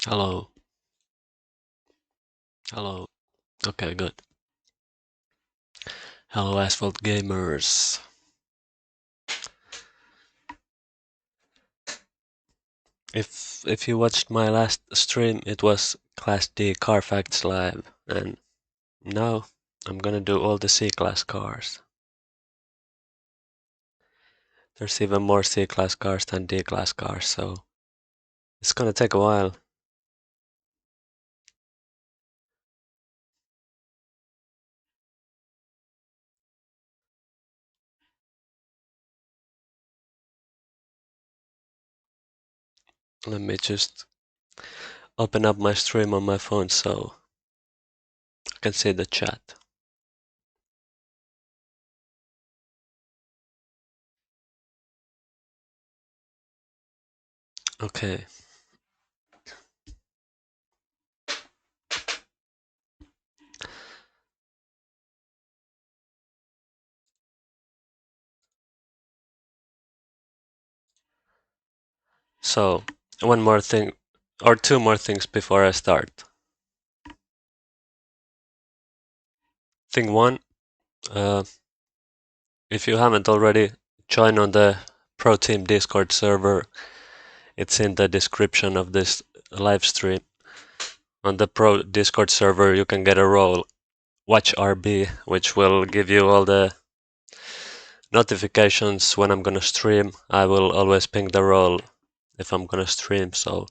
Hello. Hello. Okay, good. Hello, Asphalt Gamers. If you watched my last stream, it was Class D Car Facts Live, and now I'm gonna do all the C-Class cars. There's even more C-Class cars than D-Class cars, so it's gonna take a while. Let me just open up my stream on my phone so I can see the chat. Okay. So, one more thing, or two more things before I start. Thing one, if you haven't already, join on the Pro Team Discord server. It's in the description of this live stream. On the Pro Discord server, you can get a role, Watch RB, which will give you all the notifications when I'm gonna stream. I will always ping the role if I'm gonna stream, so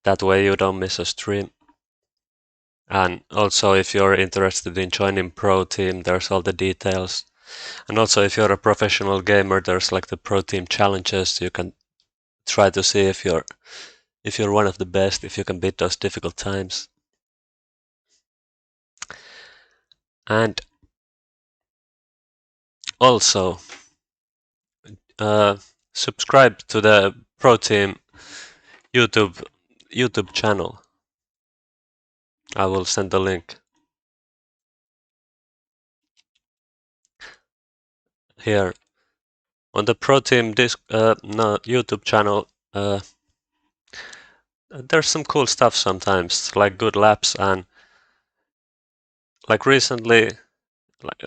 that way you don't miss a stream. And also, if you're interested in joining Pro Team, there's all the details. And also, if you're a professional gamer, there's like the Pro Team challenges. You can try to see if you're one of the best, if you can beat those difficult times. And also, subscribe to the Pro Team YouTube channel. I will send the link here on the Pro Team YouTube channel. There's some cool stuff sometimes, like good laps, and like recently,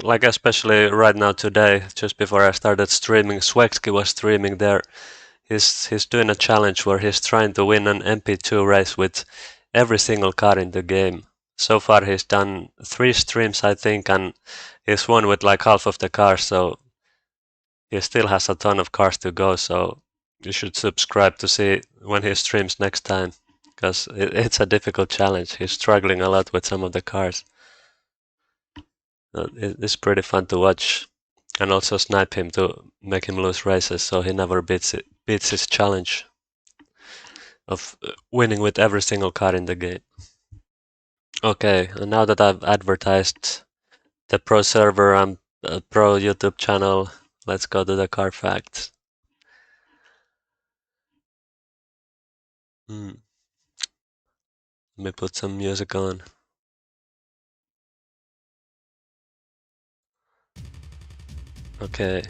like especially right now today, just before I started streaming, Swexky was streaming there. He's doing a challenge where he's trying to win an MP2 race with every single car in the game. So far he's done 3 streams, I think, and he's won with like half of the cars, so he still has a ton of cars to go, so you should subscribe to see when he streams next time, because it's a difficult challenge. He's struggling a lot with some of the cars. It's pretty fun to watch, and also snipe him to make him lose races, so he never beats his challenge of winning with every single car in the game. Okay, and now that I've advertised the Pro server and Pro YouTube channel, let's go to the car facts. Let me put some music on. Okay.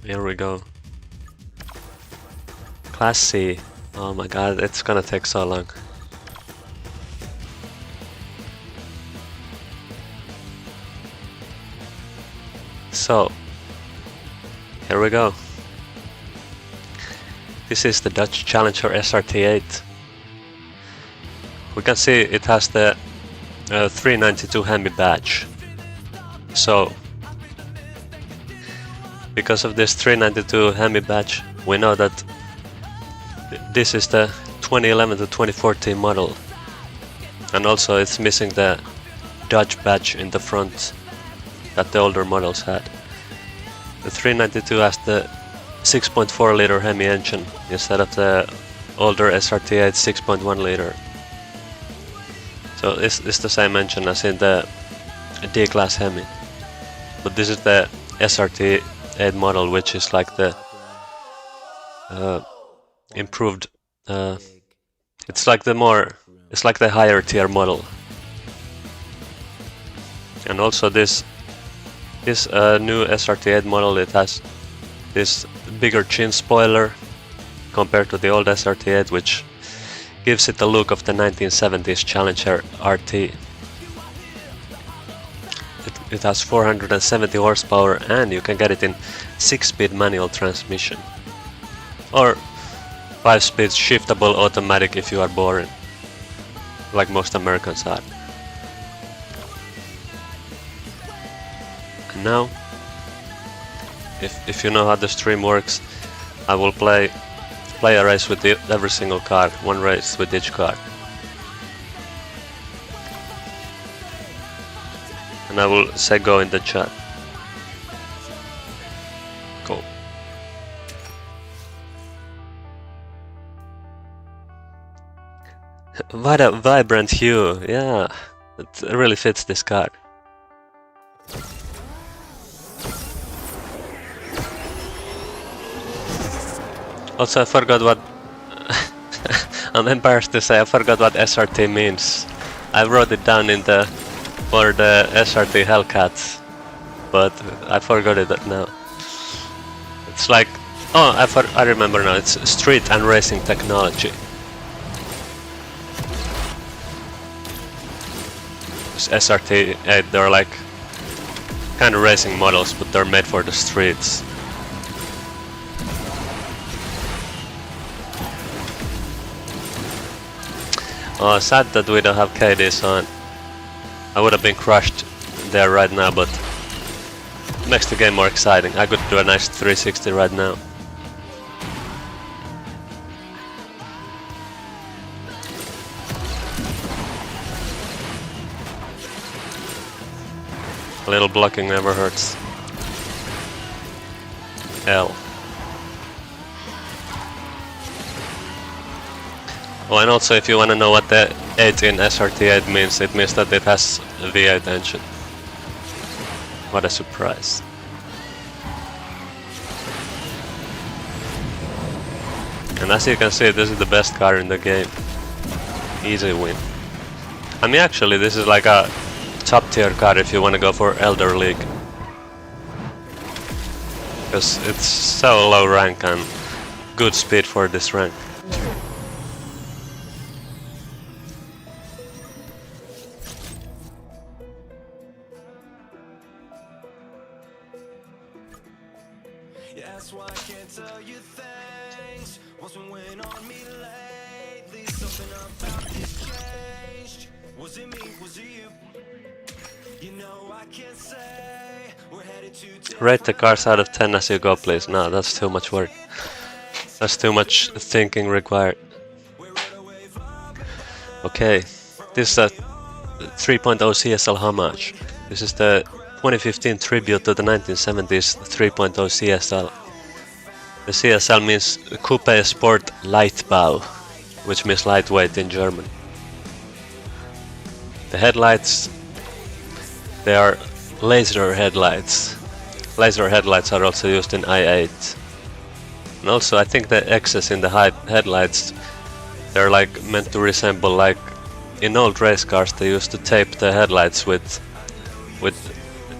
Here we go. Class C. Oh my god, it's gonna take so long. So, here we go. This is the Dodge Challenger SRT8. We can see it has the 392 Hemi badge. So, because of this 392 Hemi badge, we know that this is the 2011 to 2014 model. And also it's missing the Dodge badge in the front that the older models had. The 392 has the 6.4 liter Hemi engine instead of the older SRT8 6.1 liter. So it's the same engine as in the D-Class Hemi. But this is the SRT8 model, which is like the improved, it's like the higher tier model. And also this new SRT8 model, it has this bigger chin spoiler compared to the old SRT8, which gives it the look of the 1970s Challenger RT. It has 470 horsepower and you can get it in 6-speed manual transmission. Or 5-speed shiftable automatic if you are boring, like most Americans are. And now, if you know how the stream works, I will play a race with every single car, one race with each car. And I will say go in the chat. Go. What a vibrant hue, yeah, it really fits this car. Also, I forgot what... I'm embarrassed to say I forgot what SRT means. I wrote it down in the... for the SRT Hellcats, but I forgot it now. It's like... oh, I remember now, it's street and racing technology. This SRT8, they're like... kind of racing models, but they're made for the streets. Oh, sad that we don't have KDs on. I would have been crushed there right now, but it makes the game more exciting. I could do a nice 360 right now. A little blocking never hurts. L. Oh, and also if you want to know what the 8 in SRT8 means, it means that it has a V8 engine. What a surprise. And as you can see, this is the best car in the game. Easy win. I mean, actually this is like a top tier car if you want to go for Elder League. Because it's so low rank and good speed for this rank. Rate the cars out of 10 as you go, please. No, that's too much work. That's too much thinking required. Okay, this is a 3.0 CSL homage. This is the 2015 tribute to the 1970s 3.0 CSL. The CSL means Coupe Sport Leichtbau, which means lightweight in German. The headlights, they are laser headlights. Laser headlights are also used in i8. And also I think the X's in the headlights, they're like meant to resemble, like in old race cars they used to tape the headlights with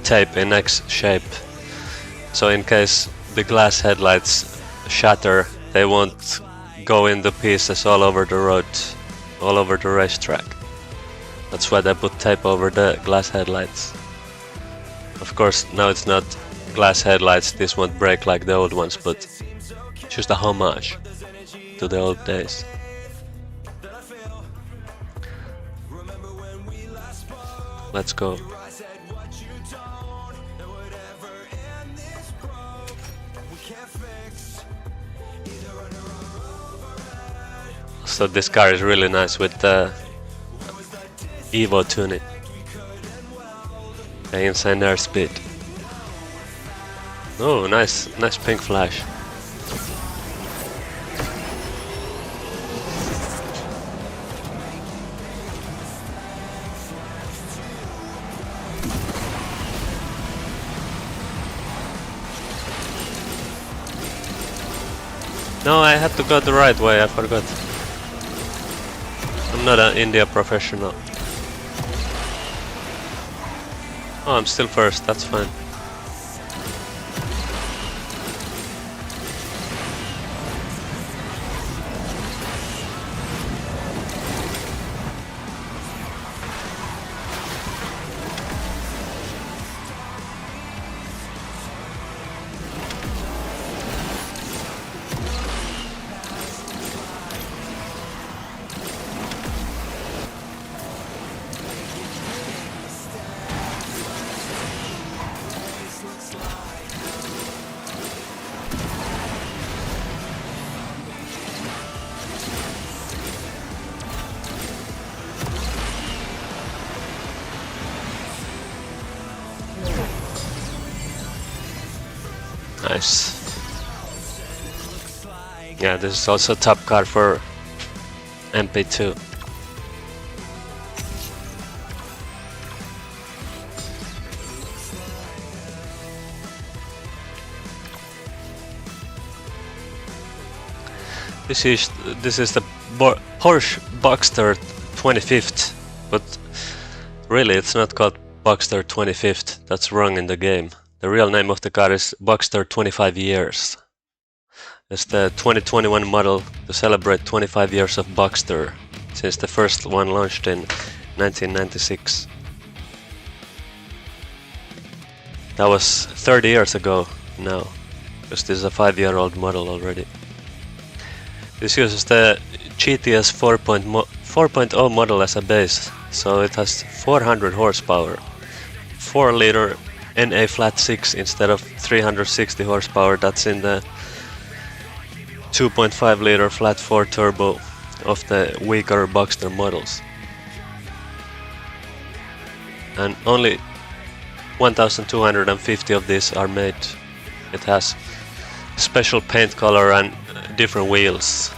tape in X shape. So in case the glass headlights shatter, they won't go into pieces all over the road, all over the racetrack. That's why they put tape over the glass headlights. Of course, now it's not glass headlights, this won't break like the old ones, but it's just a homage to the old days. Let's go. So this car is really nice with the Evo tuning. The insane airspeed. Oh, nice pink flash. No, I had to go the right way, I forgot. I'm not an India professional. Oh, I'm still first, that's fine. Nice. Yeah, this is also top card for MP2. This is the Porsche Boxster 25th, but really it's not called Boxster 25th. That's wrong in the game. The real name of the car is Boxster 25 years. It's the 2021 model to celebrate 25 years of Boxster, since the first one launched in 1996. That was 30 years ago now, because this is a 5-year-old model already. This uses the GTS 4.0 model as a base, so it has 400 horsepower, 4-liter NA flat 6 instead of 360 horsepower that's in the 2.5-liter flat 4 turbo of the weaker Boxster models. And only 1,250 of these are made. It has special paint color and different wheels,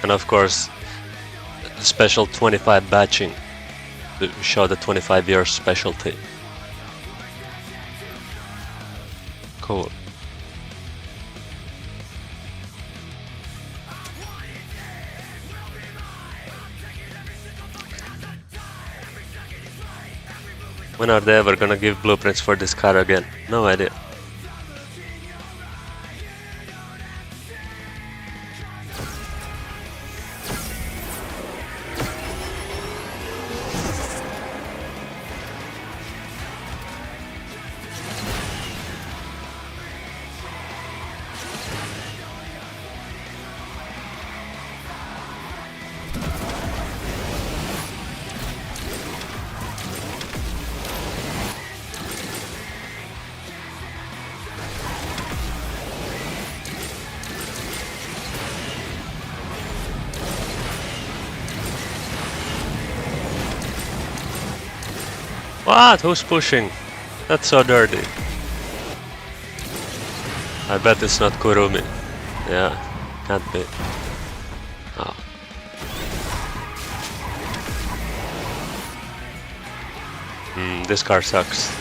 and of course special 25 batching to show the 25 years specialty. Cool. When are they ever gonna give blueprints for this car again? No idea. What? Who's pushing? That's so dirty. I bet it's not Kurumi. Yeah, can't be. Oh. This car sucks.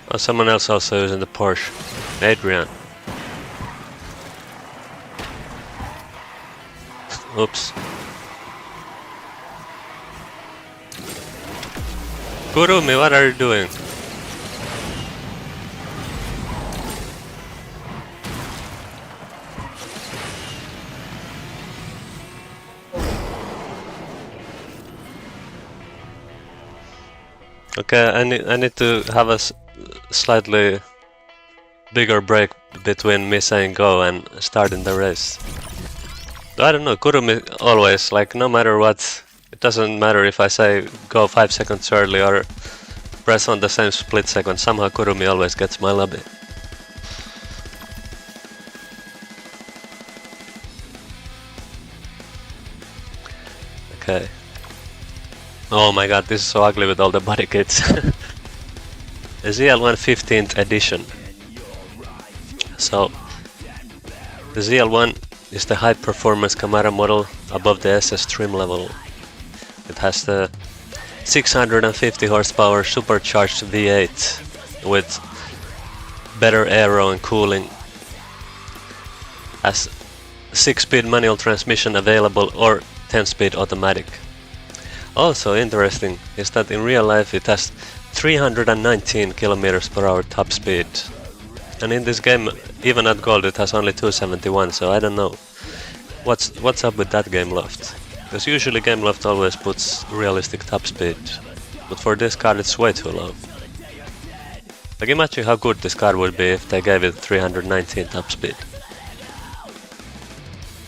Oh, someone else also using the Porsche. Adrian. Oops. Kurumi, what are you doing? Okay, I need to have a slightly bigger break between me saying go and starting the race. I don't know, Kurumi always, like, no matter what, it doesn't matter if I say go 5 seconds early or press on the same split second, somehow Kurumi always gets my lobby. Okay. Oh my god, this is so ugly with all the body kits. The ZL1 15th edition. So, the ZL1 is the high performance Camaro model above the SS trim level. It has the 650 horsepower supercharged V8 with better aero and cooling. Has 6-speed manual transmission available or 10-speed automatic. Also interesting is that in real life it has 319 kilometers per hour top speed. And in this game, even at gold, it has only 271, so I don't know what's up with that game loft. Because usually game loft always puts realistic top speed, but for this car it's way too low. Like, imagine how good this car would be if they gave it 319 top speed.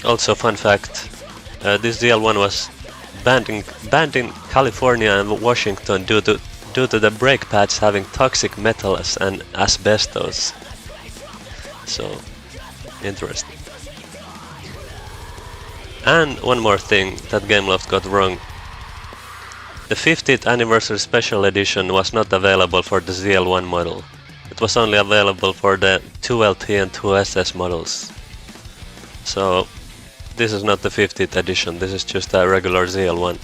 Also, fun fact, this DL1 was banned in California and Washington due to the brake pads having toxic metals and asbestos. So interesting. And one more thing that Gameloft got wrong. The 50th anniversary special edition was not available for the ZL1 model. It was only available for the 2LT and 2SS models. So this is not the 50th edition, this is just a regular ZL1.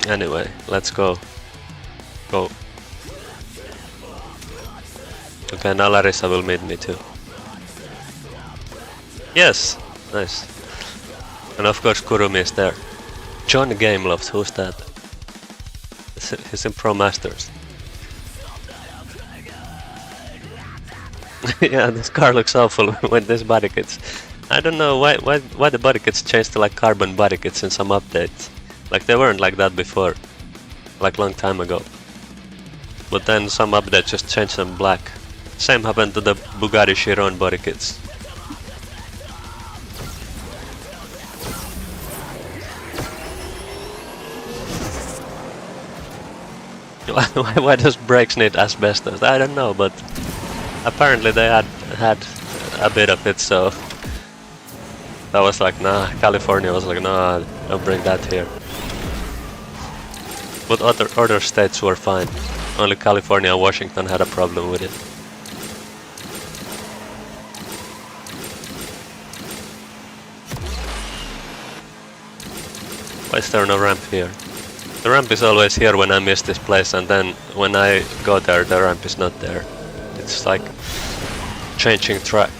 Anyway, let's go. Go. Okay, now Larissa will meet me too. Yes! Nice. And of course Kurumi is there. John Gameloft, who's that? He's in Pro Masters. Yeah, this car looks awful with this body kits. I don't know why the body kits changed to like carbon body kits in some updates. Like they weren't like that before, like long time ago. But then some updates just changed them black. Same happened to the Bugatti Chiron body kits. Why does brakes need asbestos? I don't know, but apparently they had a bit of it, so that was like, nah. California was like, nah, don't bring that here. But other states were fine. Only California and Washington had a problem with it. Why is there no ramp here? The ramp is always here when I miss this place, and then when I go there, the ramp is not there. It's like changing track.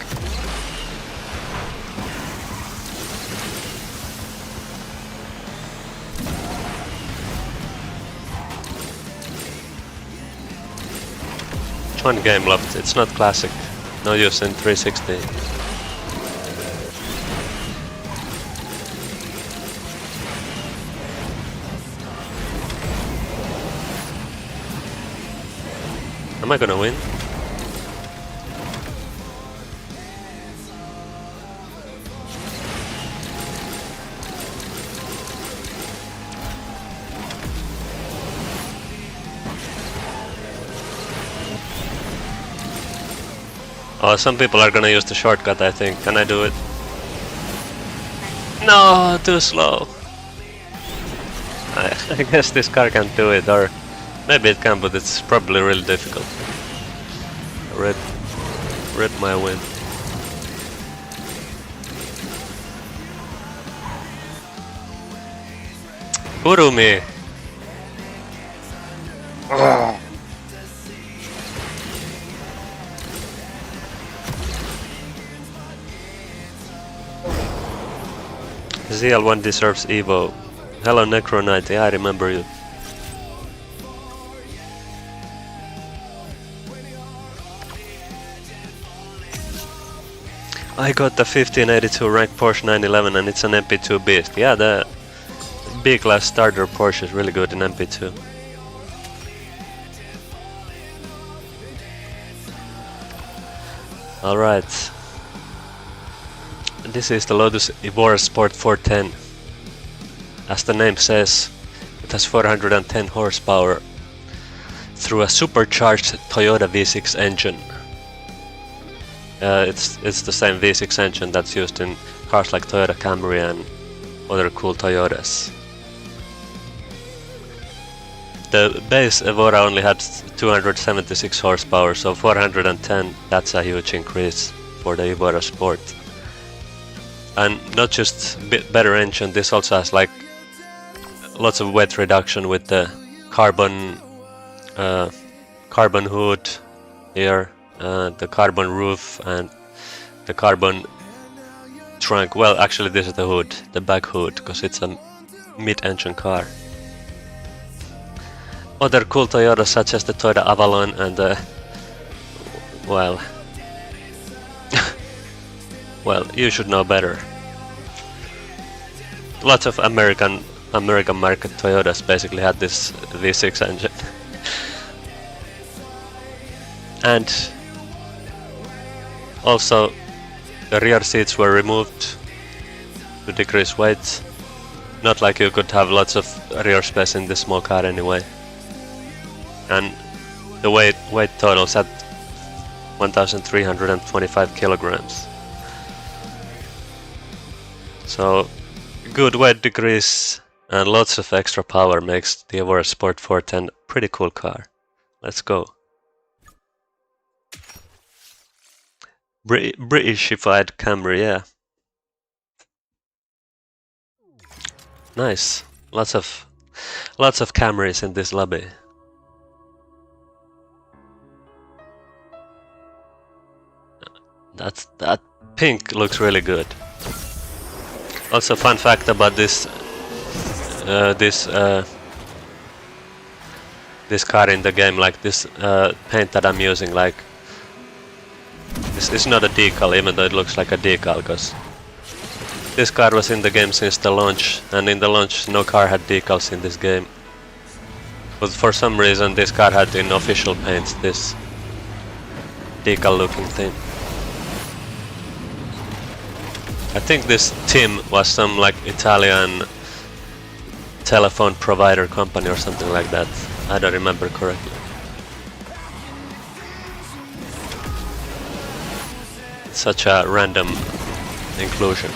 One game left. It's not classic. No use in 360. Am I gonna win? Oh, some people are gonna use the shortcut, I think. Can I do it? No, too slow. I guess this car can't do it, or maybe it can, but it's probably really difficult. Rip my win. Kurumi! ZL1 deserves Evo. Hello Necro Knight, yeah, I remember you. I got the 1582 rank Porsche 911 and it's an MP2 beast. Yeah, the B-class starter Porsche is really good in MP2. Alright. This is the Lotus Evora Sport 410. As the name says, it has 410 horsepower through a supercharged Toyota V6 engine. It's the same V6 engine that's used in cars like Toyota Camry and other cool Toyotas. The base Evora only had 276 horsepower, so 410, that's a huge increase for the Evora Sport. And not just better engine, this also has like lots of weight reduction with the carbon hood here, the carbon roof and the carbon trunk. Well, actually this is the hood, the back hood, because it's a mid-engine car. Other cool Toyotas such as the Toyota Avalon and the, well, well, you should know better. Lots of American market Toyotas basically had this V6 engine. And Also, the rear seats were removed to decrease weight. Not like you could have lots of rear space in this small car anyway. And the weight totals at 1,325 kilograms. So good weight decrease and lots of extra power makes the Evora Sport 410 a pretty cool car. Let's go. Britishified Camry, yeah. Nice. Lots of Camrys in this lobby. That pink looks really good. Also, fun fact about this car in the game, like this paint that I'm using, like this is not a decal, even though it looks like a decal, because this car was in the game since the launch, and in the launch no car had decals in this game. But for some reason this car had in official paints this decal looking thing. I think this Tim was some like Italian telephone provider company or something like that. I don't remember correctly. Such a random inclusion.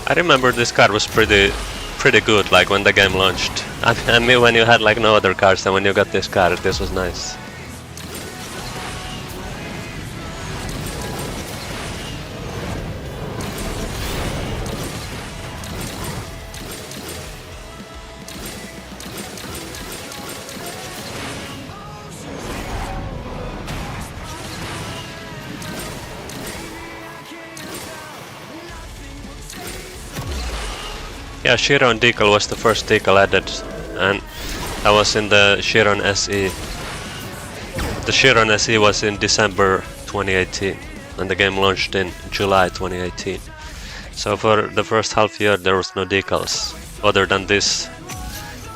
I remember this car was pretty good, like when the game launched. I mean, when you had like no other cars, and when you got this car, this was nice. Yeah, Chiron decal was the first decal added, and that was in the Chiron SE. The Chiron SE was in December 2018, and the game launched in July 2018. So for the first half year there was no decals, other than this,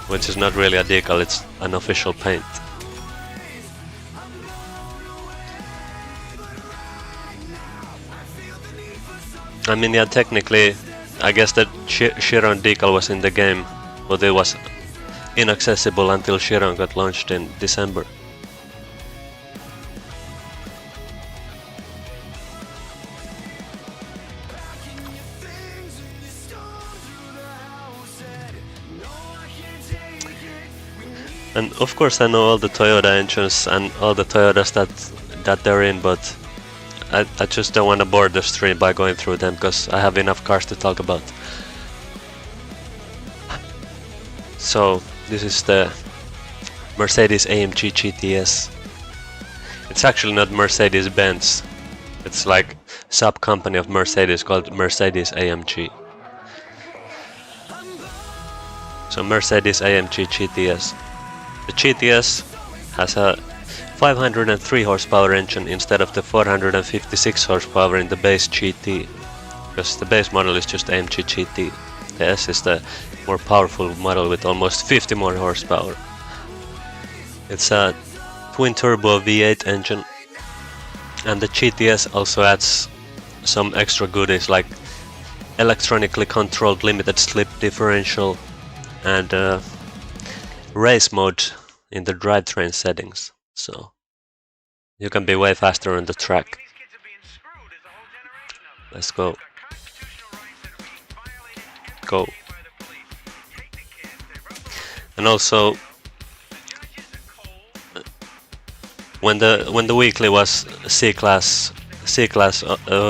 which is not really a decal, it's an official paint. I mean, yeah, technically, I guess that Chiron decal was in the game, but it was inaccessible until Chiron got launched in December. And of course I know all the Toyota engines and all the Toyotas that they're in, but I just don't want to bore the stream by going through them, because I have enough cars to talk about. So this is the Mercedes AMG GTS. It's actually not Mercedes-Benz. It's like a sub-company of Mercedes called Mercedes AMG. So Mercedes AMG GTS. The GTS has a 503 horsepower engine instead of the 456 horsepower in the base GT, because the base model is just AMG GT. The S is the more powerful model with almost 50 more horsepower. It's a twin turbo V8 engine, and the GTS also adds some extra goodies like electronically controlled limited slip differential and race mode in the drivetrain settings. So you can be way faster on the track. Let's go. Go. And also, when the weekly was C-class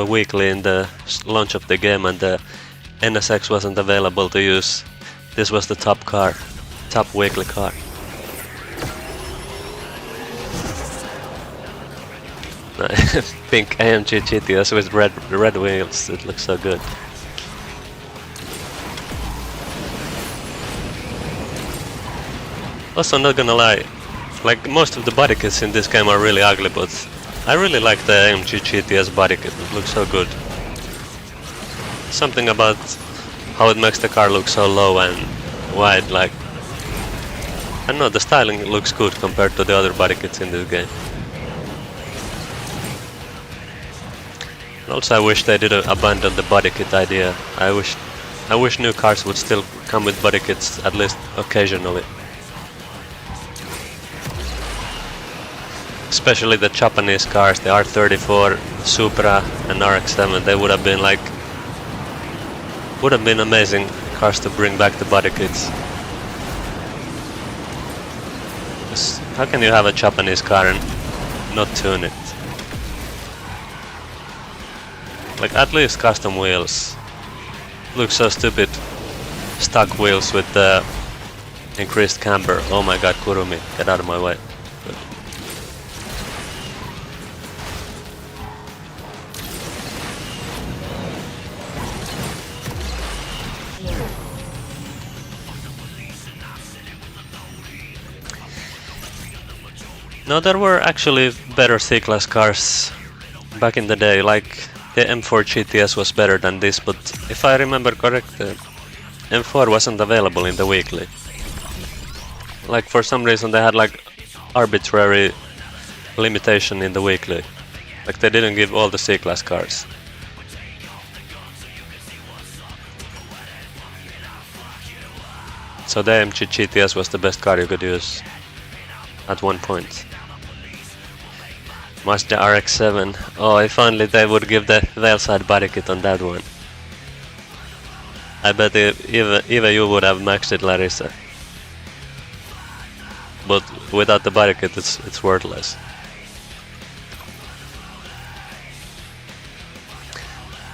weekly in the launch of the game, and the NSX wasn't available to use, this was the top weekly car. Pink AMG GTS with red wheels, it looks so good. Also, not gonna lie, like most of the body kits in this game are really ugly, but I really like the AMG GTS body kit, it looks so good. something about how it makes the car look so low and wide, like, I don't know, the styling looks good compared to the other body kits in this game. And also I wish they didn't abandon the body kit idea. I wish new cars would still come with body kits at least occasionally. Especially the Japanese cars, the R34, Supra and RX-7, they would have been like, amazing cars to bring back the body kits. How can you have a Japanese car and not tune it? Like, at least custom wheels. Looks so stupid. Stock wheels with the increased camber. Oh my god, Kurumi, get out of my way. Good. No, there were actually better C-Class cars back in the day, like the M4 GTS was better than this, but if I remember correct, the M4 wasn't available in the weekly. Like, for some reason they had like arbitrary limitation in the weekly. Like, they didn't give all the C-Class cars. So the AMG GTS was the best car you could use at one point. Mazda RX-7. Oh, if only they would give the Veilside body kit on that one. I bet even you would have maxed it, Larissa. But without the body kit, it's worthless.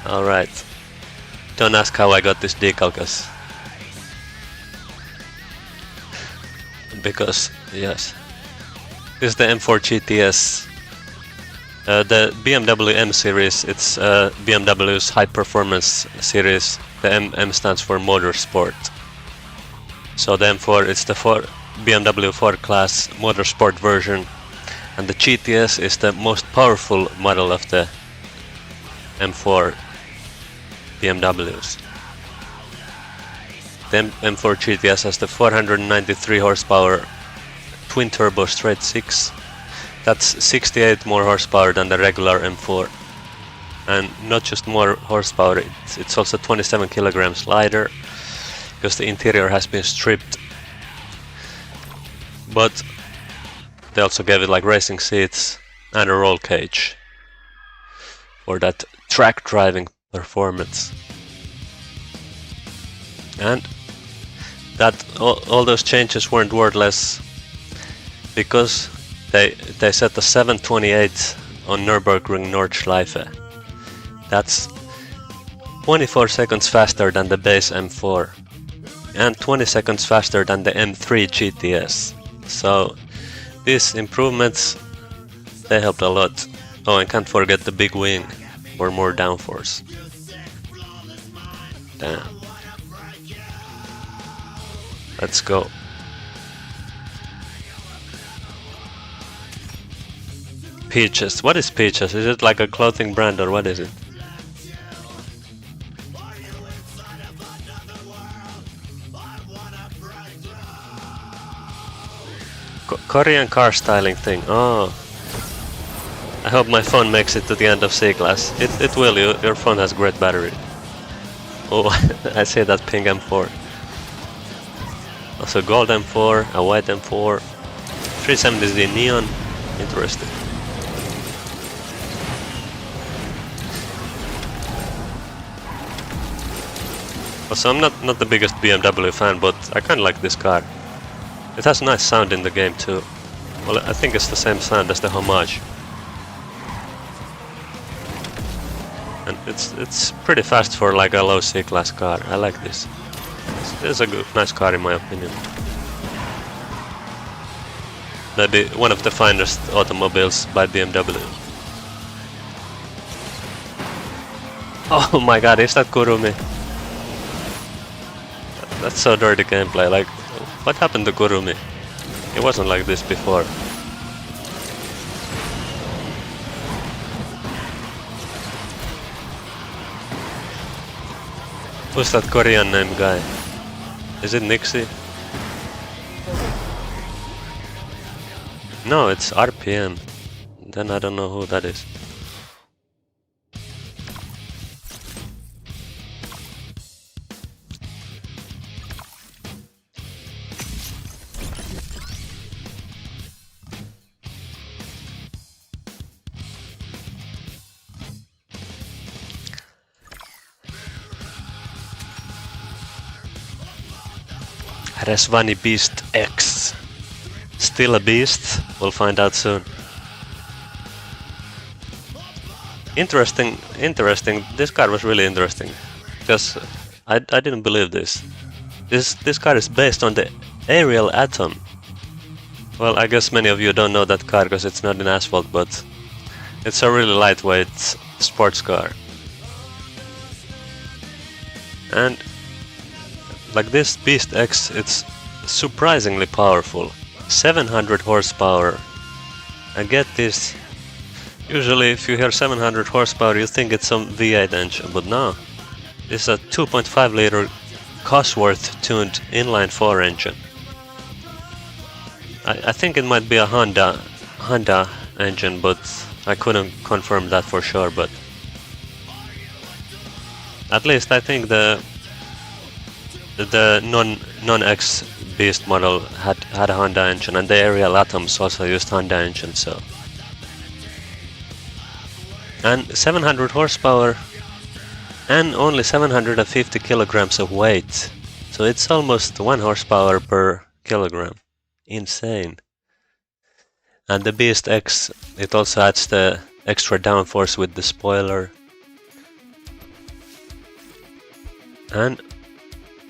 Alright. Don't ask how I got this decal, because, yes. This is the M4 GTS. The BMW M series, it's BMW's high performance series. The M stands for Motorsport. So the M4 is the BMW 4 Class Motorsport version, and the GTS is the most powerful model of the M4 BMWs. The M4 GTS has the 493 horsepower twin turbo straight 6. That's 68 more horsepower than the regular M4. And not just more horsepower, it's also 27 kilograms lighter, because the interior has been stripped. But they also gave it like racing seats and a roll cage for that track driving performance. And that all those changes weren't worthless, because they set the 728 on Nürburgring Nordschleife. That's 24 seconds faster than the base M4 and 20 seconds faster than the M3 GTS. So these improvements, they helped a lot. Oh, and can't forget the big wing for more downforce. Damn. Let's go. Peaches. What is Peaches? Is it like a clothing brand or what is it? Korean car styling thing. Oh. I hope my phone makes it to the end of C-Class. It will. Your phone has great battery. Oh, I see that pink M4. Also gold M4, a white M4. 370Z neon. Interesting. Also, I'm not the biggest BMW fan, but I kinda like this car. It has nice sound in the game too. Well, I think it's the same sound as the Homage. And it's pretty fast for like a low C-Class car. I like this. It's a good, nice car in my opinion. Maybe one of the finest automobiles by BMW. Oh my god, is that Kurumi? That's so dirty gameplay. Like, what happened to Kurumi? It wasn't like this before. Who's that Korean name guy? Is it Nixie? No, it's RPM. Then I don't know who that is. Resvani Beast X. Still a beast? We'll find out soon. Interesting. This card was really interesting. Because I didn't believe this. This card is based on the Aerial Atom. Well, I guess many of you don't know that card because it's not in Asphalt, but it's a really lightweight sports car. And like this Beast X, it's surprisingly powerful. 700 horsepower. And get this, usually if you hear 700 horsepower you think it's some V8 engine, but no. This is a 2.5 liter Cosworth tuned inline 4 engine. I think it might be a Honda engine, but I couldn't confirm that for sure, but at least I think the non-X Beast model had a Honda engine, and the Aerial Atoms also used Honda engine, so. And 700 horsepower and only 750 kilograms of weight, so it's almost 1 horsepower per kilogram. Insane. And the Beast X, it also adds the extra downforce with the spoiler. And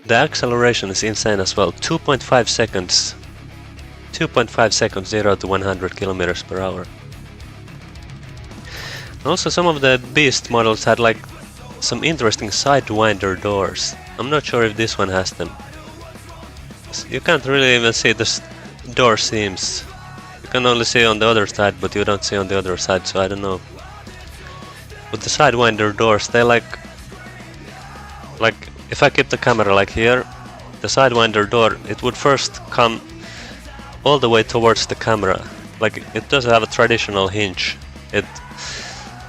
the acceleration is insane as well. 2.5 seconds. 2.5 seconds 0 to 100 kilometers per hour. Also, some of the Beast models had like some interesting sidewinder doors. I'm not sure if this one has them. You can't really even see the door seams. You can only see on the other side, but you don't see on the other side, so I don't know. But the sidewinder doors, they like if I keep the camera like here, the sidewinder door, it would first come all the way towards the camera. Like, it doesn't have a traditional hinge. It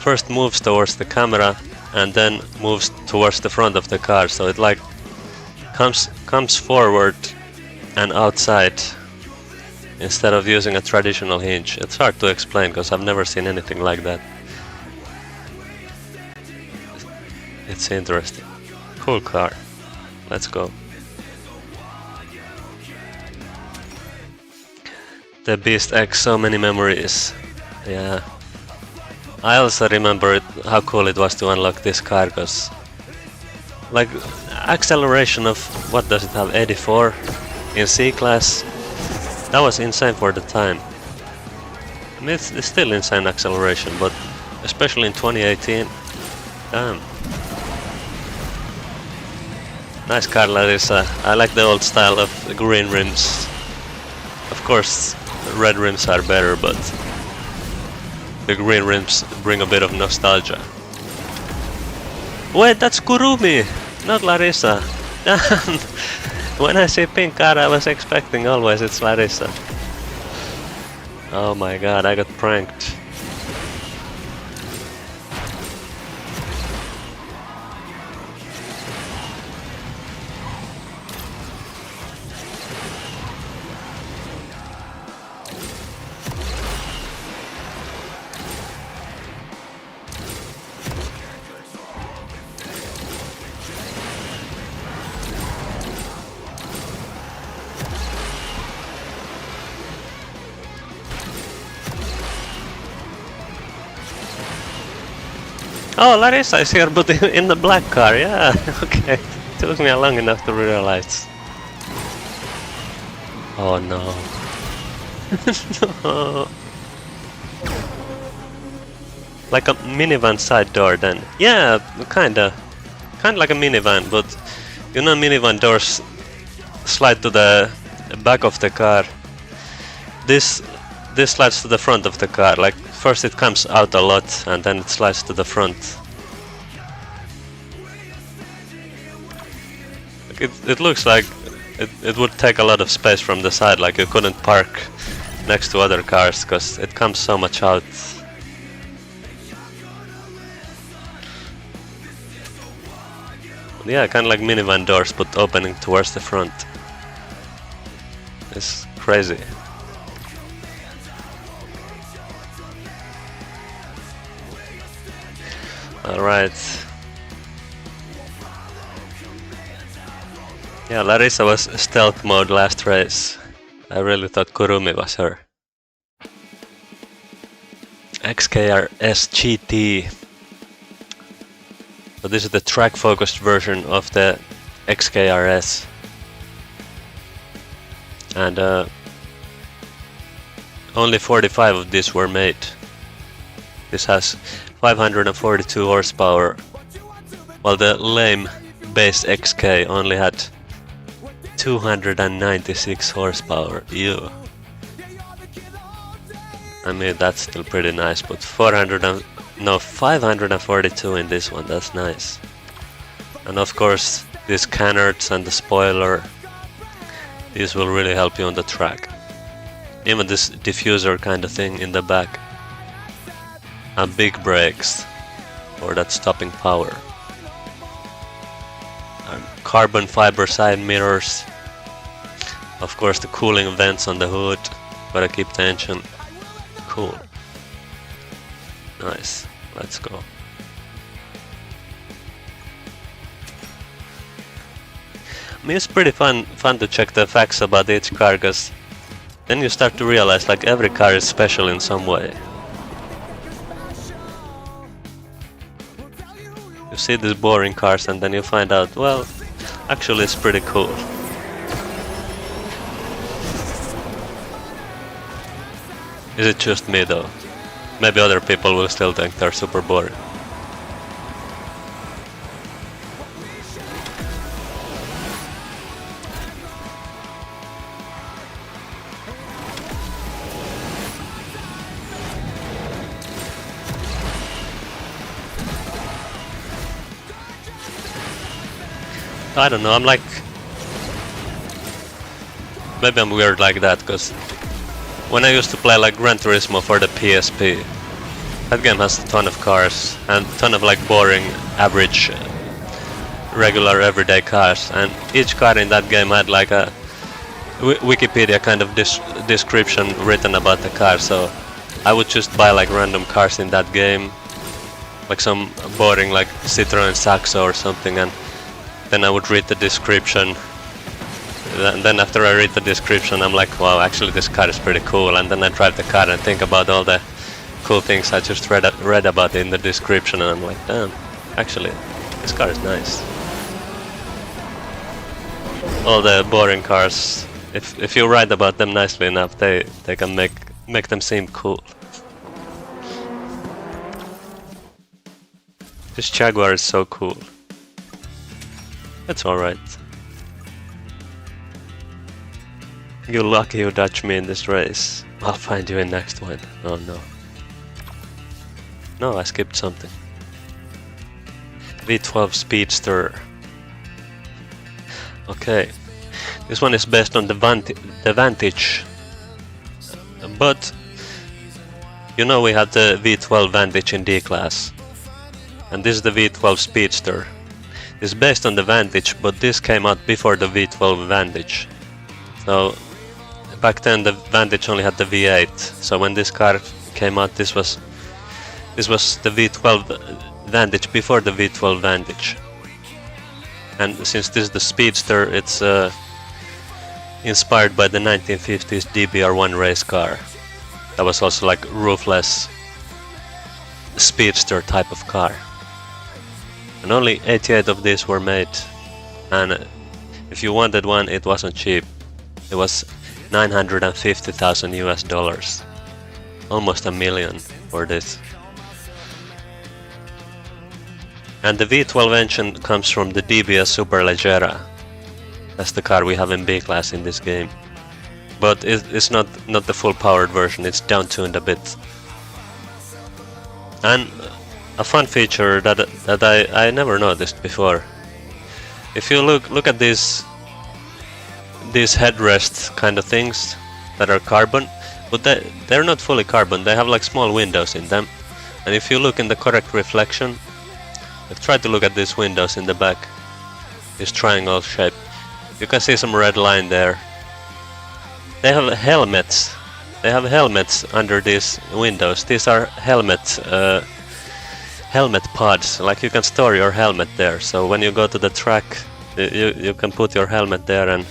first moves towards the camera and then moves towards the front of the car, so it like comes forward and outside instead of using a traditional hinge. It's hard to explain because I've never seen anything like that. It's interesting. Cool car. Let's go. The Beast X, so many memories. Yeah. I also remember how cool it was to unlock this car, because like acceleration of, what does it have, 84 in C-Class? That was insane for the time. I mean, it's still insane acceleration, but especially in 2018, damn. Nice car, Larissa. I like the old style of the green rims. Of course, red rims are better, but the green rims bring a bit of nostalgia. Wait, that's Kurumi, not Larissa. When I see pink car, I was expecting always it's Larissa. Oh my god, I got pranked. Oh, Larissa is here, but in the black car, yeah, okay. Took me long enough to realize. Oh no. No. Like a minivan side door then. Yeah, kinda like a minivan, but you know minivan doors slide to the back of the car. This slides to the front of the car, like first it comes out a lot and then it slides to the front. It looks like it would take a lot of space from the side, like you couldn't park next to other cars because it comes so much out. Yeah, kind of like minivan doors but opening towards the front. It's crazy. Alright. Yeah, Larissa was stealth mode last race. I really thought Kurumi was her. XKRS GT. So this is the track-focused version of the XKRS. And only 45 of these were made. This has 542 horsepower, while the lame base XK only had 296 horsepower. Ew. I mean, that's still pretty nice, but 542 in this one, that's nice. And of course, these canards and the spoiler, these will really help you on the track. Even this diffuser kind of thing in the back. And big brakes for that stopping power. And carbon fiber side mirrors. Of course, the cooling vents on the hood. Gotta keep the engine cool. Nice. Let's go. I mean, it's pretty fun to check the facts about each car, because then you start to realize like every car is special in some way. You see these boring cars and then you find out, well, actually it's pretty cool. Is it just me though? Maybe other people will still think they're super boring. I don't know, I'm like... Maybe I'm weird like that, because when I used to play like Gran Turismo for the PSP, that game has a ton of cars and a ton of like boring, average, regular, everyday cars, and each car in that game had like a Wikipedia kind of description written about the car, so I would just buy like random cars in that game, like some boring like Citroen Saxo or something, and then I would read the description. And then after I read the description, I'm like, wow, actually this car is pretty cool. And then I drive the car and think about all the cool things I just read about in the description, and I'm like, damn, actually, this car is nice. All the boring cars, if you write about them nicely enough, they can make them seem cool. This Jaguar is so cool. It's alright. You lucky you dodged me in this race. I'll find you in next one. Oh no. No, I skipped something. V12 Speedster. Okay. This one is based on the Vantage. But you know we had the V12 Vantage in D-Class. And this is the V12 Speedster. It's based on the Vantage, but this came out before the V12 Vantage. So back then the Vantage only had the V8. So when this car came out, this was the V12 Vantage before the V12 Vantage. And since this is the Speedster, it's inspired by the 1950s DBR1 race car. That was also like roofless Speedster type of car. And only 88 of these were made, and if you wanted one, it wasn't cheap. It was $950,000 US, almost $1 million for this. And the V12 engine comes from the DBS Superleggera. That's the car we have in B-Class in this game. But it's not the full powered version, it's down-tuned a bit. And a fun feature that I never noticed before. If you look at these headrest kind of things that are carbon, but they're not fully carbon. They have like small windows in them. And if you look in the correct reflection, like try to look at these windows in the back. This triangle shape. You can see some red line there. They have helmets. They have helmets under these windows. These are helmet pods. Like you can store your helmet there. So when you go to the track, you can put your helmet there and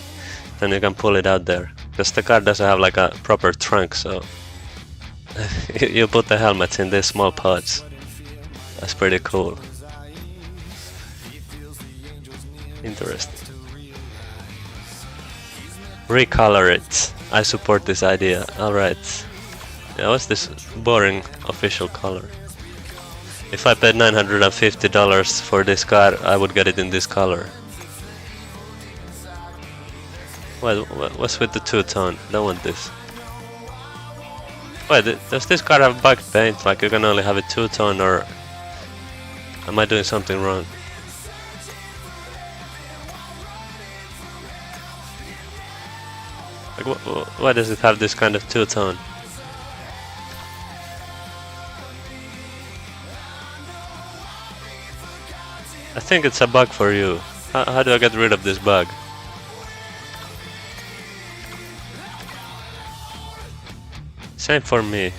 then you can pull it out there. Because the car doesn't have like a proper trunk, so you put the helmets in these small pods. That's pretty cool. Interesting. Recolor it. I support this idea. Alright. Yeah, what's this boring official color? If I paid $950 for this car, I would get it in this color. What's with the two-tone? Don't want this. Wait, does this car have bugged paint? Like you can only have it two-tone, or am I doing something wrong? Like why does it have this kind of two-tone? I think it's a bug for you. How do I get rid of this bug? Same for me.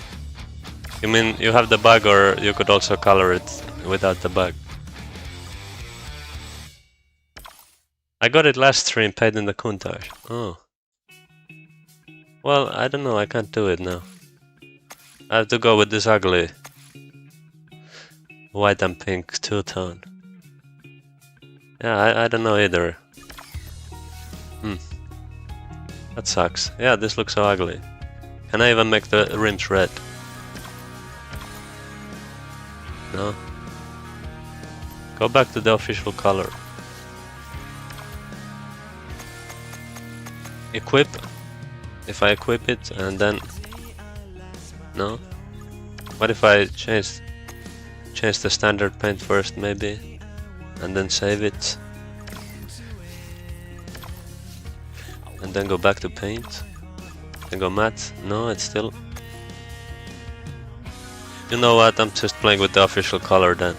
You mean you have the bug, or you could also color it without the bug? I got it last stream, paid in the Countach. Oh. Well, I don't know, I can't do it now. I have to go with this ugly white and pink two-tone. Yeah, I don't know either. That sucks. Yeah, this looks so ugly. Can I even make the rims red? No? Go back to the official color. Equip. If I equip it and then... No? What if I change the standard paint first maybe? And then save it? And then go back to paint? And go matte? No, it's still... You know what, I'm just playing with the official color then.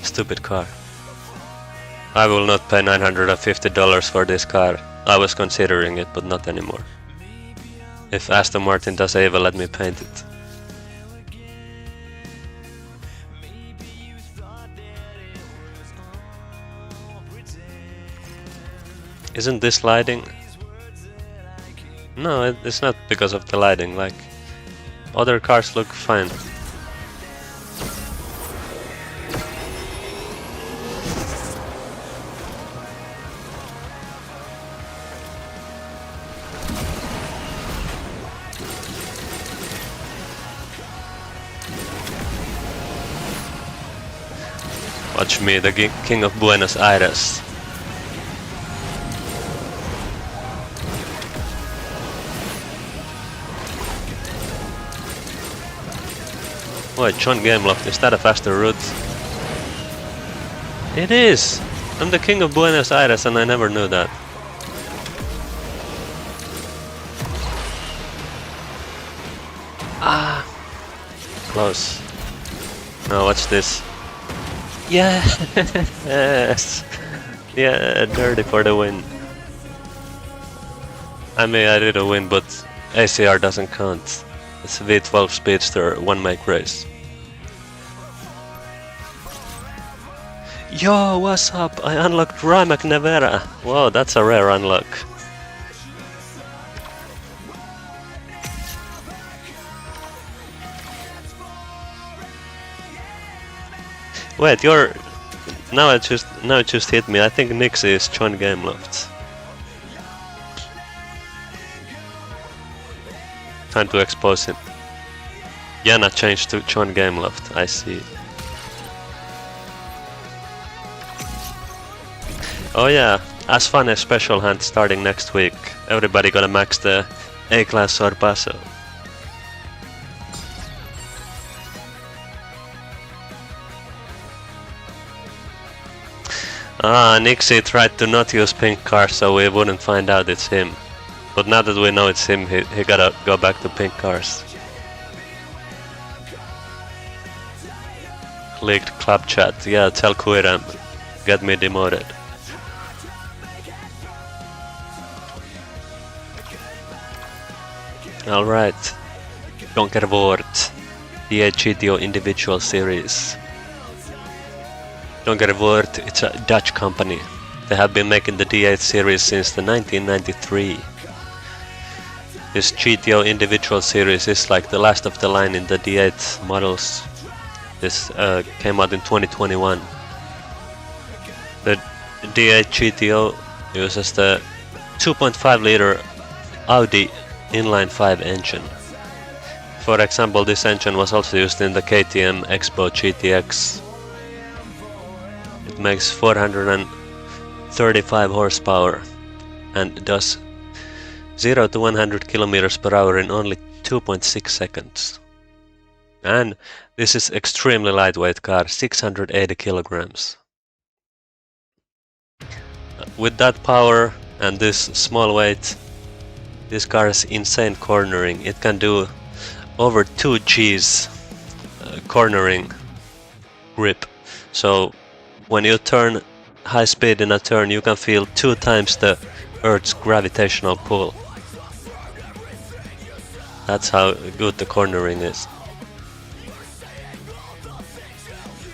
Stupid car. I will not pay $950 for this car. I was considering it, but not anymore. If Aston Martin does even let me paint it. Isn't this lighting? No, it's not because of the lighting, like... Other cars look fine. Watch me, the King of Buenos Aires. Wait, John Gameloft, is that a faster route? It is! I'm the King of Buenos Aires and I never knew that. Ah! Close. Now watch this. Yeah! Yes! Yeah, dirty for the win. I mean, I did a win, but ACR doesn't count. It's a V12 Speedster, one make race. Yo, what's up? I unlocked Rimac Nevera. Whoa, that's a rare unlock. Wait, you're... Now it just hit me. I think Nixie is John Gameloft. Time to expose him. Yana changed to John Gameloft, I see. Oh yeah, as fun a special hunt starting next week. Everybody gonna max the A-class Sorpasso. Ah, Nixie tried to not use pink cars so we wouldn't find out it's him. But now that we know it's him, he gotta go back to pink cars. Leaked club chat. Yeah, tell Kuiram. Get me demoted. Alright. Donkervort. DHGTO individual series. Donkervort, it's a Dutch company. They have been making the D8 series since the 1993. This GTO individual series is like the last of the line in the D8 models. This came out in 2021. The D8 GTO uses the 2.5 liter Audi inline 5 engine. For example, this engine was also used in the KTM Expo GTX. It makes 435 horsepower and does 0 to 100 kilometers per hour in only 2.6 seconds. And this is extremely lightweight car, 680 kilograms. With that power and this small weight, this car has insane cornering. It can do over 2 Gs cornering grip. So when you turn high speed in a turn, you can feel 2 times the Earth's gravitational pull. That's how good the cornering is.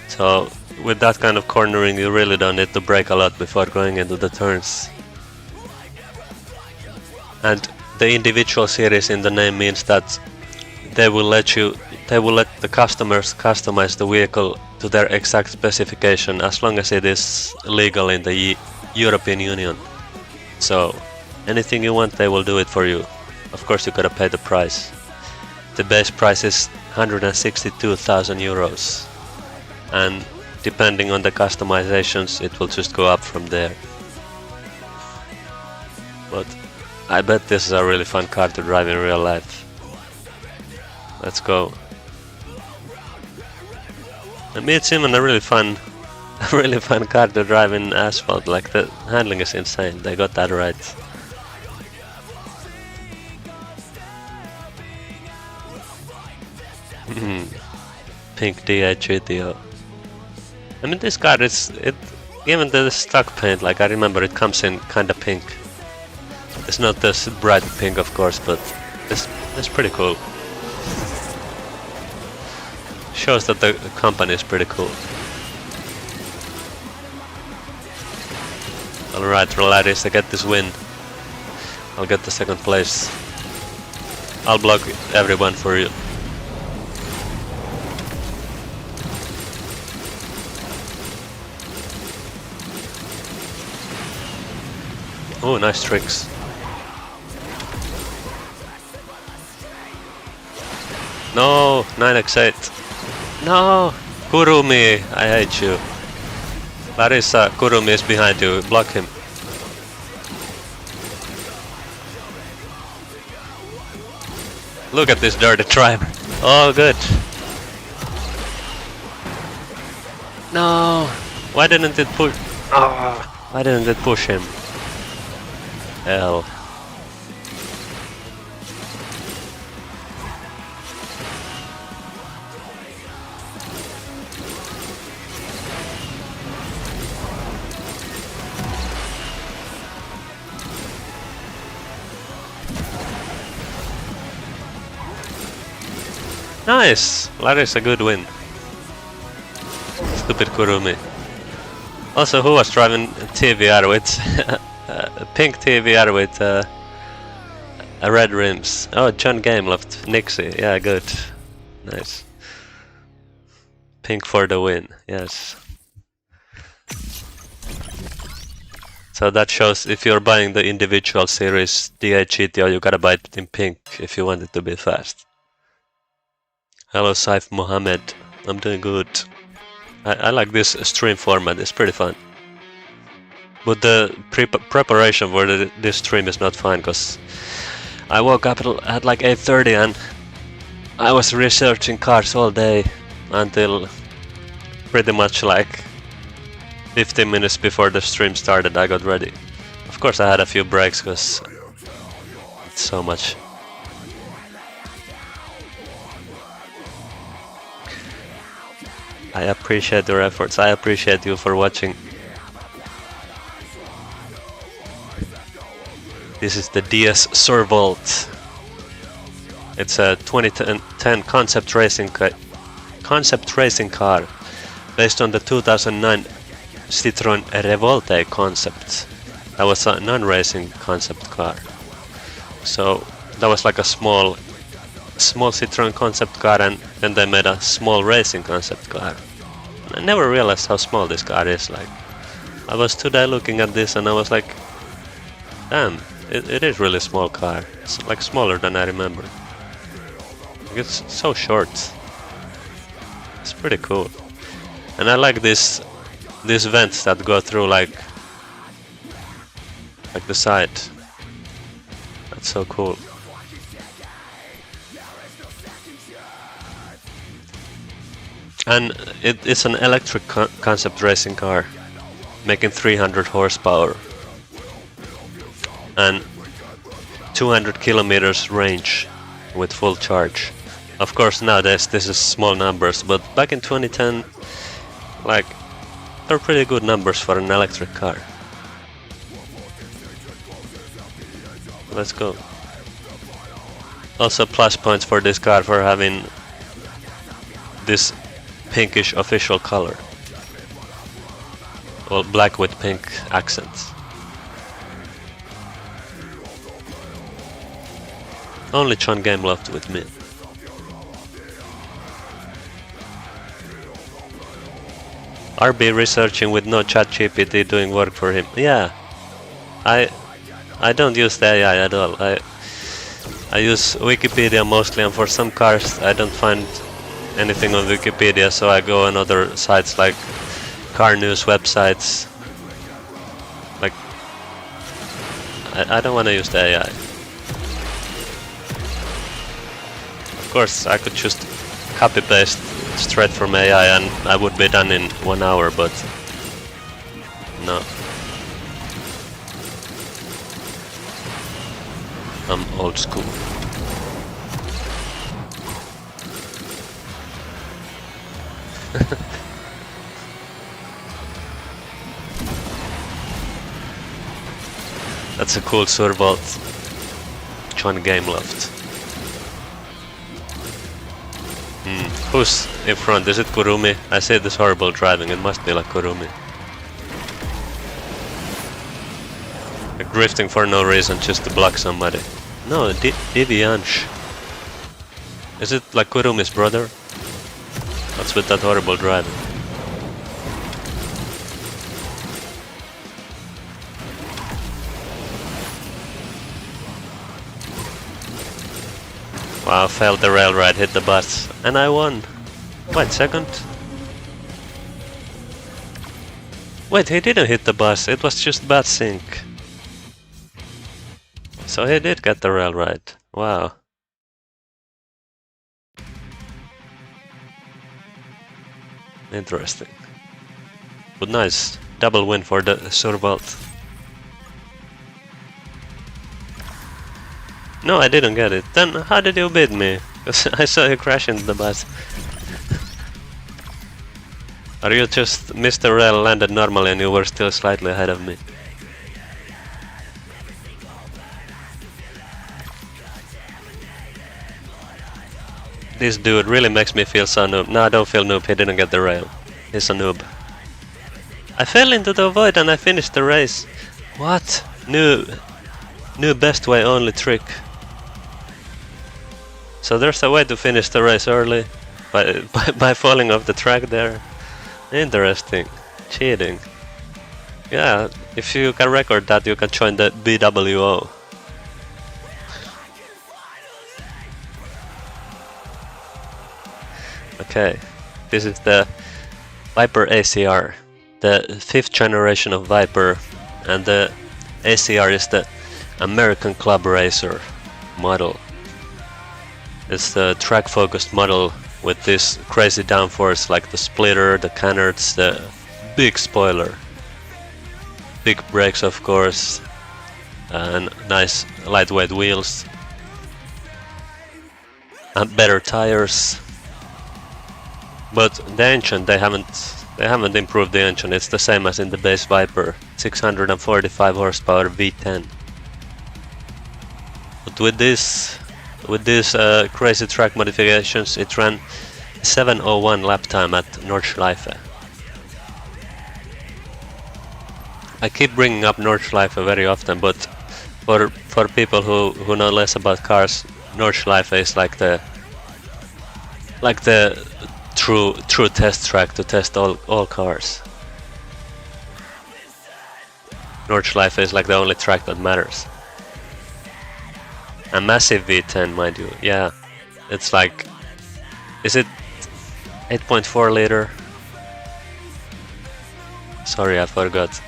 So with that kind of cornering, you really don't need to brake a lot before going into the turns. And the individual series in the name means that they will let the customers customize the vehicle to their exact specification as long as it is legal in the European Union. So anything you want, they will do it for you. Of course, you gotta pay the price. The base price is 162,000 euros, and depending on the customizations, it will just go up from there. But I bet this is a really fun car to drive in real life. Let's go. I mean, it's even a really fun car to drive in asphalt. Like, the handling is insane. They got that right. Pink D8 GTO. I mean, this car is even the stock paint. Like, I remember it comes in kinda pink. It's not this bright pink, of course, but it's pretty cool. Shows that the company is pretty cool. Alright, ladies, I get this win. I'll get the second place. I'll block everyone for you. Oh, nice tricks. No, 9x8. No, Kurumi, I hate you. Larissa, Kurumi is behind you, block him. Look at this dirty driver. Oh, good. No, why didn't it push? Oh, why didn't it push him? Hell. Nice! Larissa, good win. Stupid Kurumi. Also, who was driving TVR with pink TVR with red rims? Oh, John Gameloft, Nixie. Yeah, good. Nice. Pink for the win, yes. So that shows if you're buying the individual series D8 GTO, you gotta buy it in pink if you want it to be fast. Hello Saif Mohammed, I'm doing good. I like this stream format, it's pretty fun. But the preparation for this stream is not fun, because I woke up at like 8:30 and I was researching cars all day until pretty much like 15 minutes before the stream started, I got ready. Of course, I had a few breaks because it's so much. I appreciate your efforts. I appreciate you for watching. This is the DS Survolt. It's a 2010 concept racing car based on the 2009 Citroën Revolte concept. That was a non-racing concept car. So that was like a small Citroën concept car, and then they made a small racing concept car. I never realized how small this car is. Like, I was today looking at this and I was like, damn, it is really small car. It's like smaller than I remember. It's so short. It's pretty cool. And I like these vents that go through like the side. That's so cool. And it's an electric concept racing car, making 300 horsepower and 200 kilometers range with full charge. Of course, nowadays this is small numbers, but back in 2010, like, they're pretty good numbers for an electric car. Let's go. Also plus points for this car for having this pinkish official color. Well, black with pink accents. Only John Game Loft with me. RB researching with no ChatGPT doing work for him. Yeah, I don't use the AI at all. I use Wikipedia mostly, and for some cars I don't find anything on Wikipedia, so I go on other sites like car news websites. Like, I don't want to use the AI. Of course, I could just copy paste straight from AI and I would be done in 1 hour, but no. I'm old school. That's a cool Survolt. John Game Loft. Who's in front? Is it Kurumi? I say this horrible driving, it must be like Kurumi. Like drifting for no reason, just to block somebody. No, Deviansh. Is it like Kurumi's brother? What's with that horrible driving? Wow, failed the rail ride, hit the bus, and I won. Wait, second? Wait, he didn't hit the bus, it was just bad sync. So he did get the rail ride. Wow. Interesting. But nice, double win for the Survolt. No, I didn't get it. Then how did you beat me? Because I saw you crash into the bus. Or you just missed the rail, landed normally, and you were still slightly ahead of me? This dude really makes me feel so noob. No, I don't feel noob, he didn't get the rail. He's a noob. I fell into the void and I finished the race. What? New best way only trick. So there's a way to finish the race early by falling off the track there. Interesting. Cheating. Yeah, if you can record that, you can join the BWO. Okay, this is the Viper ACR, the 5th generation of Viper, and the ACR is the American Club Racer model. It's the track-focused model with this crazy downforce like the splitter, the canards, the big spoiler. big brakes of course, and nice lightweight wheels, and better tires. But the engine, they haven't improved the engine. It's the same as in the base Viper, 645 horsepower V10. But with these crazy track modifications, it ran 7:01 lap time at Nordschleife. I keep bringing up Nordschleife very often, but for people who know less about cars, Nordschleife is like the true test track to test all cars. Nordschleife is like the only track that matters. A massive V10, mind you. Yeah, it's like, is it 8.4 liter? Sorry, I forgot.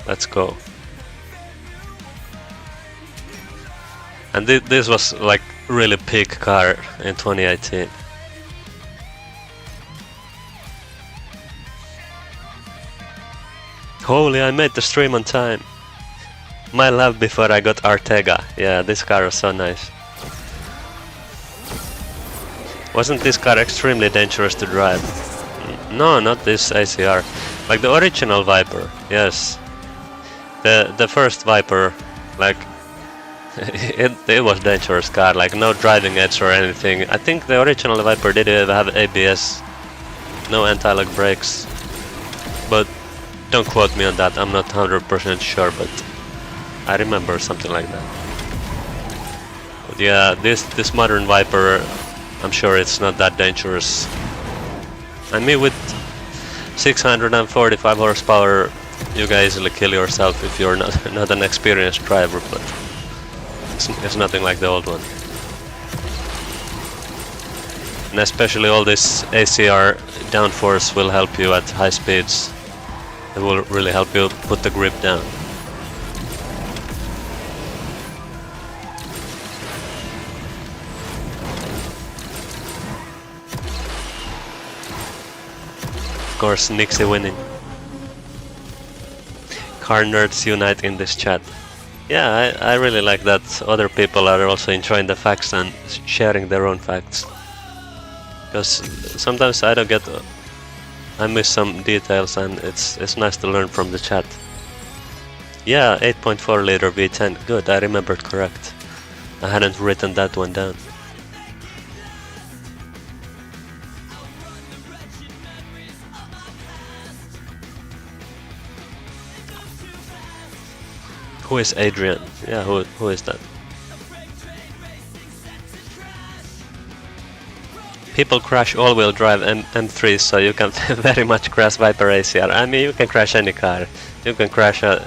Let's go. And this was like really peak car in 2018. Holy, I made the stream on time. My love before I got Artega. Yeah, this car was so nice. Wasn't this car extremely dangerous to drive? No, not this ACR. Like the original Viper, yes. The first Viper, like it was dangerous car, like no driving edge or anything. I think the original Viper didn't have ABS, no anti-lock brakes. But don't quote me on that, I'm not 100% sure, but I remember something like that. But yeah, this modern Viper, I'm sure it's not that dangerous. I mean, with 645 horsepower, you can easily kill yourself if you're not an experienced driver, but it's nothing like the old one. And especially all this ACR downforce will help you at high speeds. It will really help you put the grip down. Of course, Nixie winning. Car nerds unite in this chat. Yeah, I really like that other people are also enjoying the facts and sharing their own facts. Because sometimes I miss some details, and it's nice to learn from the chat. Yeah, 8.4 liter V10. Good, I remembered correct. I hadn't written that one down. Who is Adrian? Yeah, who is that? People crash all-wheel drive M3s, so you can very much crash Viper ACR. I mean, you can crash any car. You can crash a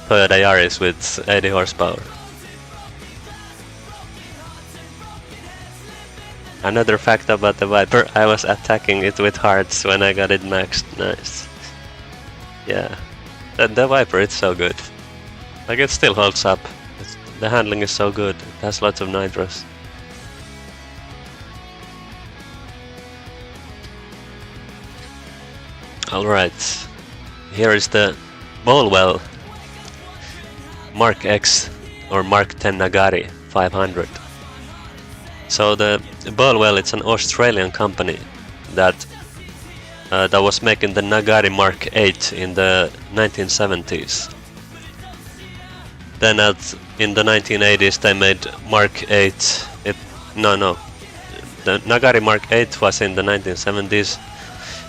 Toyota Yaris with 80 horsepower. Another fact about the Viper, I was attacking it with hearts when I got it maxed. Nice. Yeah, the Viper, it's so good. Like, it still holds up. The handling is so good. It has lots of nitros. Alright, here is the Bolwell Mark X or Mark 10 Nagari 500. So the Bolwell, it's an Australian company that was making the Nagari Mark 8 in the 1970s. Then in the 1980s they made Mark 8. The Nagari Mark 8 was in the 1970s.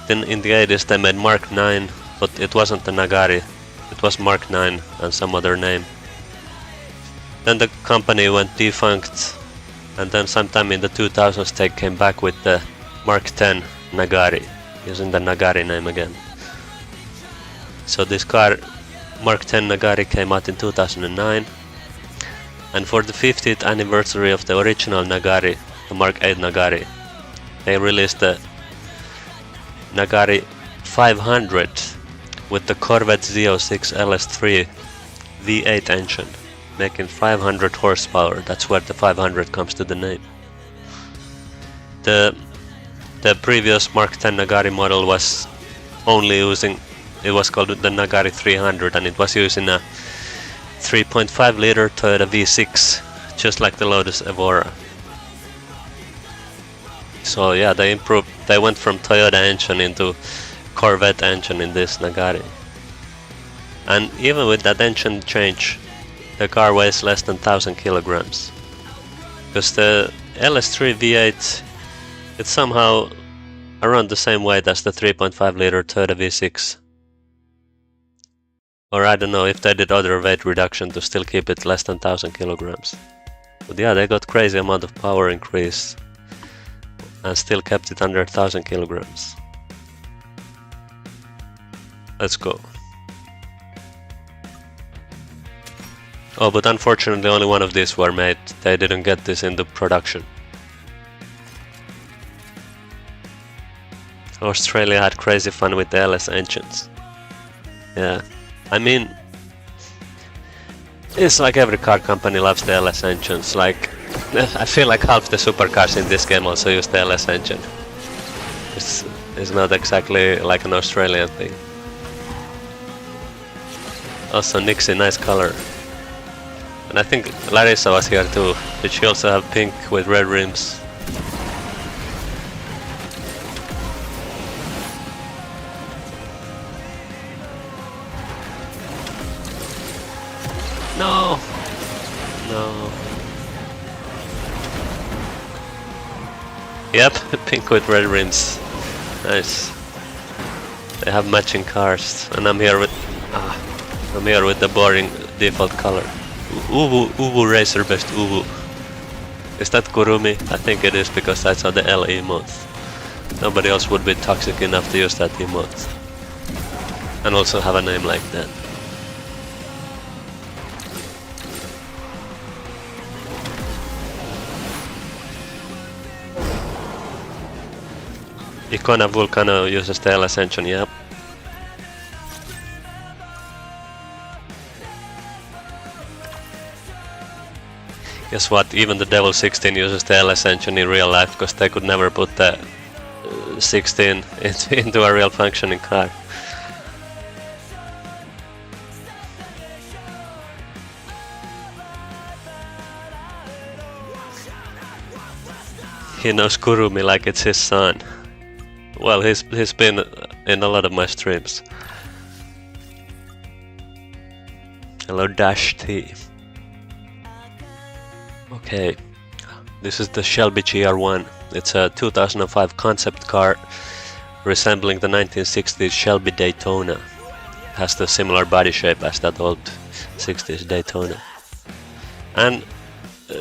Then in the 80s they made Mark 9, but it wasn't the Nagari. It was Mark 9 and some other name. Then the company went defunct, and then sometime in the 2000s they came back with the Mark 10 Nagari, using the Nagari name again. So this car, Mark 10 Nagari, came out in 2009, and for the 50th anniversary of the original Nagari, the Mark 8 Nagari, they released the Nagari 500 with the Corvette Z06 LS3 V8 engine, making 500 horsepower. That's where the 500 comes to the name. The previous Mark 10 Nagari model was only using, it was called the Nagari 300, and it was using a 3.5 liter Toyota V6, just like the Lotus Evora. So yeah, they improved. They went from Toyota engine into Corvette engine in this Nagari. And even with that engine change, the car weighs less than 1000 kilograms. Because the LS3 V8, it's somehow around the same weight as the 3.5 liter Toyota V6. Or I don't know if they did other weight reduction to still keep it less than 1000 kilograms. But yeah, they got crazy amount of power increase and still kept it under 1000 kilograms. Let's go. Oh, but unfortunately only one of these were made. They didn't get this into production. Australia had crazy fun with the LS engines. Yeah, I mean, it's like every car company loves the LS engines. Like, I feel like half the supercars in this game also use the LS engine. It's not exactly like an Australian thing. Also, Nixie, nice color. And I think Larissa was here too. Did she also have pink with red rims? No! No. Yep, pink with red rims. Nice. They have matching cars, and I'm here with the boring default color. Uwu Racer Best Uwu. Is that Kurumi? I think it is because I saw the L emote. Nobody else would be toxic enough to use that emote. And also have a name like that. Icona Vulcano uses the LS engine, yep. Guess what, even the Devil 16 uses the LS engine in real life, because they could never put the 16 into a real functioning car. He knows Kurumi like it's his son. Well, he's been in a lot of my streams. Hello Dash T. Okay, this is the Shelby GR1. It's a 2005 concept car resembling the 1960s Shelby Daytona. It has the similar body shape as that old 60s Daytona. And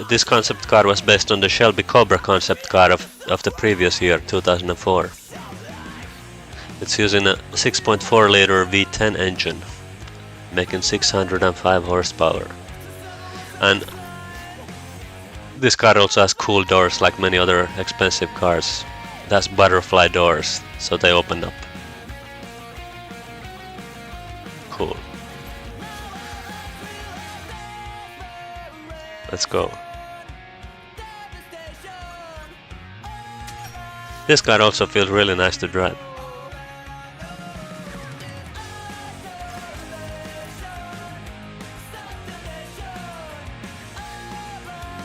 this concept car was based on the Shelby Cobra concept car of the previous year, 2004. It's using a 6.4 liter V10 engine, making 605 horsepower. And this car also has cool doors like many other expensive cars. It has butterfly doors, so they open up. Cool. Let's go. This car also feels really nice to drive.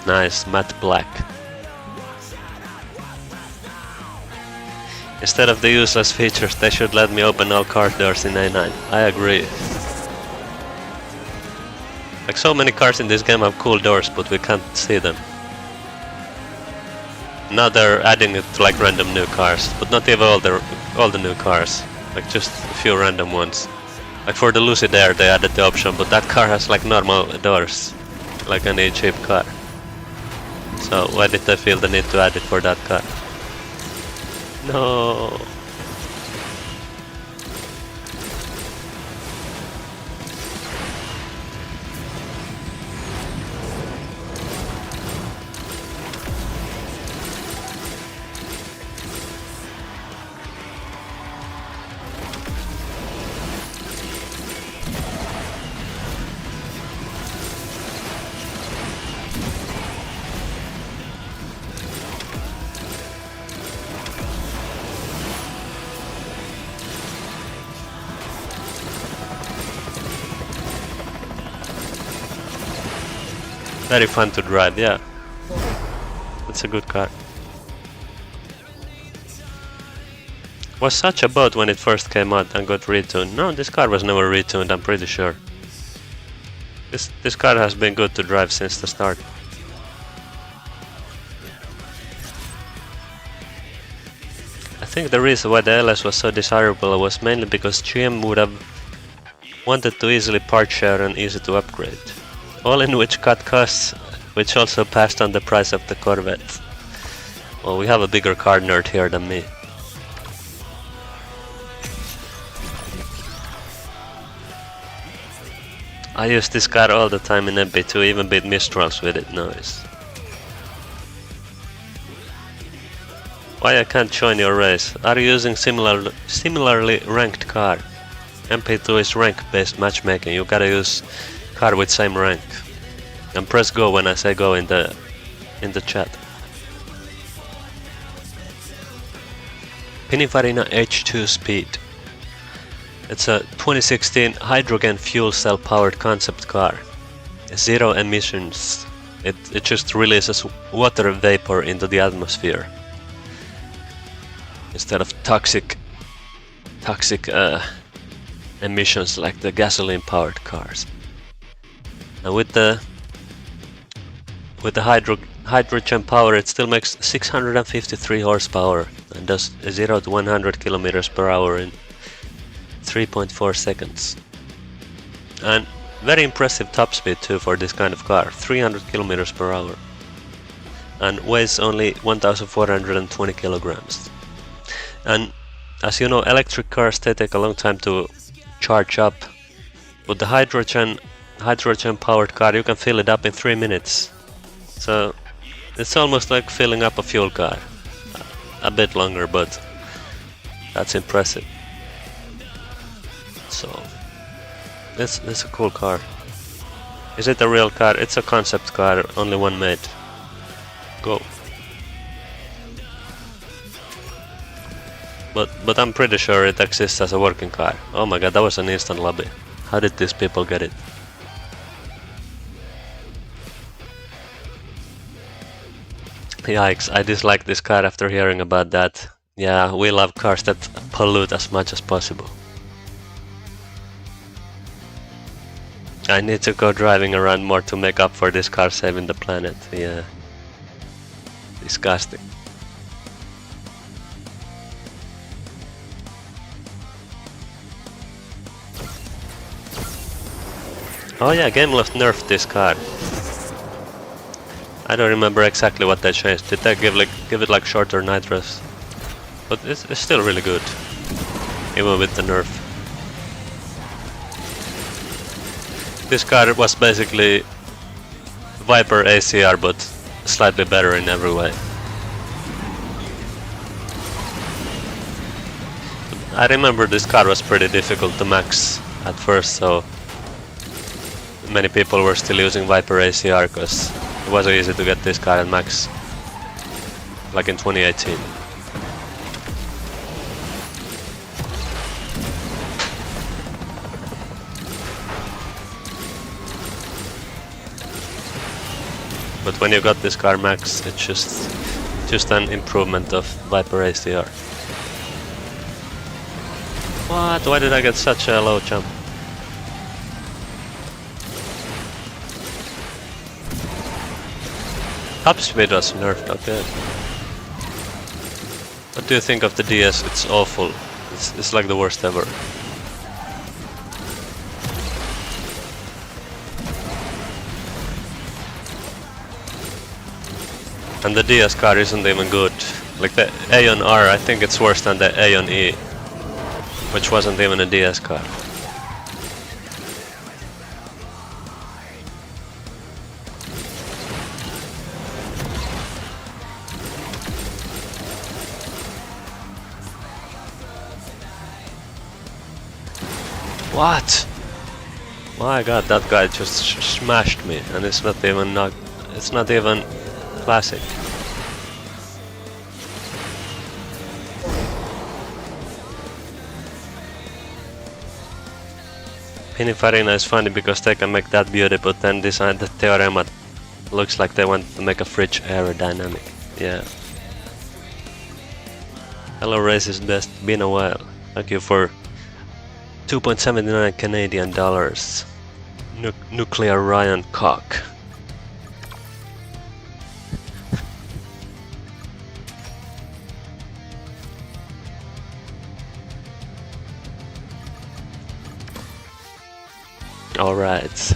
Nice matte black. Instead of the useless features, they should let me open all car doors in A9. I agree. Like, so many cars in this game have cool doors, but we can't see them. Now they're adding it to like random new cars, but not even all the new cars. Like just a few random ones. Like for the Lucid Air they added the option, but that car has like normal doors, like any cheap car. So why did they feel the need to add it for that car? No. Very fun to drive, yeah. It's a good car. Was such a boat when it first came out and got retuned. No, this car was never retuned, I'm pretty sure. This car has been good to drive since the start. I think the reason why the LS was so desirable was mainly because GM would have wanted to easily part share and easy to upgrade. All in which cut costs, which also passed on the price of the Corvette. Well, we have a bigger car nerd here than me. I use this car all the time in MP2, even beat Mistrals with it, nice. Why I can't join your race? Are you using similarly ranked car? MP2 is rank based matchmaking, you gotta use car with same rank. And press go when I say go in the chat. Pininfarina H2 Speed. It's a 2016 hydrogen fuel cell powered concept car. Zero emissions. It just releases water vapor into the atmosphere instead of toxic emissions like the gasoline powered cars. And with the hydrogen power, it still makes 653 horsepower and does 0 to 100 kilometers per hour in 3.4 seconds. And very impressive top speed too for this kind of car, 300 kilometers per hour. And weighs only 1420 kilograms. And as you know, electric cars, they take a long time to charge up. With the hydrogen powered car, you can fill it up in 3 minutes. So it's almost like filling up a fuel car. A bit longer, but that's impressive. So it's a cool car. Is it a real car? It's a concept car, only one made. Go. But I'm pretty sure it exists as a working car. Oh my god, that was an instant lobby. How did these people get it? Yikes, I dislike this car after hearing about that. Yeah, we love cars that pollute as much as possible. I need to go driving around more to make up for this car saving the planet. Yeah. Disgusting. Oh yeah, Gameloft nerfed this car. I don't remember exactly what they changed. Did they give it like shorter nitros? But it's still really good, even with the nerf. This car was basically Viper ACR, but slightly better in every way. I remember this car was pretty difficult to max at first, so many people were still using Viper ACR because it wasn't easy to get this car at max, like in 2018. But when you got this car max, it's just an improvement of Viper ACR. What? Why did I get such a low jump? Top speed was nerfed, okay. What do you think of the DS? It's awful. It's like the worst ever. And the DS car isn't even good. Like the Aeon R, I think it's worse than the Aeon E, which wasn't even a DS car. What? My god, that guy just smashed me, and it's not even classic. Pininfarina is funny because they can make that beauty but then design the Theorema Looks like they want to make a fridge aerodynamic. Yeah. Hello Racist Best, been a while. Thank you for 2.79 Canadian dollars. Nuclear Ryan cock. Alright.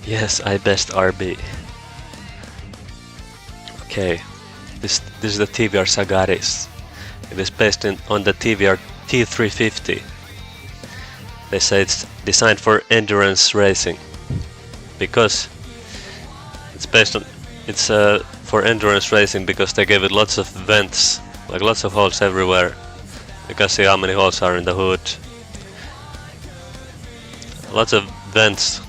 Yes, I best RB. Okay, this is the TVR Sagaris. It is based on the TVR T350. They say it's designed for endurance racing because it's for endurance racing because they gave it lots of vents, like lots of holes everywhere. You can see how many holes are in the hood. Lots of vents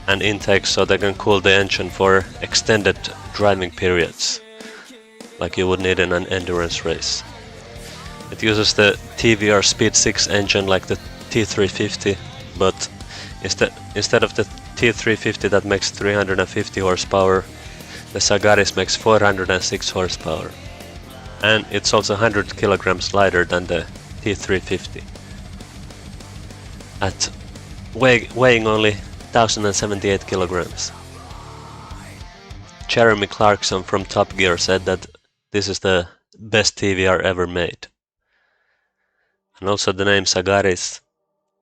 and intakes so they can cool the engine for extended driving periods, like you would need in an endurance race. It uses the TVR Speed 6 engine like the T350, but instead of the T350 that makes 350 horsepower, the Sagaris makes 406 horsepower. And it's also 100 kilograms lighter than the T350. At weighing only 1078 kilograms. Jeremy Clarkson from Top Gear said that this is the best TVR ever made. And also the name Sagaris,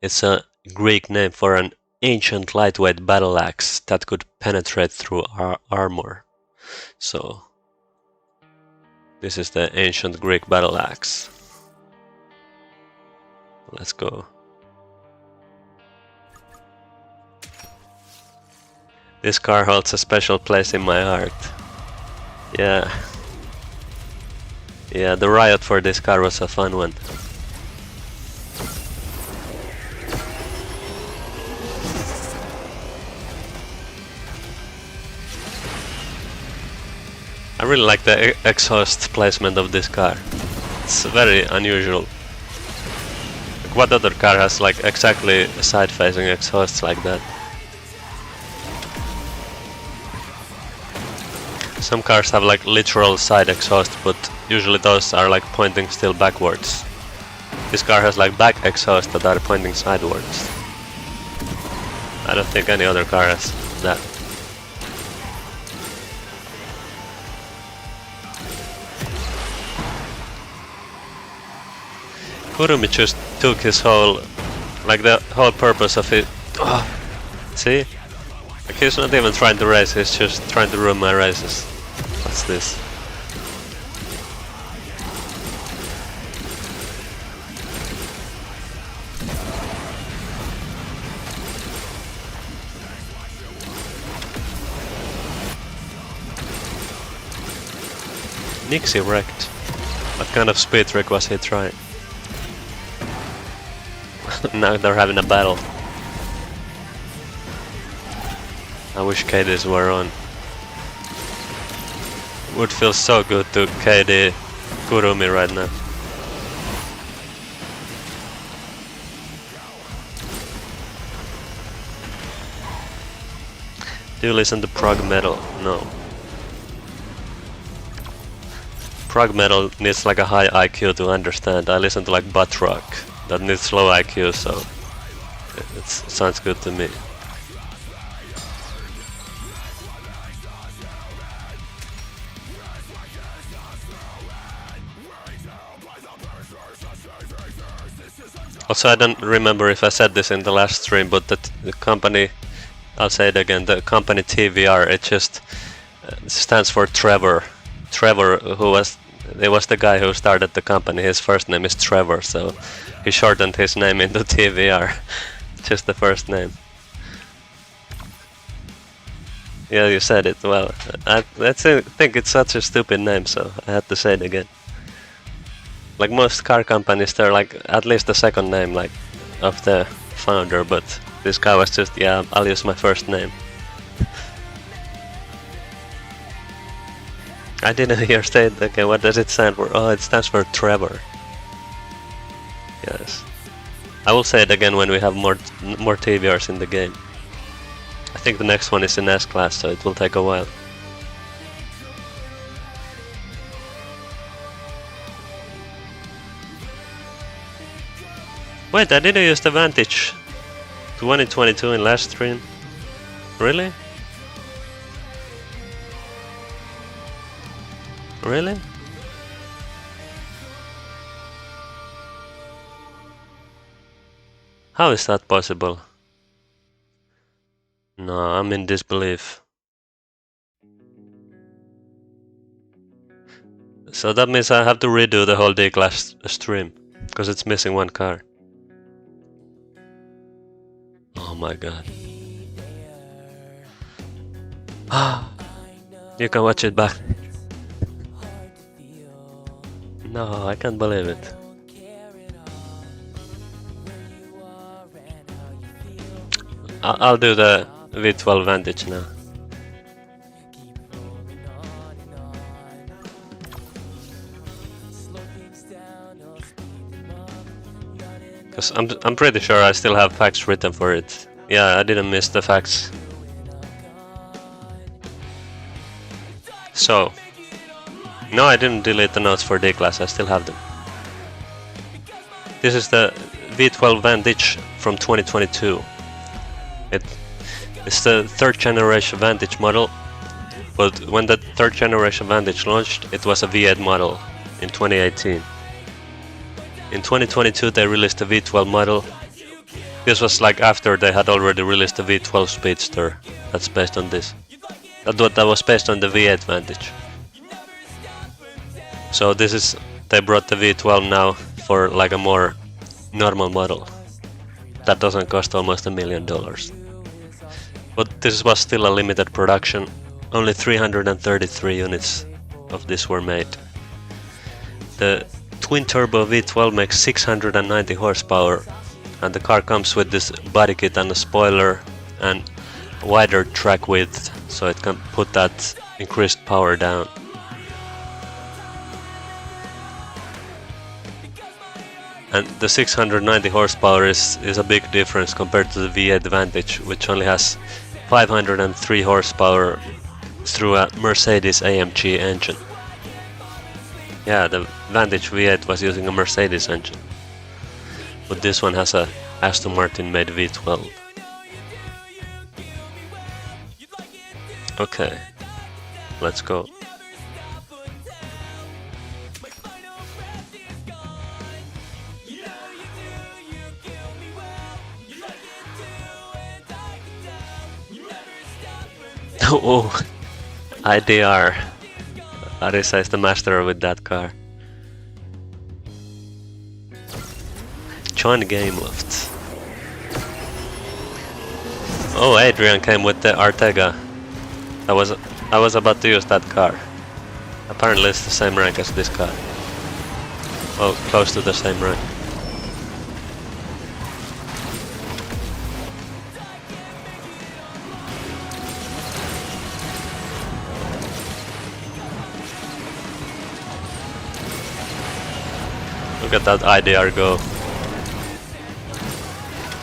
it's a Greek name for an ancient lightweight battle axe that could penetrate through armor. So this is the ancient Greek battle axe. Let's go. This car holds a special place in my heart. Yeah. Yeah, the riot for this car was a fun one. I really like the exhaust placement of this car. It's very unusual. Like, what other car has like exactly side-facing exhausts like that? Some cars have like literal side exhaust, but usually those are like pointing still backwards. This car has like back exhaust that are pointing sidewards. I don't think any other car has that. Kurumi just took his whole, like the whole purpose of it. Oh, see? Like he's not even trying to race, he's just trying to ruin my races. What's this? Nixie wrecked. What kind of speed trick was he trying? Now they're having a battle. I wish KDs were on. Would feel so good to KD Kurumi right now. Do you listen to prog metal? No. Prog metal needs like a high IQ to understand. I listen to like butt rock that needs low IQ, so it sounds good to me. Also, I don't remember if I said this in the last stream, but the company, I'll say it again, the company TVR, it just stands for Trevor. Trevor, it was the guy who started the company, his first name is Trevor, so he shortened his name into TVR, just the first name. Yeah, you said it, well, I think it's such a stupid name, so I had to say it again. Like most car companies, they're like at least the second name like of the founder, but this guy was just, yeah, I'll use my first name. I didn't hear state. Okay, what does it stand for? Oh, it stands for Trevor. Yes. I will say it again when we have more TVRs in the game. I think the next one is in S-Class, so it will take a while. Wait, I didn't use the Vantage 2022 in last stream. Really? Really? How is that possible? No, I'm in disbelief. So that means I have to redo the whole D-Class stream, because it's missing one car. Oh my god. You can watch it back. No, I can't believe it. I'll do the V12 Vantage now. Because I'm pretty sure I still have facts written for it. Yeah, I didn't miss the facts. So, no, I didn't delete the notes for D-Class, I still have them. This is the V12 Vantage from 2022. It's the third generation Vantage model, but when the third generation Vantage launched, it was a V8 model in 2018. In 2022 they released the V12 model. This was like after they had already released the V12 Speedster. That's based on this. That was based on the V8 Vantage. So this is, they brought the V12 now for like a more normal model. That doesn't cost almost $1 million. But this was still a limited production. Only 333 units of this were made. The twin-turbo V12 makes 690 horsepower, and the car comes with this body kit and a spoiler and wider track width, so it can put that increased power down. And the 690 horsepower is a big difference compared to the V8 Vantage, which only has 503 horsepower through a Mercedes AMG engine. Yeah, the Vantage V8 was using a Mercedes engine, but this one has a Aston Martin made V12. Okay, let's go. Oh, IDR. Arisa is the master with that car. Join Gameloft. Oh, Adrian came with the Artega. I was about to use that car. Apparently it's the same rank as this car. Oh, close to the same rank. Look at that IDR go.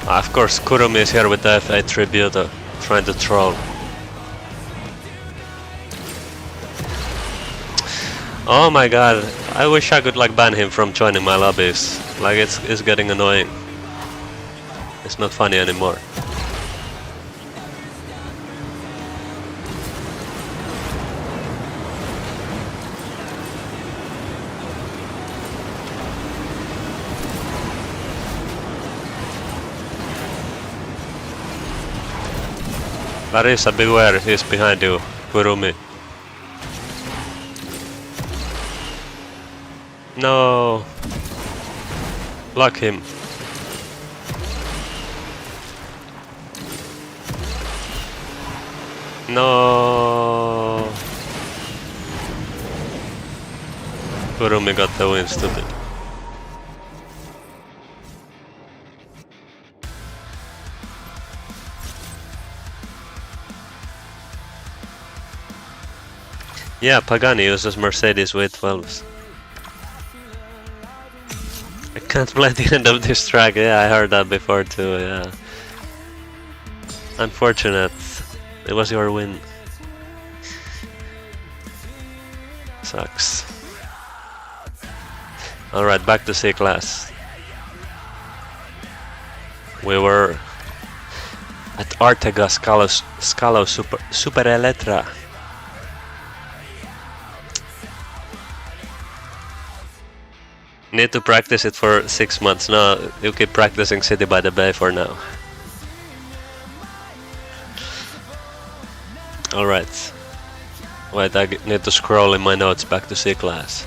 Of course, Kurumi is here with the F8 Tributo, trying to troll. Oh my god, I wish I could like ban him from joining my lobbies. Like it's getting annoying. It's not funny anymore. Larissa, beware, he's behind you, Kurumi. No. Block him. No. Kurumi got the win, stupid. Yeah, Pagani uses Mercedes V12s. Can't play the end of this track. Yeah, I heard that before too. Yeah. Unfortunate. It was your win. Sucks. Alright, back to C class. We were at Artega Scalo Super Elettra. Need to practice it for 6 months. No, you keep practicing City by the Bay for now. Alright. Wait, I need to scroll in my notes back to C class.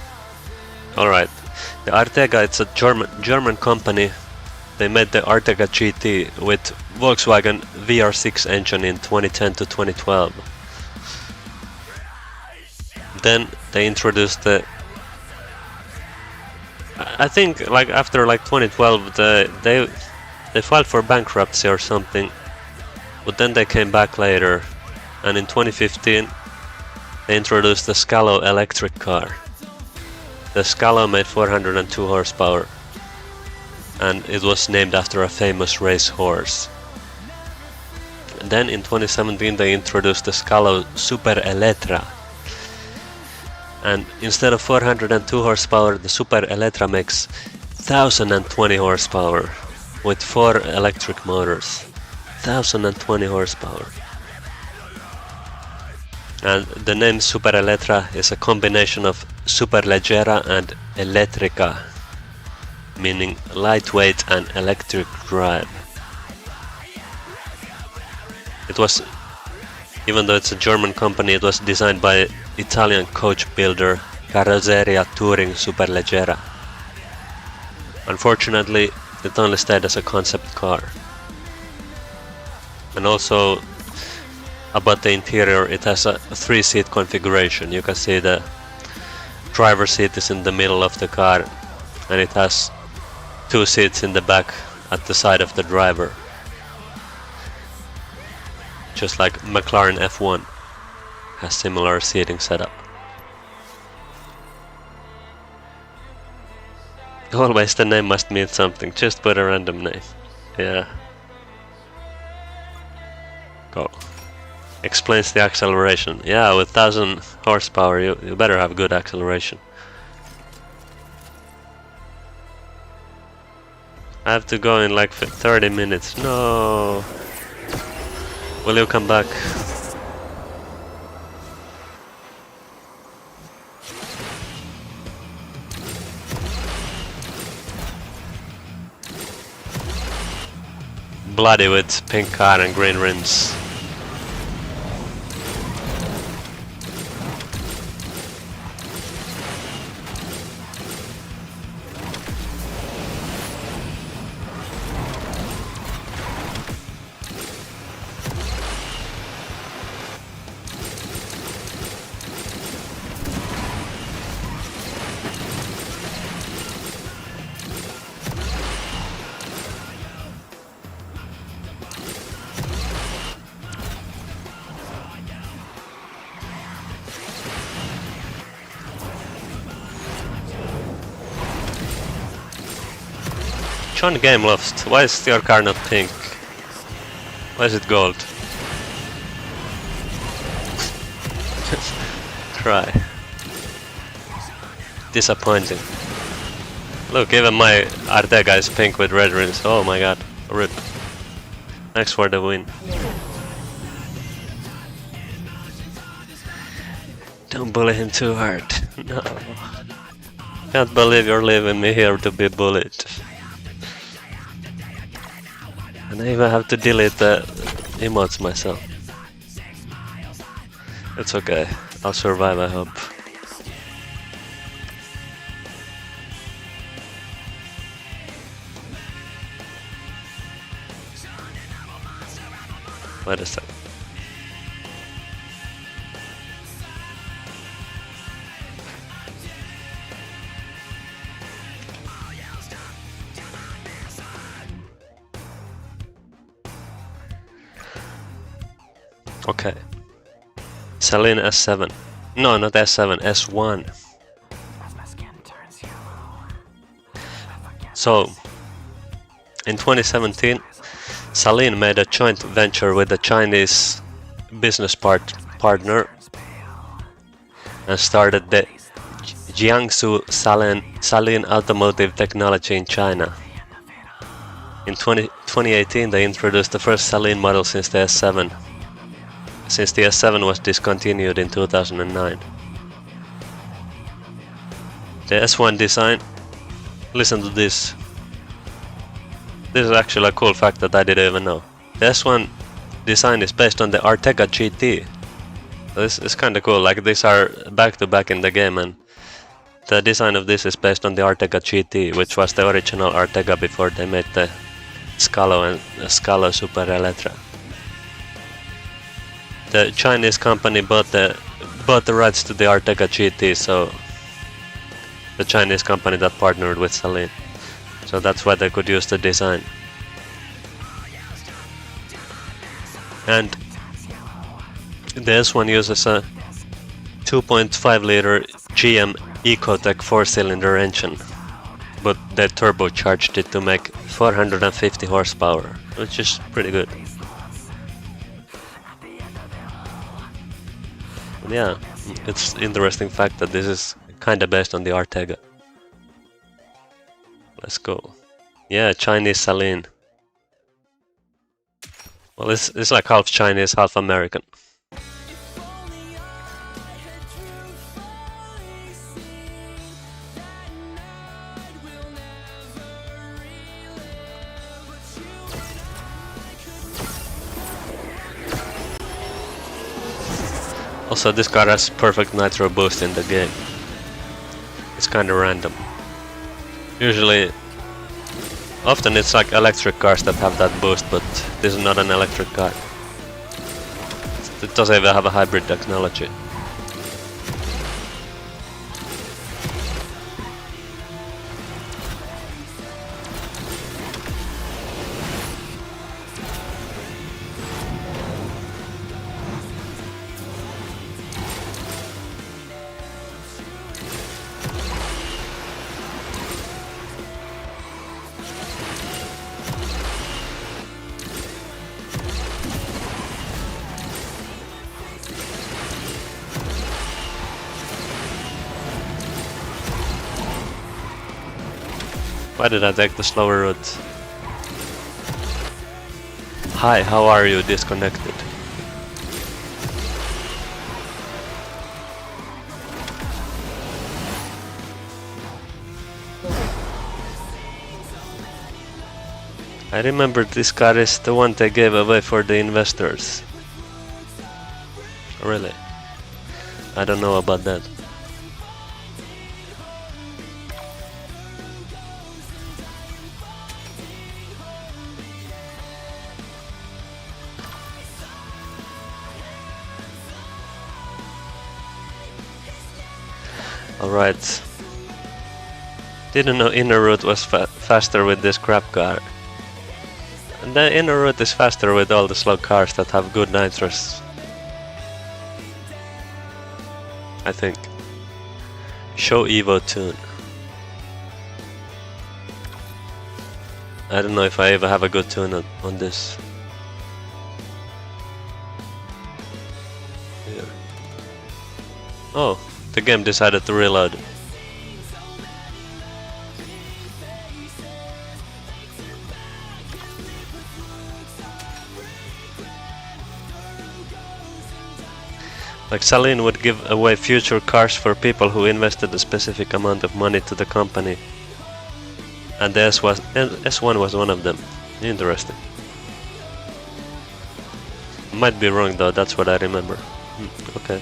Alright. The Artega, it's a German company. They made the Artega GT with Volkswagen VR6 engine in 2010 to 2012. Then they introduced the... I think like after like 2012 they filed for bankruptcy or something, but then they came back later, and in 2015 they introduced the Scalo electric car. The Scalo made 402 horsepower, and it was named after a famous race horse. And then in 2017 they introduced the Scalo Super Elettra. And instead of 402 horsepower, the Super Elettra makes 1020 horsepower with 4 electric motors. 1020 horsepower. And the name Super Elettra is a combination of Superleggera and Elettrica, meaning lightweight and electric drive. It was, even though it's a German company, it was designed by Italian coach builder Carrozzeria Touring Superleggera. Unfortunately, it only stayed as a concept car. And also, about the interior, it has a 3-seat configuration. You can see the driver's seat is in the middle of the car, and it has 2 seats in the back at the side of the driver. Just like McLaren F1 has similar seating setup. Always the name must mean something, just put a random name. Yeah. Go. Explains the acceleration. Yeah, with 1000 horsepower you better have good acceleration. I have to go in like 30 minutes. No. Will you come back? Bloody with pink car and green rims. John Game Lost. Why is your car not pink? Why is it gold? Try. Disappointing. Look, even my Artega is pink with red rims. Oh my god. Rip. Thanks for the win. Don't bully him too hard. No. Can't believe you're leaving me here to be bullied. And I even have to delete the emotes myself. It's okay. I'll survive, I hope. Wait a sec. Okay. Celine S7. No, not S7, S1. So, in 2017, Saleen made a joint venture with a Chinese business partner and started the Jiangsu Saleen Automotive Technology in China. In 2018, they introduced the first Saleen model since the S7, since the S7 was discontinued in 2009. The S1 design, listen to this. This is actually a cool fact that I didn't even know. The S1 design is based on the Arteca GT. This is kinda cool, like these are back to back in the game, and the design of this is based on the Arteca GT, which was the original Arteca before they made the Scalo and Scalo Super Elettra. The Chinese company bought the rights to the Arteca GT, so the Chinese company that partnered with Saleen. So that's why they could use the design. And the S1 uses a 2.5 liter GM Ecotec 4-cylinder engine, but they turbocharged it to make 450 horsepower, which is pretty good. Yeah, it's interesting fact that this is kinda based on the Arteca. Let's go. Yeah, Chinese Saleen. Well, it's like half Chinese, half American. Also, this car has perfect nitro boost in the game. It's kinda random. Often it's like electric cars that have that boost, but this is not an electric car. It doesn't even have a hybrid technology. Why did I take the slower route? Hi, how are you? Disconnected. I remember this car is the one they gave away for the investors. Really? I don't know about that. Alright. Didn't know inner route was faster with this crap car. And the inner route is faster with all the slow cars that have good nitros. I think. Show Evo tune. I don't know if I ever have a good tune on this. Yeah. Oh, the game decided to reload. Like Saleen would give away future cars for people who invested a specific amount of money to the company. And the S1 was one of them. Interesting. Might be wrong though, that's what I remember. Okay.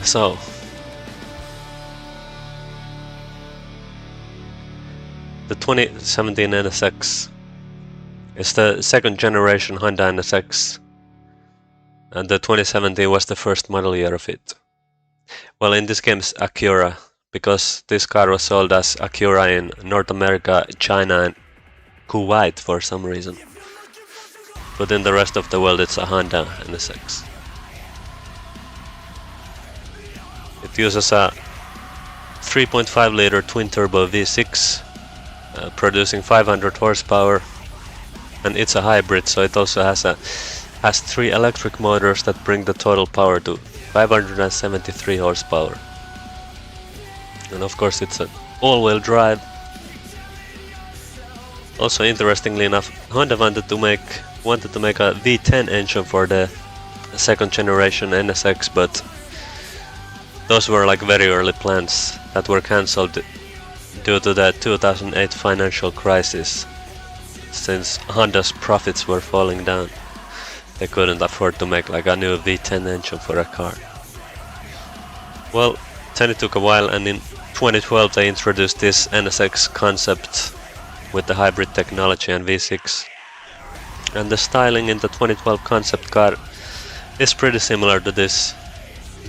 So. The 2017 NSX. It's the second generation Honda NSX, and the 2017 was the first model year of it. Well, in this game it's Acura, because this car was sold as Acura in North America, China and Kuwait for some reason. But in the rest of the world it's a Honda NSX. It uses a 3.5 liter twin turbo V6 producing 500 horsepower, and it's a hybrid, so it also has 3 electric motors that bring the total power to 573 horsepower. And of course it's an all-wheel drive. Also, interestingly enough, Honda wanted to make a V10 engine for the second generation NSX, but those were like very early plans that were cancelled due to the 2008 financial crisis. Since Honda's profits were falling down, they couldn't afford to make like a new V10 engine for a car. Well, then it took a while, and in 2012 they introduced this NSX concept with the hybrid technology and V6. And the styling in the 2012 concept car is pretty similar to this.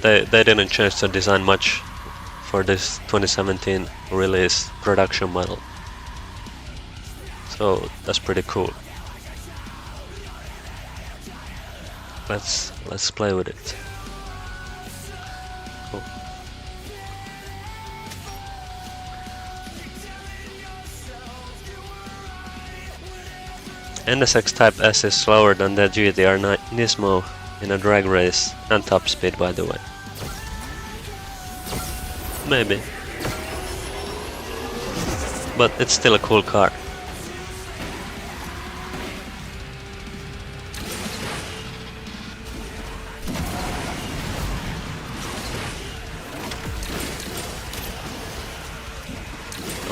They didn't change the design much for this 2017 release production model. So that's pretty cool. Let's play with it. Cool. NSX Type S is slower than the GTR Nismo in a drag race and top speed, by the way. Maybe. But it's still a cool car.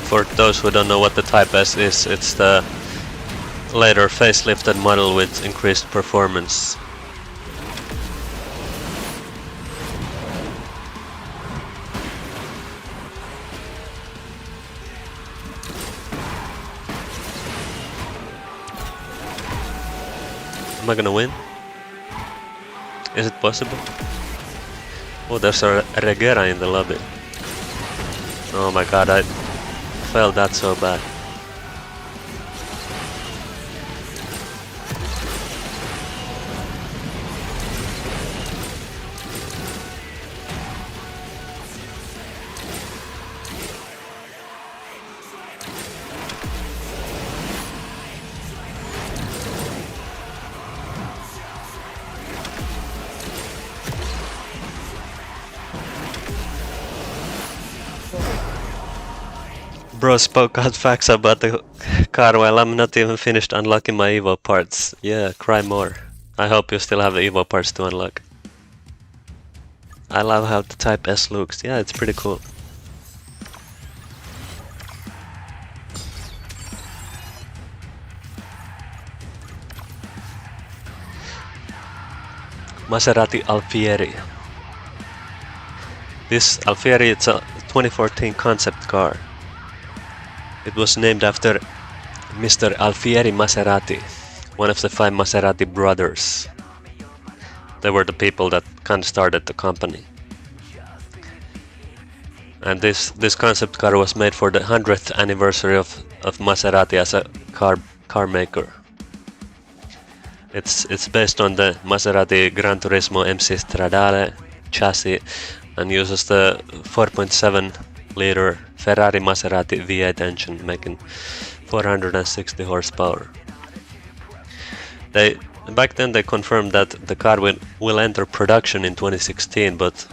For those who don't know what the Type S is, it's the later facelifted model with increased performance. Am I gonna win? Is it possible? Oh, there's a Regera in the lobby. Oh my god, I failed that so bad. Bro spoke out facts about the car while I'm not even finished unlocking my Evo parts. Yeah, cry more. I hope you still have the Evo parts to unlock. I love how the Type S looks. Yeah, it's pretty cool. Maserati Alfieri. This Alfieri, it's a 2014 concept car. It was named after Mr. Alfieri Maserati, one of the 5 Maserati brothers. They were the people that kind of started the company. And this concept car was made for the 100th anniversary of Maserati as a car maker. It's based on the Maserati Gran Turismo MC Stradale chassis and uses the 4.7 liter Ferrari Maserati V8 engine, making 460 horsepower. Back then they confirmed that the car will enter production in 2016, but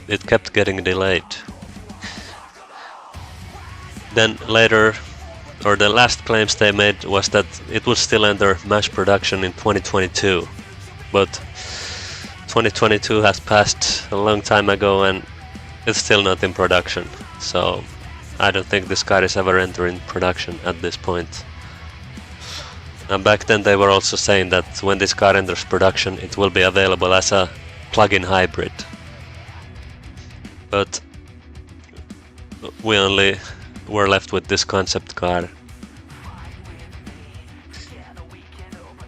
it kept getting delayed. Then later, or the last claims they made was that it would still enter mass production in 2022, but 2022 has passed a long time ago and it's still not in production, so I don't think this car is ever entering production at this point. And back then they were also saying that when this car enters production it will be available as a plug-in hybrid. But we only were left with this concept car.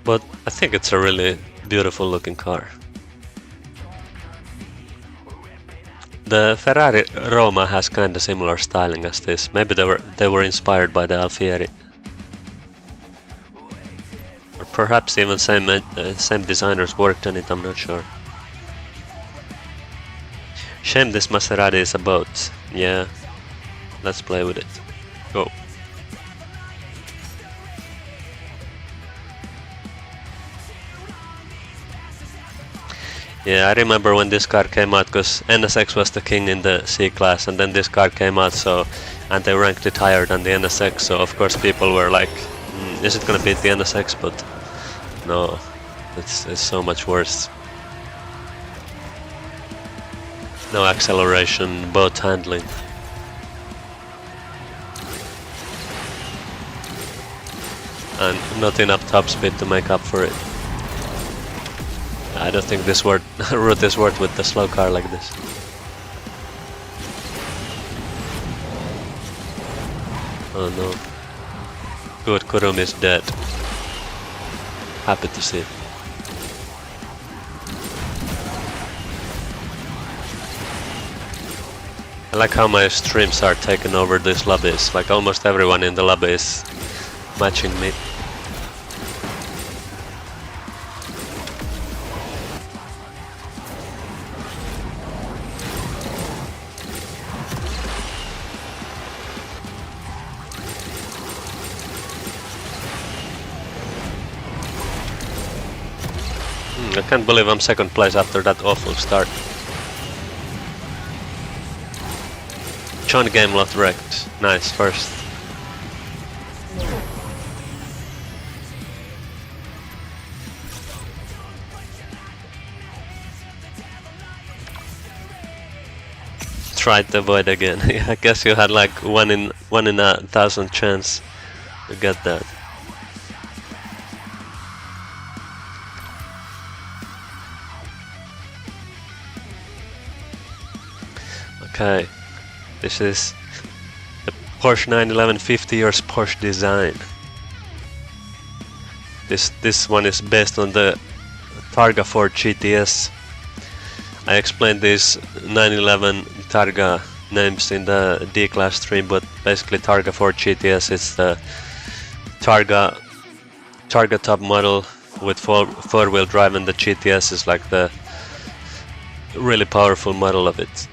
But I think it's a really beautiful looking car. The Ferrari Roma has kinda similar styling as this. Maybe they were inspired by the Alfieri. Or perhaps even same designers worked on it, I'm not sure. Shame this Maserati is a boat. Yeah, let's play with it. Go. Yeah, I remember when this car came out, because NSX was the king in the C class, and then this car came out, so, and they ranked it higher than the NSX, so of course people were like, is it gonna beat the NSX? But no, it's so much worse. No acceleration, boat handling. And not enough top speed to make up for it. I don't think this route is worth with the slow car like this. Oh no. Good, Kurum is dead. Happy to see. I like how my streams are taking over these lobbies. Like almost everyone in the lobby is matching me. I can't believe I'm second place after that awful start. John game lot wrecked. Nice, first. Tried to avoid again. I guess you had like one in 1,000 chance to get that. Okay, this is the Porsche 911 50 years Porsche design. This one is based on the Targa 4 GTS. I explained these 911 Targa names in the D-Class stream, but basically Targa 4 GTS is the Targa top model with four-wheel drive, and the GTS is like the really powerful model of it.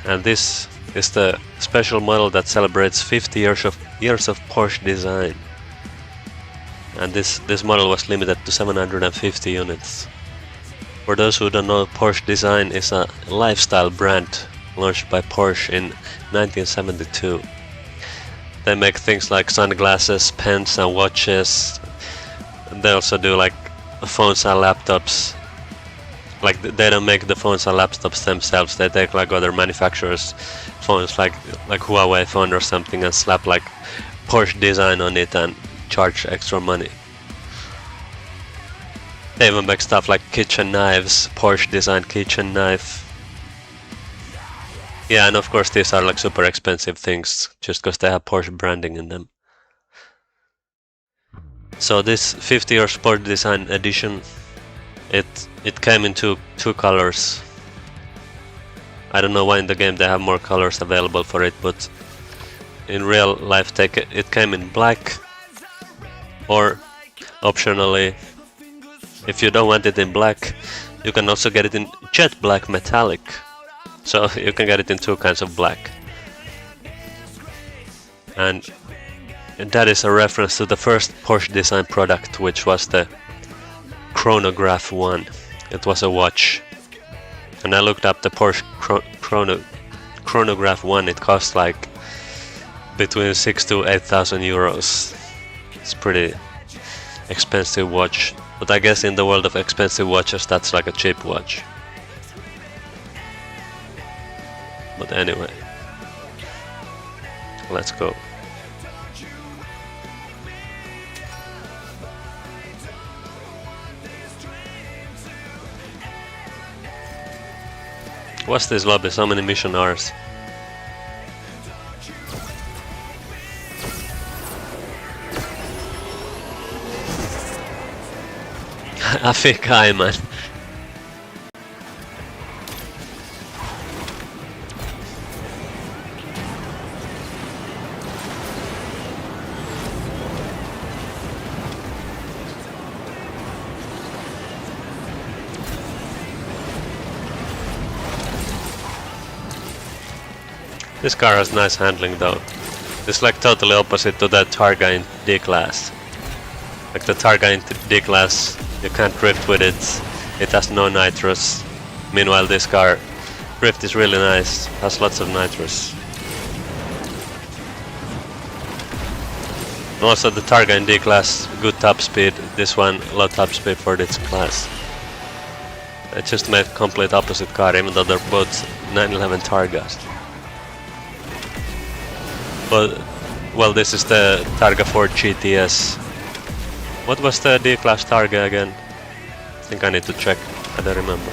And this is the special model that celebrates 50 years of Porsche design. And this model was limited to 750 units. For those who don't know, Porsche Design is a lifestyle brand launched by Porsche in 1972. They make things like sunglasses, pens and watches. They also do like phones and laptops. Like they don't make the phones and laptops themselves. They take like other manufacturers' phones, like Huawei phone or something, and slap like Porsche Design on it and charge extra money. They even make stuff like kitchen knives, Porsche Design kitchen knife. Yeah, and of course these are like super expensive things just because they have Porsche branding in them. So this 50 year Sport Design edition, it came in two colors. I don't know why in the game they have more colors available for it, but in real life it came in black, or optionally, if you don't want it in black, you can also get it in jet black metallic. So you can get it in two kinds of black. And that is a reference to the first Porsche Design product, which was the Chronograph 1. It was a watch. And I looked up the Porsche Chronograph 1. It cost like between 6,000 to 8,000 euros. It's pretty expensive watch. But I guess in the world of expensive watches, that's like a cheap watch. But anyway, let's go. What's this lobby? So many mission R's. I think I, man. This car has nice handling though. It's like totally opposite to the Targa in D-Class. Like the Targa in D-Class, you can't drift with it, it has no nitrous. Meanwhile this car, drift is really nice, has lots of nitrous. Also the Targa in D-Class, good top speed, this one low top speed for this class. I just made complete opposite car even though they're both 911 Targas. But, well, this is the Targa 4 GTS. What was the D-Class Targa again? I think I need to check, I don't remember.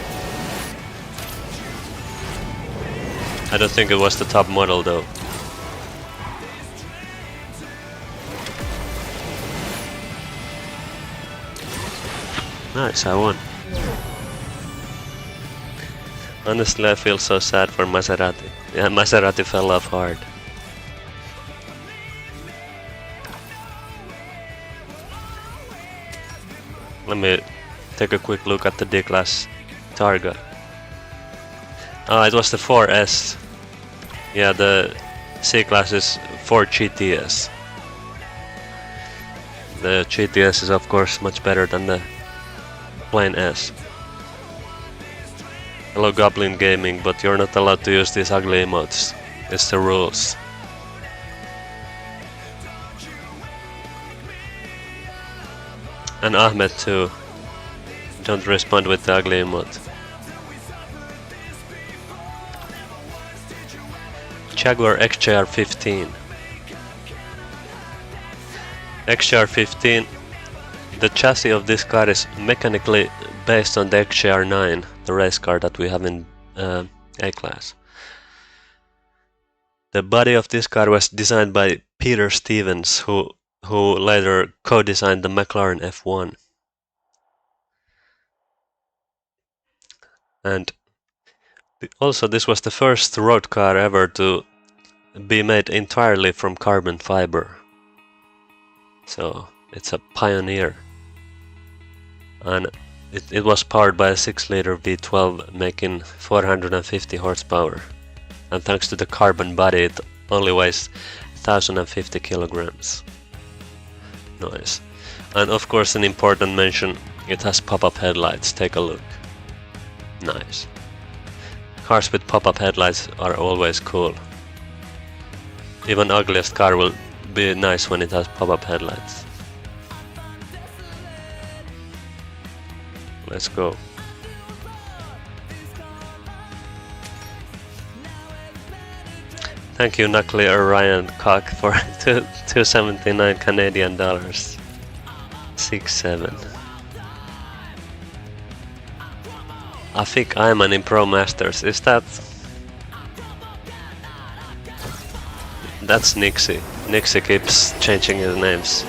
I don't think it was the top model though. Nice, I won. Honestly, I feel so sad for Maserati. Yeah, Maserati fell off hard. Let me take a quick look at the D-Class Targa. Oh, it was the 4S. Yeah, the C-Class is 4 GTS. The GTS is of course much better than the plain S. Hello Goblin Gaming, but you're not allowed to use these ugly emotes. It's the rules. And Ahmed too. Don't respond with the ugly emote. Jaguar XJR15. XJR15. The chassis of this car is mechanically based on the XJR9, the race car that we have in A-Class. The body of this car was designed by Peter Stevens, who later co-designed the McLaren F1. And also this was the first road car ever to be made entirely from carbon fiber. So it's a pioneer. And it was powered by a 6-liter V12 making 450 horsepower. And thanks to the carbon body it only weighs 1050 kilograms. Nice. And of course an important mention, it has pop-up headlights, take a look. Nice. Cars with pop-up headlights are always cool. Even ugliest car will be nice when it has pop-up headlights. Let's go. Thank you Knuckly Orion Cock for 279 Canadian dollars. 67. Afik Ayman in Pro Masters, is that? That's Nixie. Nixie keeps changing his names.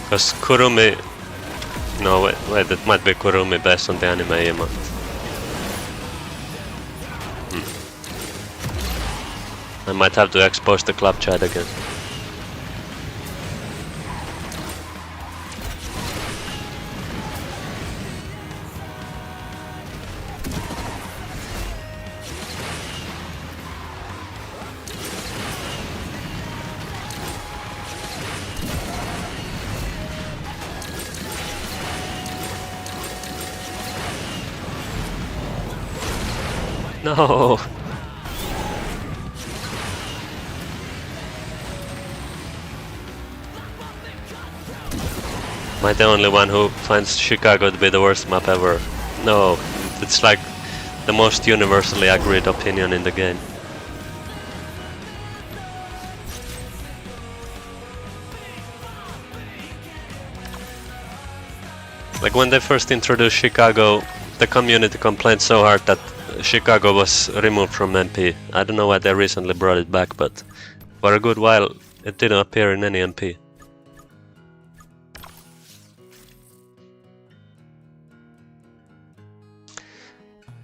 Because Kurumi... No, wait, it might be Kurumi based on the anime emote. I might have to expose the club chat again. No! Am I the only one who finds Chicago to be the worst map ever? No, it's like the most universally agreed opinion in the game. Like when they first introduced Chicago, the community complained so hard that Chicago was removed from MP. I don't know why they recently brought it back, but for a good while it didn't appear in any MP.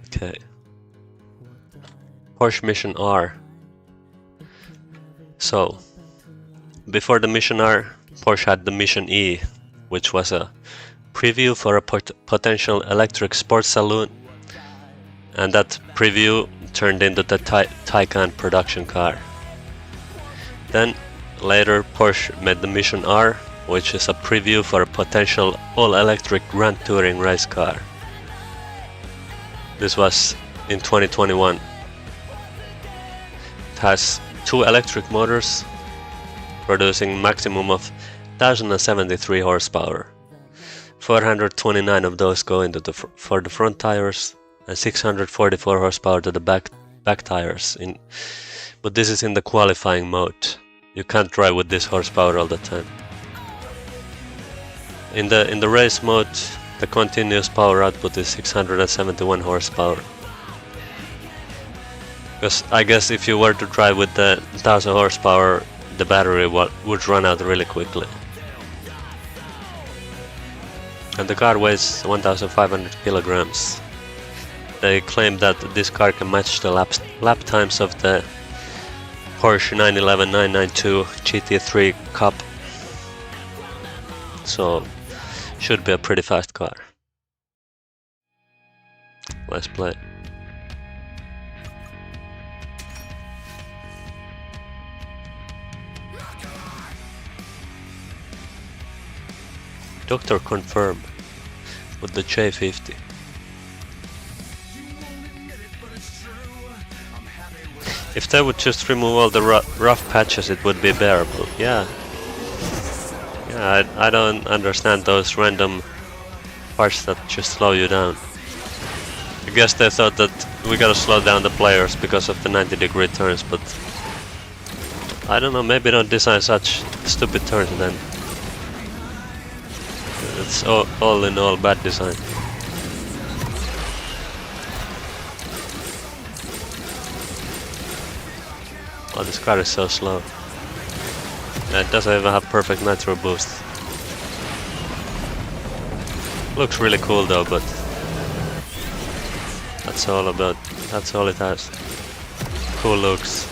Okay. Porsche Mission R. So, before the Mission R, Porsche had the Mission E, which was a preview for a potential electric sports saloon, and that preview turned into the Taycan production car. Then later Porsche made the Mission R, which is a preview for a potential all-electric Grand Touring race car. This was in 2021. It has 2 electric motors producing maximum of 1073 horsepower. 429 of those go into for the front tires and 644 horsepower to the back tires. But this is in the qualifying mode. You can't drive with this horsepower all the time. In the race mode, the continuous power output is 671 horsepower. Because I guess if you were to drive with the 1000 horsepower, the battery would run out really quickly. And the car weighs 1500 kilograms. They claim that this car can match the lap times of the Porsche 911 992 GT3 Cup. So should be a pretty fast car. Let's play. Doctor confirm with the J50. If they would just remove all the rough patches, it would be bearable. Yeah, I don't understand those random parts that just slow you down. I guess they thought that we gotta slow down the players because of the 90-degree turns, but I don't know, maybe don't design such stupid turns then. It's all in all bad design. Oh, this car is so slow. Yeah, it doesn't even have perfect nitro boost. Looks really cool though, but that's all it has. Cool looks.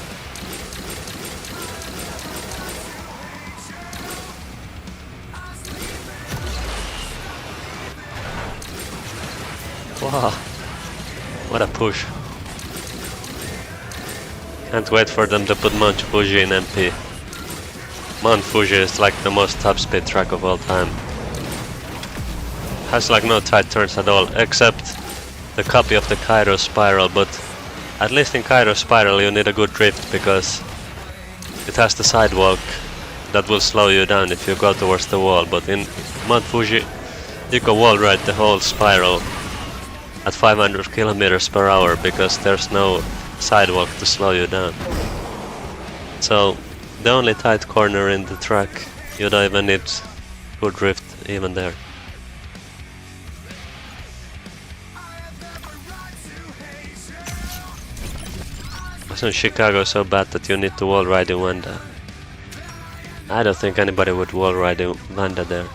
Wow, what a push. Can't wait for them to put Mount Fuji in MP. Mount Fuji is like the most top speed track of all time. Has like no tight turns at all, except the copy of the Cairo Spiral, but at least in Cairo Spiral you need a good drift because it has the sidewalk that will slow you down if you go towards the wall, but in Mount Fuji you can wall ride the whole spiral at 500 kilometers per hour because there's no sidewalk to slow you down. So the only tight corner in the track, you don't even need good drift even there. Wasn't Chicago so bad that you need to wall ride in Wanda? I don't think anybody would wall ride in Wanda there.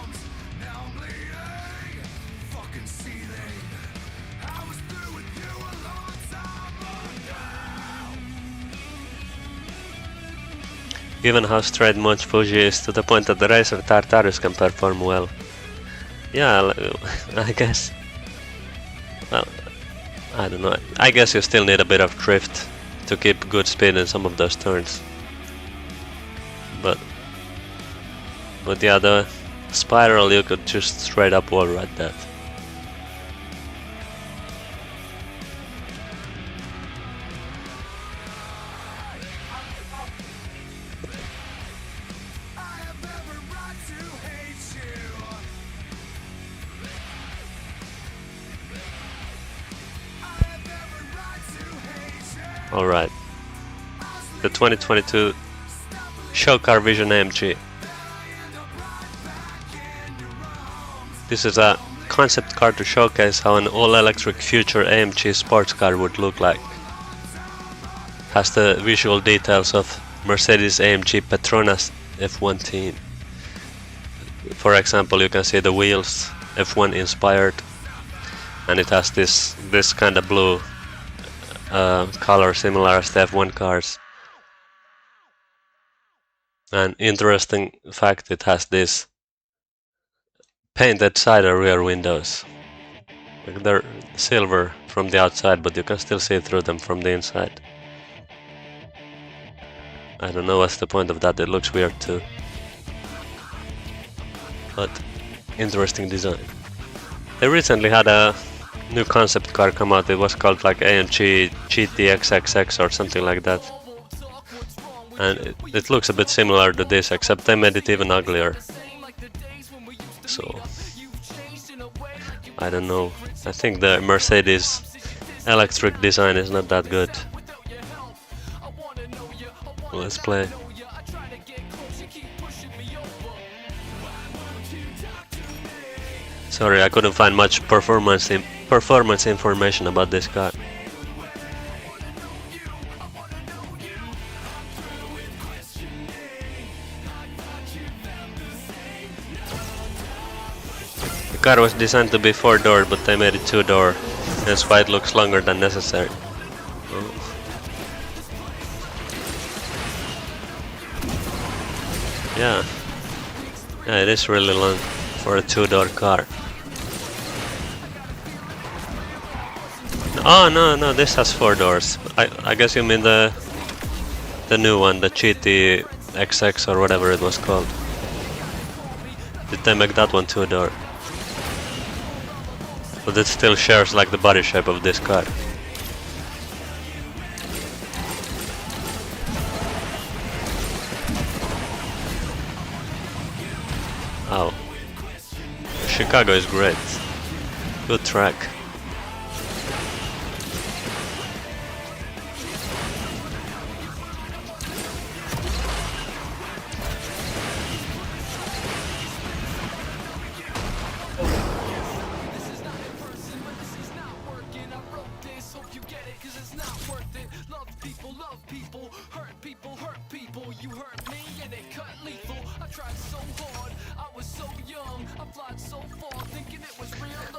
Given how straight Mount Fuji is to the point that the racer Tartarus can perform well. Yeah, I guess. Well, I don't know. I guess you still need a bit of drift to keep good speed in some of those turns. But yeah, the spiral you could just straight up wall ride that. Alright, the 2022 Show Car Vision AMG. This is a concept car to showcase how an all-electric future AMG sports car would look like. Has the visual details of Mercedes AMG Petronas F1 team. For example, you can see the wheels F1 inspired, and it has this kind of blue color similar as the F1 cars. An interesting fact, it has these painted side or rear windows. Like they're silver from the outside, but you can still see through them from the inside. I don't know what's the point of that, it looks weird too. But interesting design. They recently had a new concept car come out, it was called like AMG GTXXX or something like that. And it looks a bit similar to this, except they made it even uglier. So, I don't know. I think the Mercedes electric design is not that good. Let's play. Sorry, I couldn't find much performance information about this car. The car was designed to be 4-door, but they made it 2-door. That's why it looks longer than necessary. Oh. Yeah, it is really long for a 2-door car. Oh no, this has 4 doors. I guess you mean the new one, the GT XX or whatever it was called. Did they make that one 2-door? But it still shares like the body shape of this car. Oh. Chicago is great. Good track.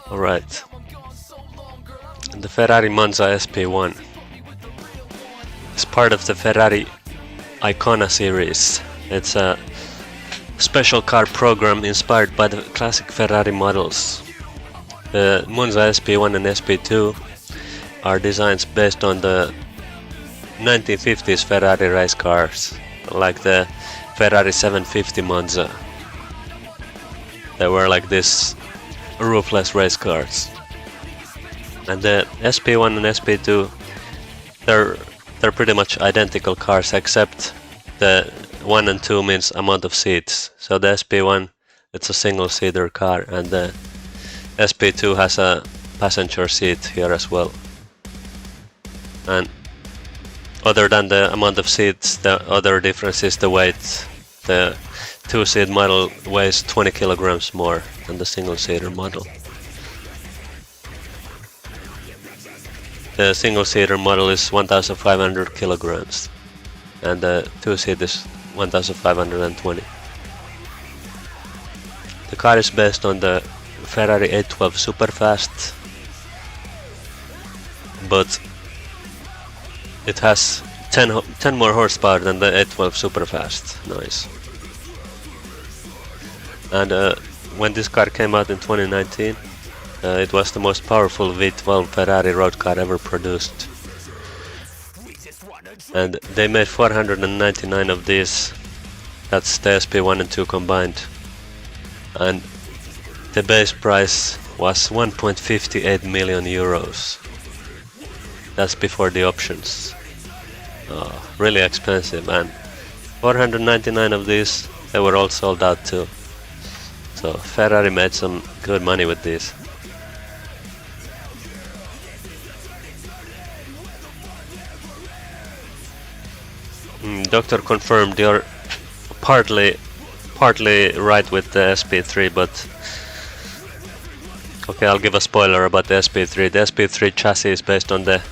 Alright. The Ferrari Monza SP1 is part of the Ferrari Icona series. It's a special car program inspired by the classic Ferrari models. The Monza SP1 and SP2 are designs based on the 1950s Ferrari race cars, like the Ferrari 750 Monza. They were like this roofless race cars. And the SP1 and SP2, they're pretty much identical cars, except the 1 and 2 means amount of seats. So the SP1, it's a single-seater car, and the SP2 has a passenger seat here as well. And other than the amount of seats, the other difference is the weight. The 2-seat model weighs 20 kilograms more than the single-seater model. The single-seater model is 1,500 kilograms, and the 2-seat is 1,520. The car is based on the Ferrari 812 Superfast, but it has 10 more horsepower than the 812 Superfast. Nice. And when this car came out in 2019, it was the most powerful V12 Ferrari road car ever produced. And they made 499 of these. That's the SP1 and 2 combined. And the base price was 1.58 million euros. That's before the options. Really expensive, and 499 of these, they were all sold out too. So Ferrari made some good money with these. Doctor confirmed, you're partly right with the SP3, but okay, I'll give a spoiler about the SP3. The SP3 chassis is based on the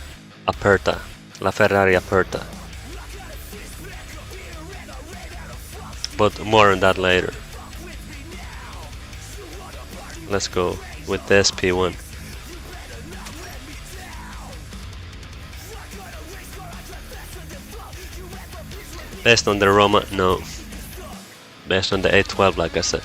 Aperta, La Ferrari Aperta. But more on that later. Let's go with the SP1. Based on the Roma? No. based on the 812, like I said.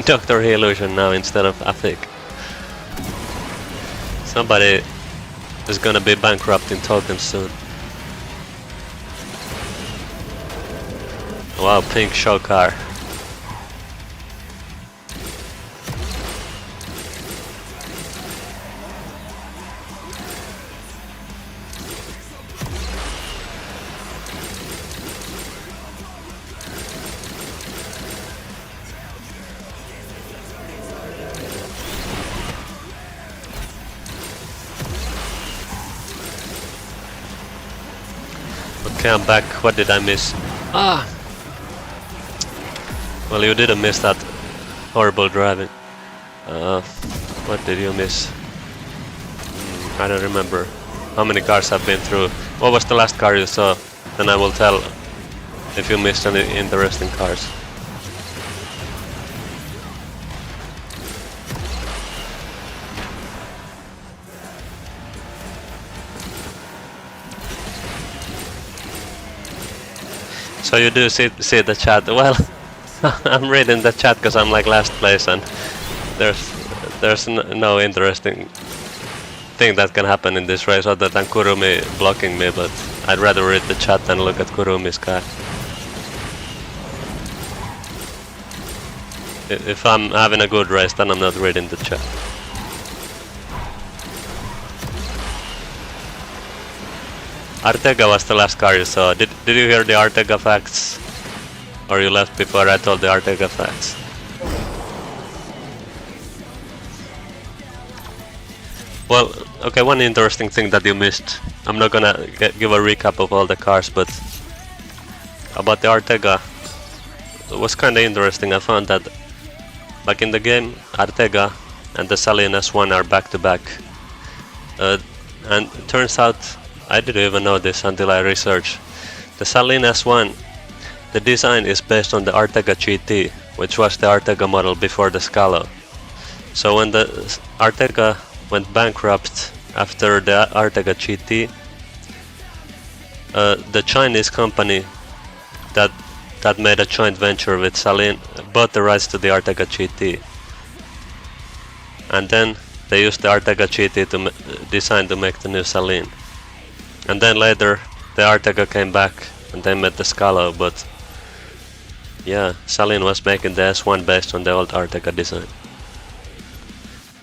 Dr. Illusion now instead of Afik. Somebody is gonna be bankrupt in tokens soon. Wow, pink show car. Okay, I'm back. What did I miss? Ah! Well, you didn't miss that horrible driving. What did you miss? I don't remember how many cars I've been through. What was the last car you saw? Then I will tell if you missed any interesting cars. So you do see the chat. Well, I'm reading the chat because I'm like last place and there's no interesting thing that can happen in this race other than Kurumi blocking me, but I'd rather read the chat than look at Kurumi's car. If I'm having a good race, then I'm not reading the chat. Artega was the last car you saw. Did you hear the Artega facts? Or you left before I told the Artega facts? Well, okay, one interesting thing that you missed. I'm not gonna give a recap of all the cars, but about the Artega, it was kinda interesting. I found that like in the game, Artega and the Saleen S1 are back to back. And it turns out, I didn't even know this until I researched. The Saleen S1, the design is based on the Artega GT, which was the Artega model before the Scalo. So when the Artega went bankrupt after the Artega GT, the Chinese company that made a joint venture with Saleen bought the rights to the Artega GT. And then they used the Artega GT design to make the new Saleen. And then later the Artega came back and they made the Scalo, but yeah, Saleen was making the S1 based on the old Artega design.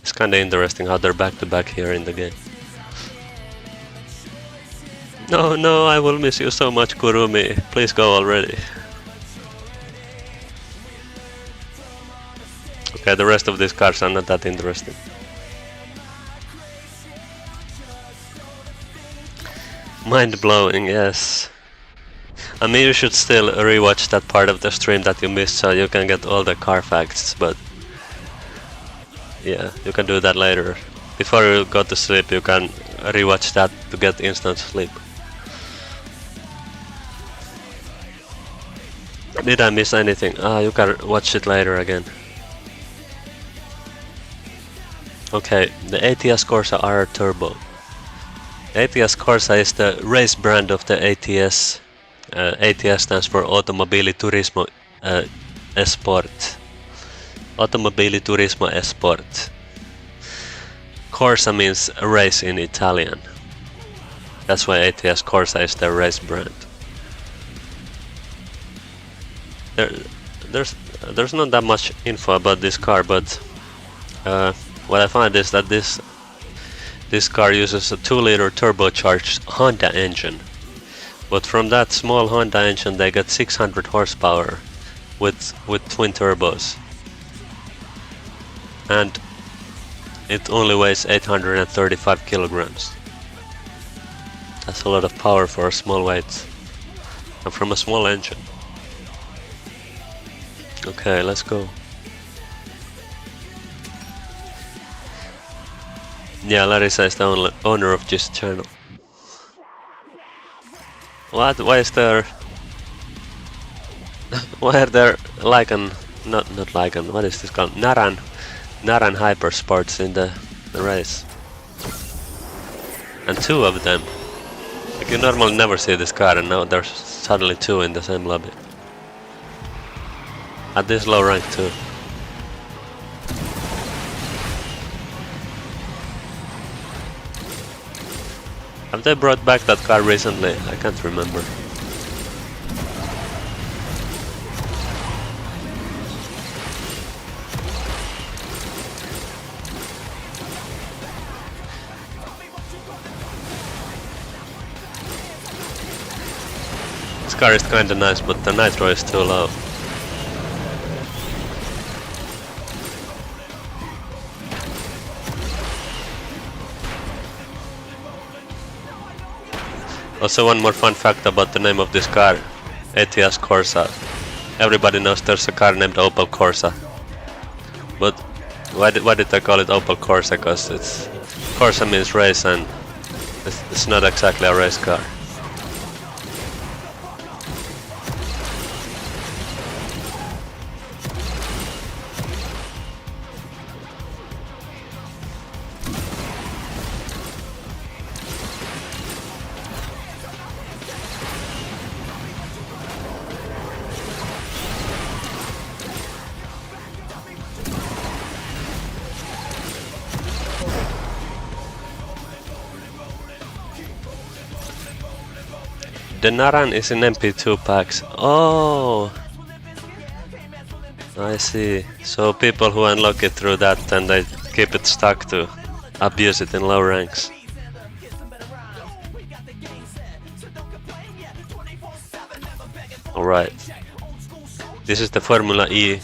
It's kinda interesting how they're back to back here in the game. No, I will miss you so much, Kurumi. Please go already. Okay, the rest of these cars are not that interesting. Mind-blowing, yes. I mean, you should still rewatch that part of the stream that you missed so you can get all the car facts, but yeah, you can do that later. Before you go to sleep, you can rewatch that to get instant sleep. Did I miss anything? You can watch it later again. Okay, the ATS Corsa R Turbo. ATS Corsa is the race brand of the ATS. ATS stands for Automobili Turismo Esport. Automobili Turismo Esport. Corsa means race in Italian. That's why ATS Corsa is the race brand. There's not that much info about this car, but what I find is that this car uses a 2-liter turbocharged Honda engine. But from that small Honda engine they get 600 horsepower with twin turbos. And it only weighs 835 kilograms. That's a lot of power for a small weight. And from a small engine. Okay, let's go. Yeah, Larissa is the owner of this channel. What? Why is there... Why are there Lycan... Not Lycan, what is this called? Naran Hypersports in the the race. And two of them. Like you normally never see this car, and now there's suddenly two in the same lobby. At this low rank too. Have they brought back that car recently? I can't remember. This car is kinda nice, but the nitro is too low. Also, one more fun fact about the name of this car, ATS Corsa. Everybody knows there's a car named Opel Corsa. But why did I call it Opel Corsa? Because Corsa means race, and it's not exactly a race car. The Naran is in MP2 packs. Oh! I see. So people who unlock it through that, then they keep it stuck to abuse it in low ranks. Alright. This is the Formula E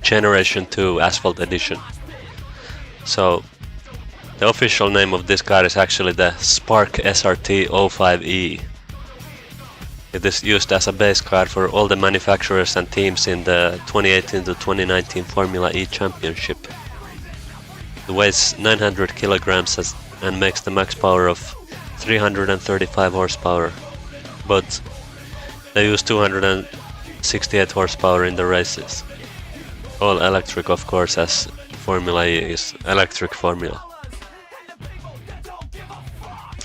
Generation 2 Asphalt Edition. So, the official name of this car is actually the Spark SRT 05E. It is used as a base car for all the manufacturers and teams in the 2018 to 2019 Formula E Championship. It weighs 900 kilograms and makes the max power of 335 horsepower, but they use 268 horsepower in the races. All electric, of course, as Formula E is electric formula.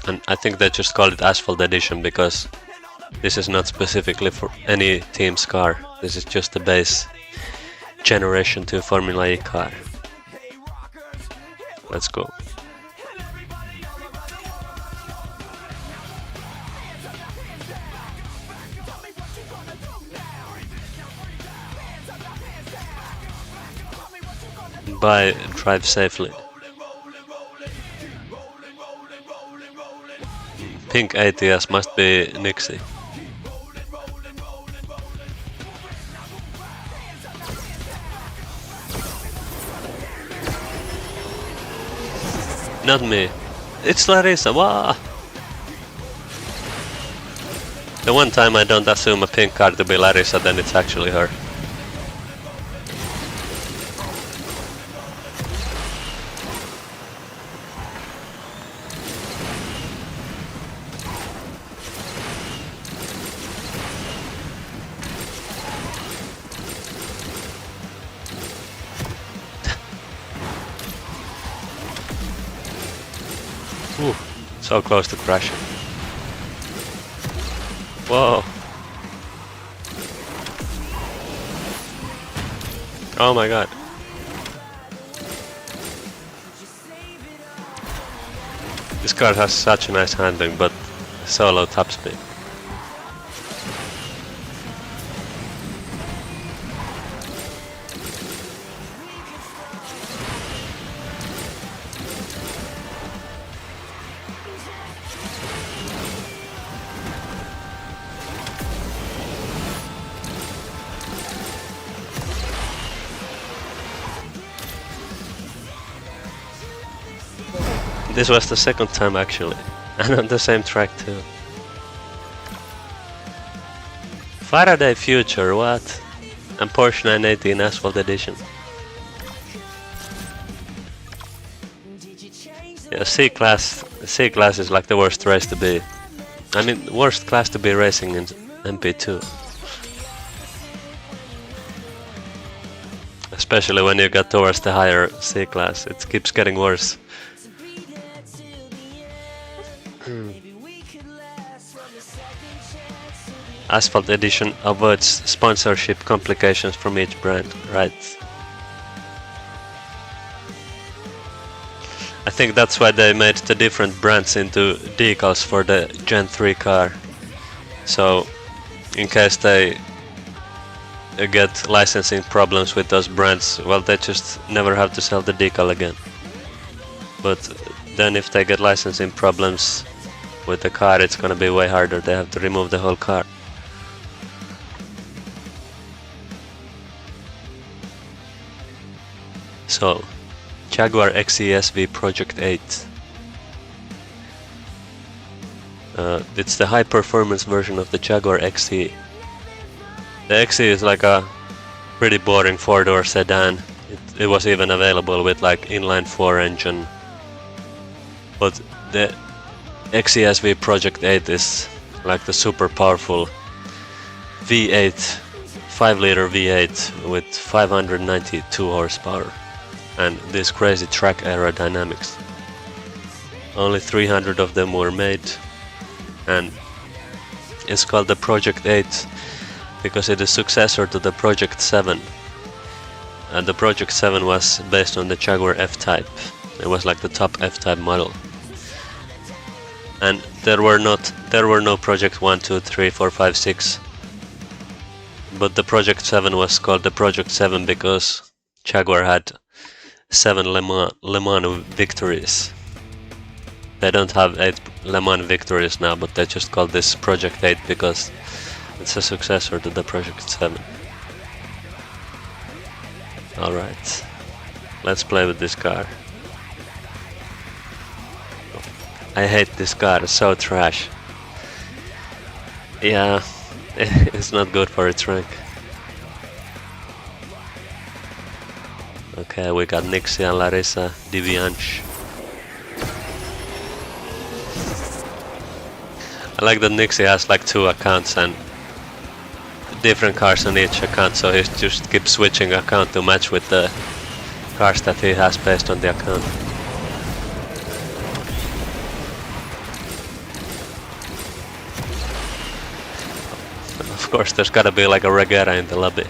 And I think they just called it Asphalt Edition because this is not specifically for any team's car. This is just the base Generation 2 Formula E car. Let's go. Bye, drive safely. Pink ATS must be Nixie. Not me. It's Larissa, wow! The one time I don't assume a pink card to be Larissa, then it's actually her. Ooh, so close to crashing. Whoa. Oh my god. This car has such a nice handling, but so low top speed. This was the second time actually, and on the same track too. Faraday Future, what? And Porsche 980 in Asphalt Edition. Yeah, C-Class is like the worst race to be. I mean, worst class to be racing in MP2. Especially when you get towards the higher C-Class, it keeps getting worse Asphalt Edition avoids sponsorship complications from each brand, right? I think that's why they made the different brands into decals for the Gen 3 car. So, in case they get licensing problems with those brands, well, they just never have to sell the decal again. But then if they get licensing problems with the car, it's gonna be way harder. They have to remove the whole car. So, Jaguar XE Project 8. It's the high-performance version of the Jaguar XE. The XE is like a pretty boring four-door sedan. It was even available with like inline-4 engine. But the XESV Project 8 is like the super powerful V8, 5-liter V8 with 592 horsepower and this crazy track aerodynamics. Only 300 of them were made, and it's called the Project 8 because it is successor to the Project 7. And the Project 7 was based on the Jaguar F-Type. It was like the top F-Type model. And there were no Project 1, 2, 3, 4, 5, 6. But the Project 7 was called the Project 7 because Jaguar had 7 Le Mans victories. They don't have 8 Le Mans victories now, but they just call this Project 8 because it's a successor to the Project 7. Alright, let's play with this car. I hate this car, it's so trash. Yeah, it's not good for its rank. Okay, we got Nixie and Larissa Divianche. I like that Nixie has like 2 accounts and different cars on each account, so he just keeps switching account to match with the cars that he has based on the account. Of course, there's gotta be like a regatta in the lobby.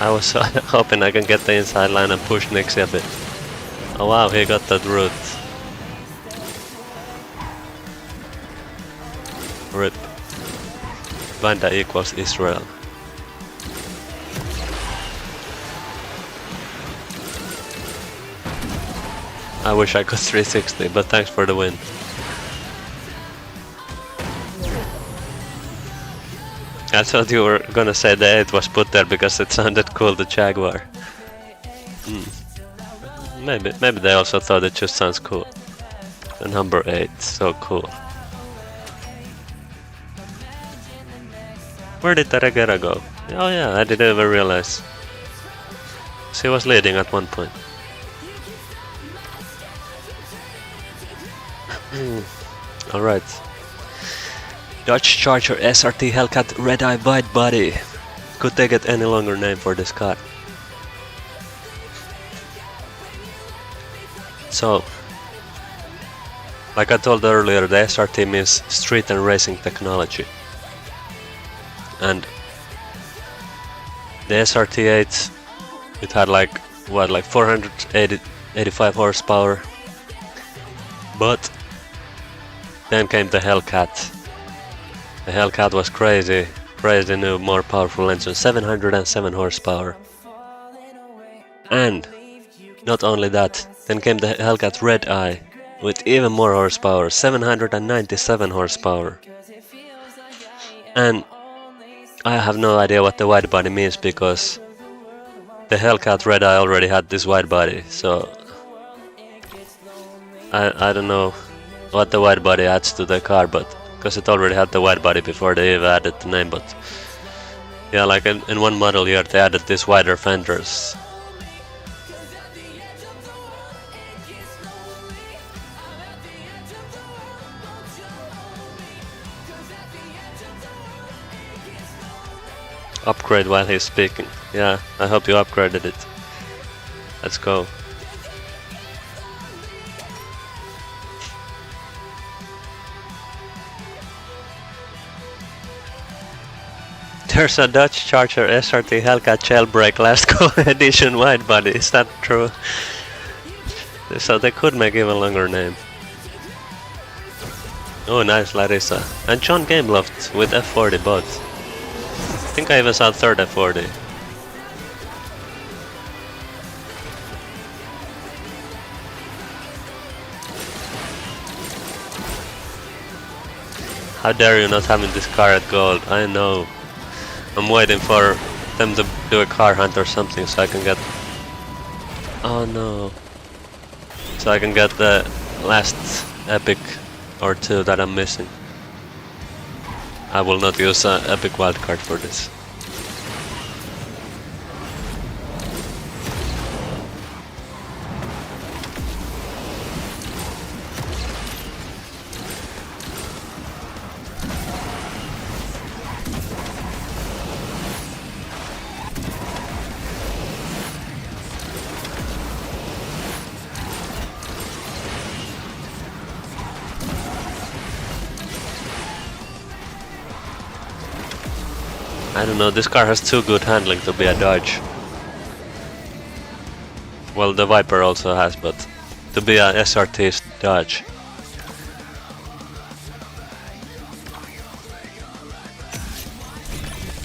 I was hoping I can get the inside line and push Nixie a bit. Oh wow, he got that route. RIP. Vanda equals Israel. I wish I could 360, but thanks for the win. I thought you were gonna say the 8 was put there because it sounded cool, the Jaguar. Maybe they also thought it just sounds cool. The number 8, so cool. Where did the Regatta go? Oh yeah, I didn't even realize. She was leading at one point. Alright. Dodge Charger SRT Hellcat Red Eye Wide Body. Could they get any longer name for this car? So, like I told earlier, the SRT means Street and Racing Technology. And the SRT8, it had like, what, like 485 horsepower. But then came the Hellcat. The Hellcat was crazy new, more powerful engine, 707 horsepower. And Not only that, then came the Hellcat Red Eye with even more horsepower, 797 horsepower. And I have no idea what the wide body means because the Hellcat Red Eye already had this wide body, so I don't know what the wide body adds to the car, but because it already had the wide body before they even added the name. But yeah, like in one model year they added these wider fenders. Upgrade while he's speaking. Yeah, I hope you upgraded it. Let's go. There's a Dodge Charger SRT Hellcat Jailbreak Last Call Edition wide body. Is that true? So they could make even longer name. Oh, nice Larissa. And John Gameloft with F40 both. I think I even saw third F40. How dare you not having this car at gold? I know. I'm waiting for them to do a car hunt or something so I can get... Oh no. So I can get the last epic or two that I'm missing. I will not use an epic wildcard for this. I don't know, this car has too good handling to be a Dodge. Well, the Viper also has, but to be a SRT's Dodge.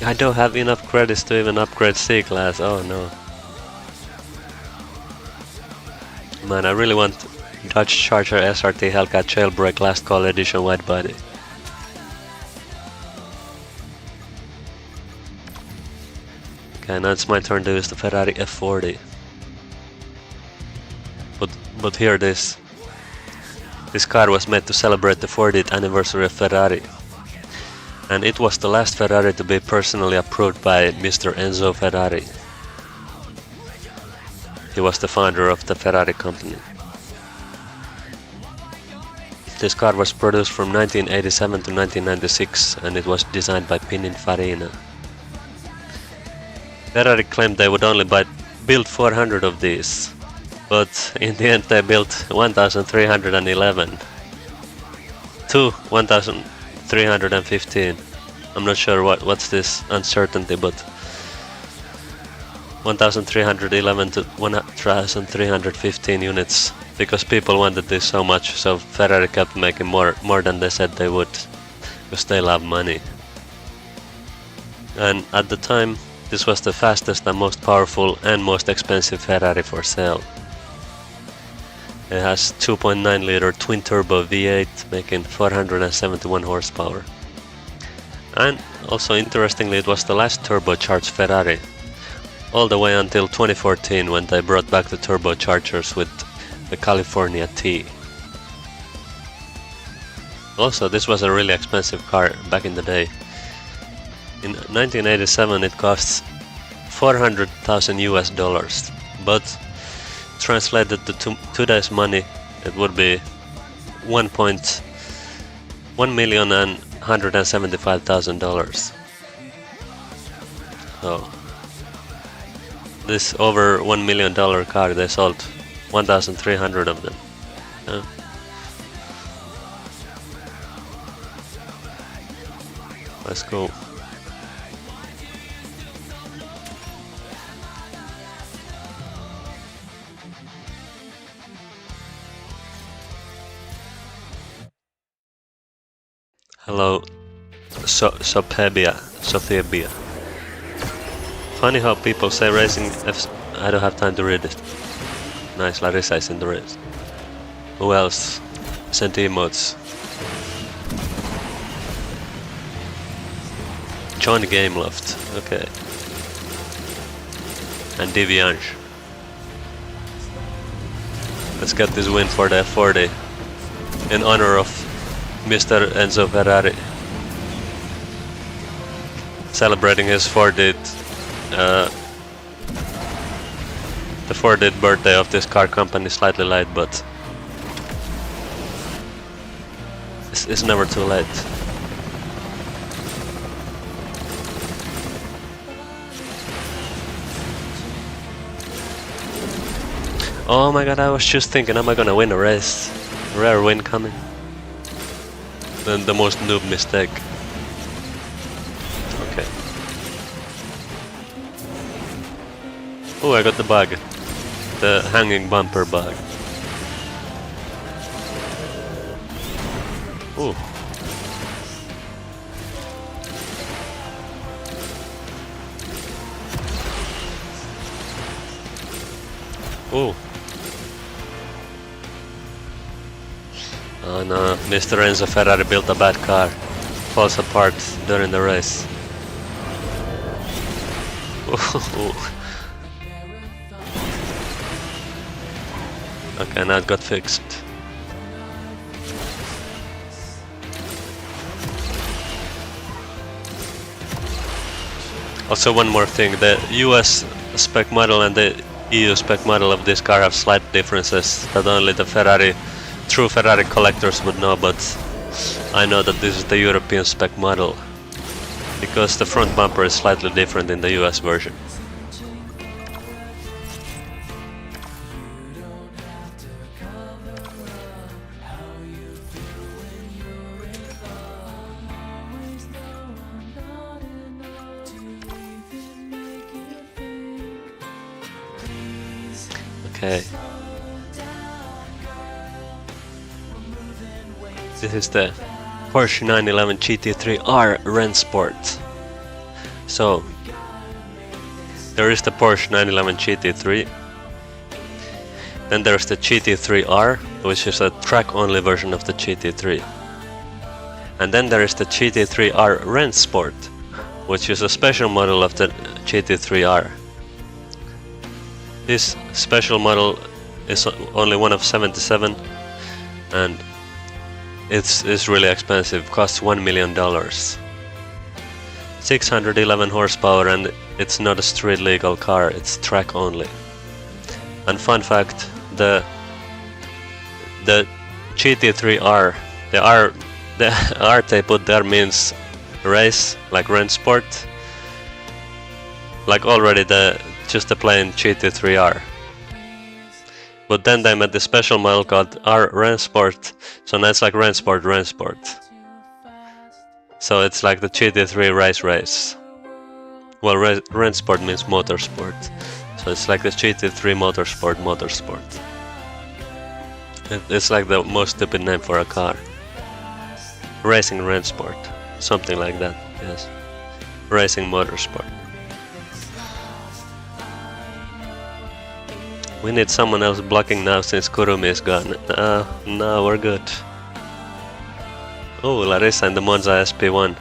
I don't have enough credits to even upgrade C-Class, oh no. Man, I really want Dodge Charger SRT Hellcat Jailbreak Last Call Edition wide body. Okay, now it's my turn to use the Ferrari F40. But here this car was made to celebrate the 40th anniversary of Ferrari. And it was the last Ferrari to be personally approved by Mr. Enzo Ferrari. He was the founder of the Ferrari company. This car was produced from 1987 to 1996 and it was designed by Pininfarina. Ferrari claimed they would only build 400 of these, but in the end they built 1,311 to 1,315. I'm not sure what's this uncertainty, but 1,311 to 1,315 units, because people wanted this so much, so Ferrari kept making more than they said they would, because they love money. And at the time, this was the fastest and most powerful and most expensive Ferrari for sale. It has 2.9 liter twin turbo V8 making 471 horsepower. And also interestingly, it was the last turbocharged Ferrari, all the way until 2014 when they brought back the turbochargers with the California T. Also, this was a really expensive car back in the day. In 1987 it costs 400,000 US dollars, but translated to today's money it would be 1,175,000 dollars. So this over $1 million car, they sold 1,300 of them. Yeah. Let's go. Hello, Sophia. Funny how people say racing F... I don't have time to read it. Nice, Larissa is in the race. Who else? Sent emotes. John Gameloft, okay. And Diviange. Let's get this win for the F40 in honor of Mr. Enzo Ferrari. Celebrating his 40th, the 40th birthday of this car company, slightly late, but it's never too late. Oh my god, I was just thinking, am I gonna win a race? Rare win coming. Then the most noob mistake. Okay. Oh, I got the bug. The hanging bumper bug. Ooh. Ooh. Oh no, Mr. Enzo Ferrari built a bad car. Falls apart during the race. Ooh. Okay, now it got fixed. Also, one more thing, the US spec model and the EU spec model of this car have slight differences that only the true Ferrari collectors would know, but I know that this is the European spec model because the front bumper is slightly different in the US version. Okay. This is the Porsche 911 GT3R Rennsport. So, there is the Porsche 911 GT3. Then there's the GT3R, which is a track-only version of the GT3. And then there is the GT3R Rennsport, which is a special model of the GT3R. This special model is only one of 77 and it's really expensive, costs $1 million. 611 horsepower and it's not a street legal car, it's track only. And fun fact, the GT3R, the R they put there means race, like Rennsport, like already just the plain GT3R. But then they made the special model called R Rennsport, so now it's like Rennsport. So it's like the GT3 race. Well, Rennsport means motorsport, so it's like the GT3 motorsport. It's like the most stupid name for a car. Racing Rennsport, something like that, yes. Racing motorsport. We need someone else blocking now since Kurumi is gone. No, we're good. Oh, Larissa and the Monza SP1.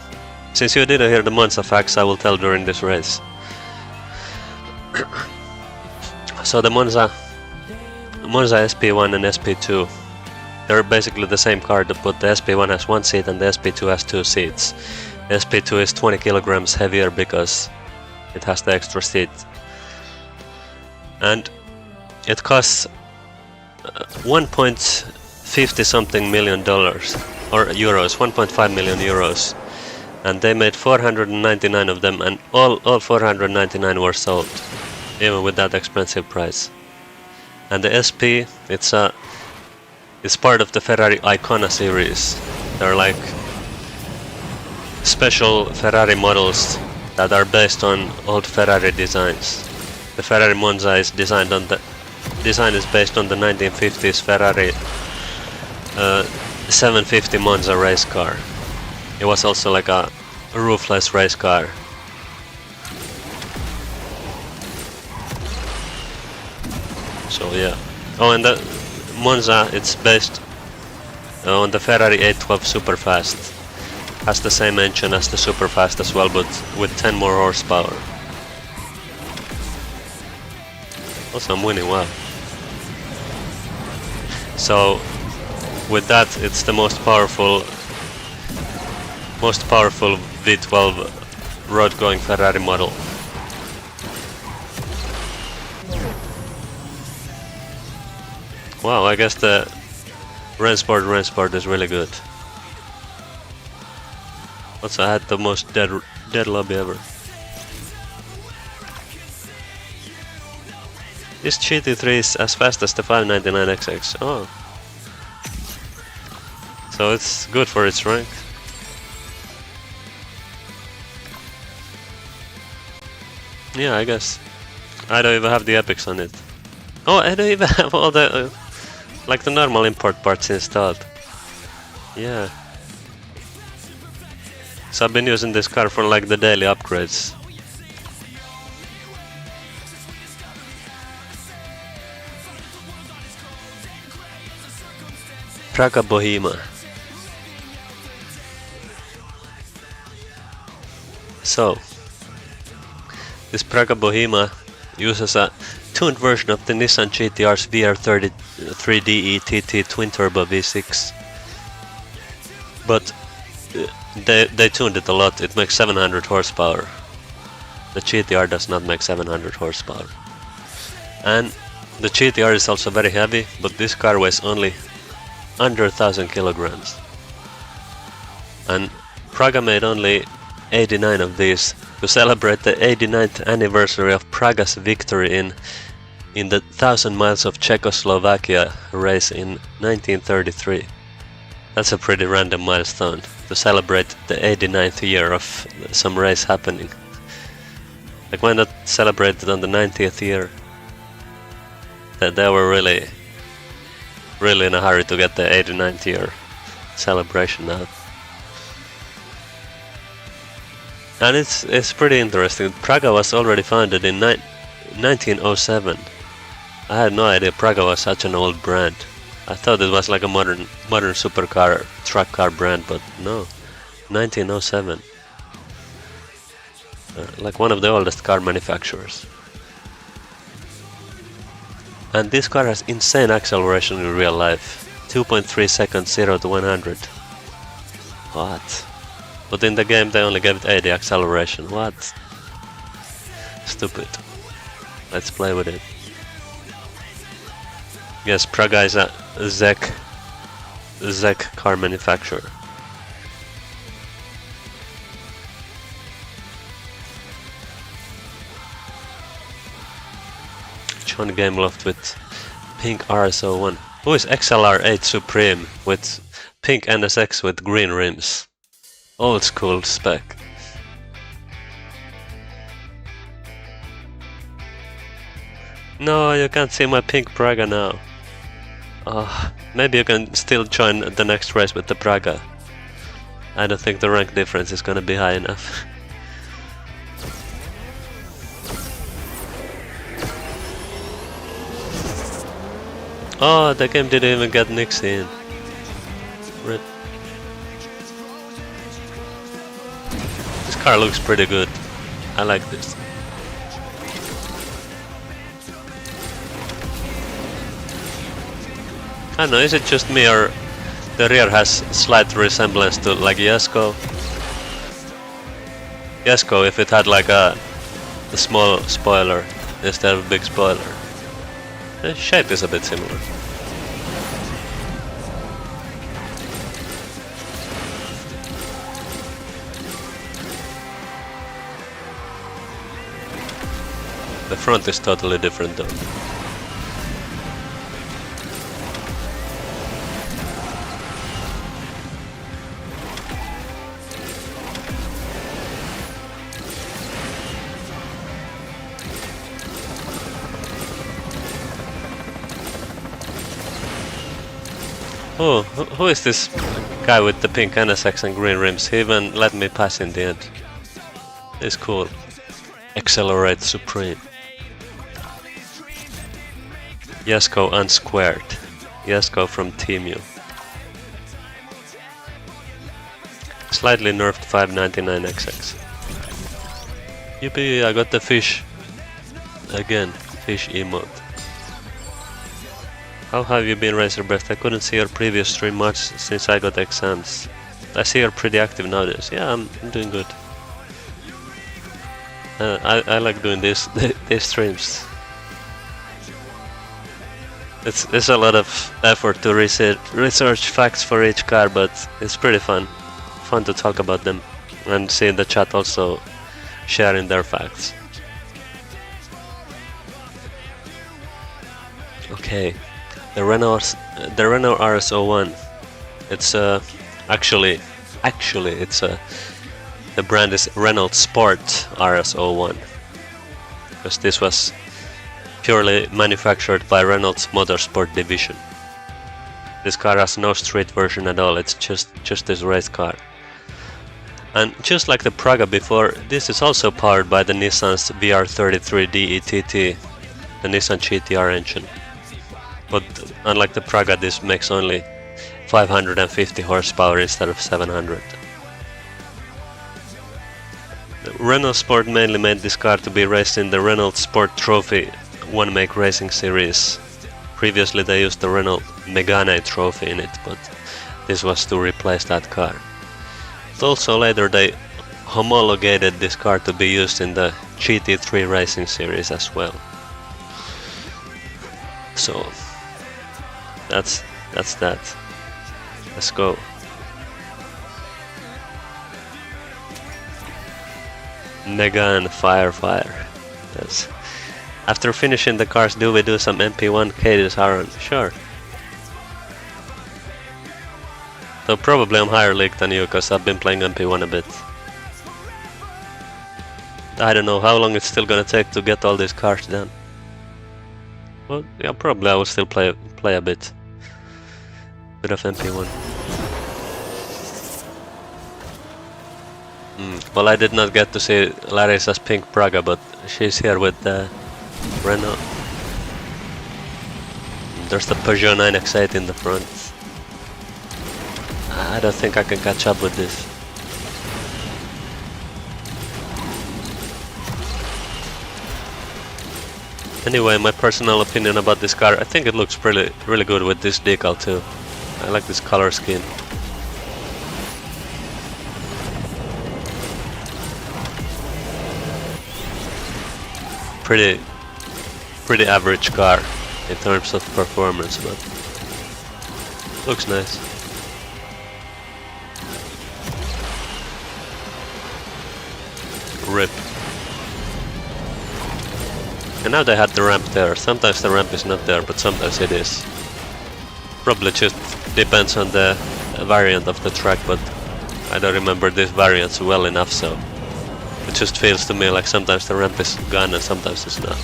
Since you didn't hear the Monza facts, I will tell during this race. So the Monza SP1 and SP2, they're basically the same car, but the SP1 has one seat and the SP2 has two seats. The SP2 is 20 kilograms heavier because it has the extra seat. And it costs 1.50 something million dollars or euros, 1.5 million euros, and they made 499 of them, and all 499 were sold, even with that expensive price. And the SP, it's part of the Ferrari Icona series. They're like special Ferrari models that are based on old Ferrari designs. The Ferrari Monza is design is based on the 1950s Ferrari 750 Monza race car. It was also like a roofless race car. So yeah, Oh, and the Monza, it's based on the Ferrari 812 Superfast. Has the same engine as the Superfast as well, but with 10 more horsepower. Also, I'm winning well. So, with that, it's the most powerful V12 road-going Ferrari model. Wow, I guess the Rennsport is really good. Also, I had the most dead lobby ever. This GT3 is as fast as the 599XX. Oh. So it's good for its rank. Yeah, I guess. I don't even have the epics on it. Oh, I don't even have all the like the normal import parts installed. Yeah. So I've been using this car for like the daily upgrades. Praga Bohema. So, this Praga Bohema uses a tuned version of the Nissan GTR's VR33DE TT twin turbo V6, but they tuned it a lot. It makes 700 horsepower. The GTR does not make 700 horsepower. And the GTR is also very heavy, but this car weighs only under 1000 kilograms. And Praga made only 89 of these to celebrate the 89th anniversary of Praga's victory in the 1000 miles of Czechoslovakia race in 1933. That's a pretty random milestone to celebrate the 89th year of some race happening. Like, why not celebrate it on the 90th year? That they were really in a hurry to get the 89th year celebration out. And it's pretty interesting. Praga was already founded in 1907. I had no idea Praga was such an old brand. I thought it was like a modern supercar, truck car brand, but no. 1907. Like one of the oldest car manufacturers. And this car has insane acceleration in real life. 2.3 seconds 0 to 100. What? But in the game they only gave it 80 acceleration. What? Stupid. Let's play with it. Yes, Praga is a Czech car manufacturer. John Gameloft with pink RS01. Who is XLR8 Supreme with pink NSX with green rims? Old school spec. No, you can't see my pink Praga now. Oh, maybe you can still join the next race with the Praga. I don't think the rank difference is gonna be high enough. Oh, the game didn't even get Nixie in. Rip. This car looks pretty good. I like this. I don't know, is it just me or the rear has slight resemblance to like Jesko? Jesko if it had like a small spoiler instead of a big spoiler. The shape is a bit similar. The front is totally different though. Oh, who is this guy with the pink NSX and green rims? He even let me pass in the end. It's cool. Accelerate Supreme. Jesko unsquared. Jesko from Teemu. Slightly nerfed 599XX. Yippee, I got the fish. Again, fish emote. How have you been, Razorbreath? I couldn't see your previous stream much since I got exams. I see you're pretty active nowadays. Yeah, I'm doing good. I like doing these streams. It's a lot of effort to research facts for each car, but it's pretty fun. Fun to talk about them and see in the chat also sharing their facts. Okay, the Renault RS01. It's actually it's the brand is Renault Sport RS01, because this was purely manufactured by Renault's Motorsport division. This car has no street version at all. It's just this race car. And just like the Praga before, this is also powered by the Nissan's VR33 DETT, the Nissan GTR engine. But unlike the Praga, this makes only 550 horsepower instead of 700. Renault Sport mainly made this car to be raced in the Renault Sport Trophy one-make racing series. Previously they used the Renault Megane Trophy in it, but this was to replace that car. But also later they homologated this car to be used in the GT3 racing series as well. So that's that. Let's go. Megane fire. Yes. After finishing the cars, do we do some MP1 Cadis Aaron? Sure. So probably I'm higher league than you, because I've been playing MP1 a bit. I don't know how long it's still gonna take to get all these cars done. Well, yeah, probably I will still play a bit. Bit of MP1. Well, I did not get to see Larissa's pink Praga, but she's here with the Renault. There's the Peugeot 9X8 in the front. I don't think I can catch up with this. Anyway, my personal opinion about this car, I think it looks really good with this decal too. I like this color scheme. Pretty average car in terms of performance, but looks nice. RIP. And now they had the ramp there. Sometimes the ramp is not there, but sometimes it is. Probably just depends on the variant of the track, but I don't remember these variants well enough, so it just feels to me like sometimes the ramp is gone and sometimes it's not.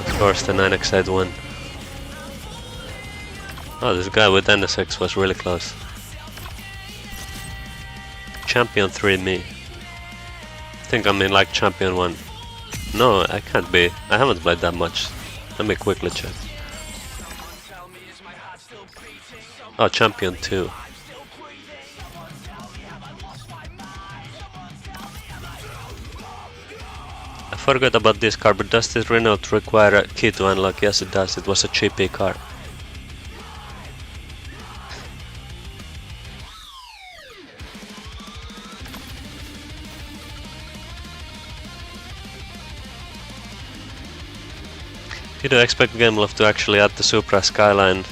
Of course, the 9X8 won. Oh, this guy with NSX was really close. Champion 3 me. I think I'm in like Champion 1. No, I can't be. I haven't played that much. Let me quickly check. Oh, Champion 2. I forgot about this car, but does this Renault require a key to unlock? Yes, it does. It was a GP car. You do expect Gameloft to actually add the Supra Skyline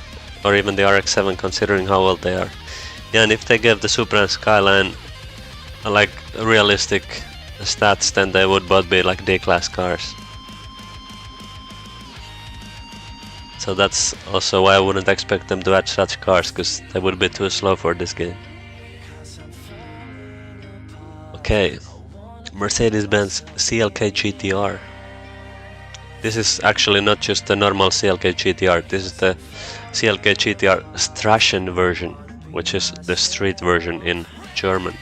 or even the RX-7, considering how old they are. Yeah, and if they gave the Supra and Skyline like realistic stats, then they would both be like D-class cars. So that's also why I wouldn't expect them to add such cars, because they would be too slow for this game. Okay, Mercedes-Benz CLK GTR. This is actually not just the normal CLK GTR, this is the CLK GTR Straßen version, which is the street version in German.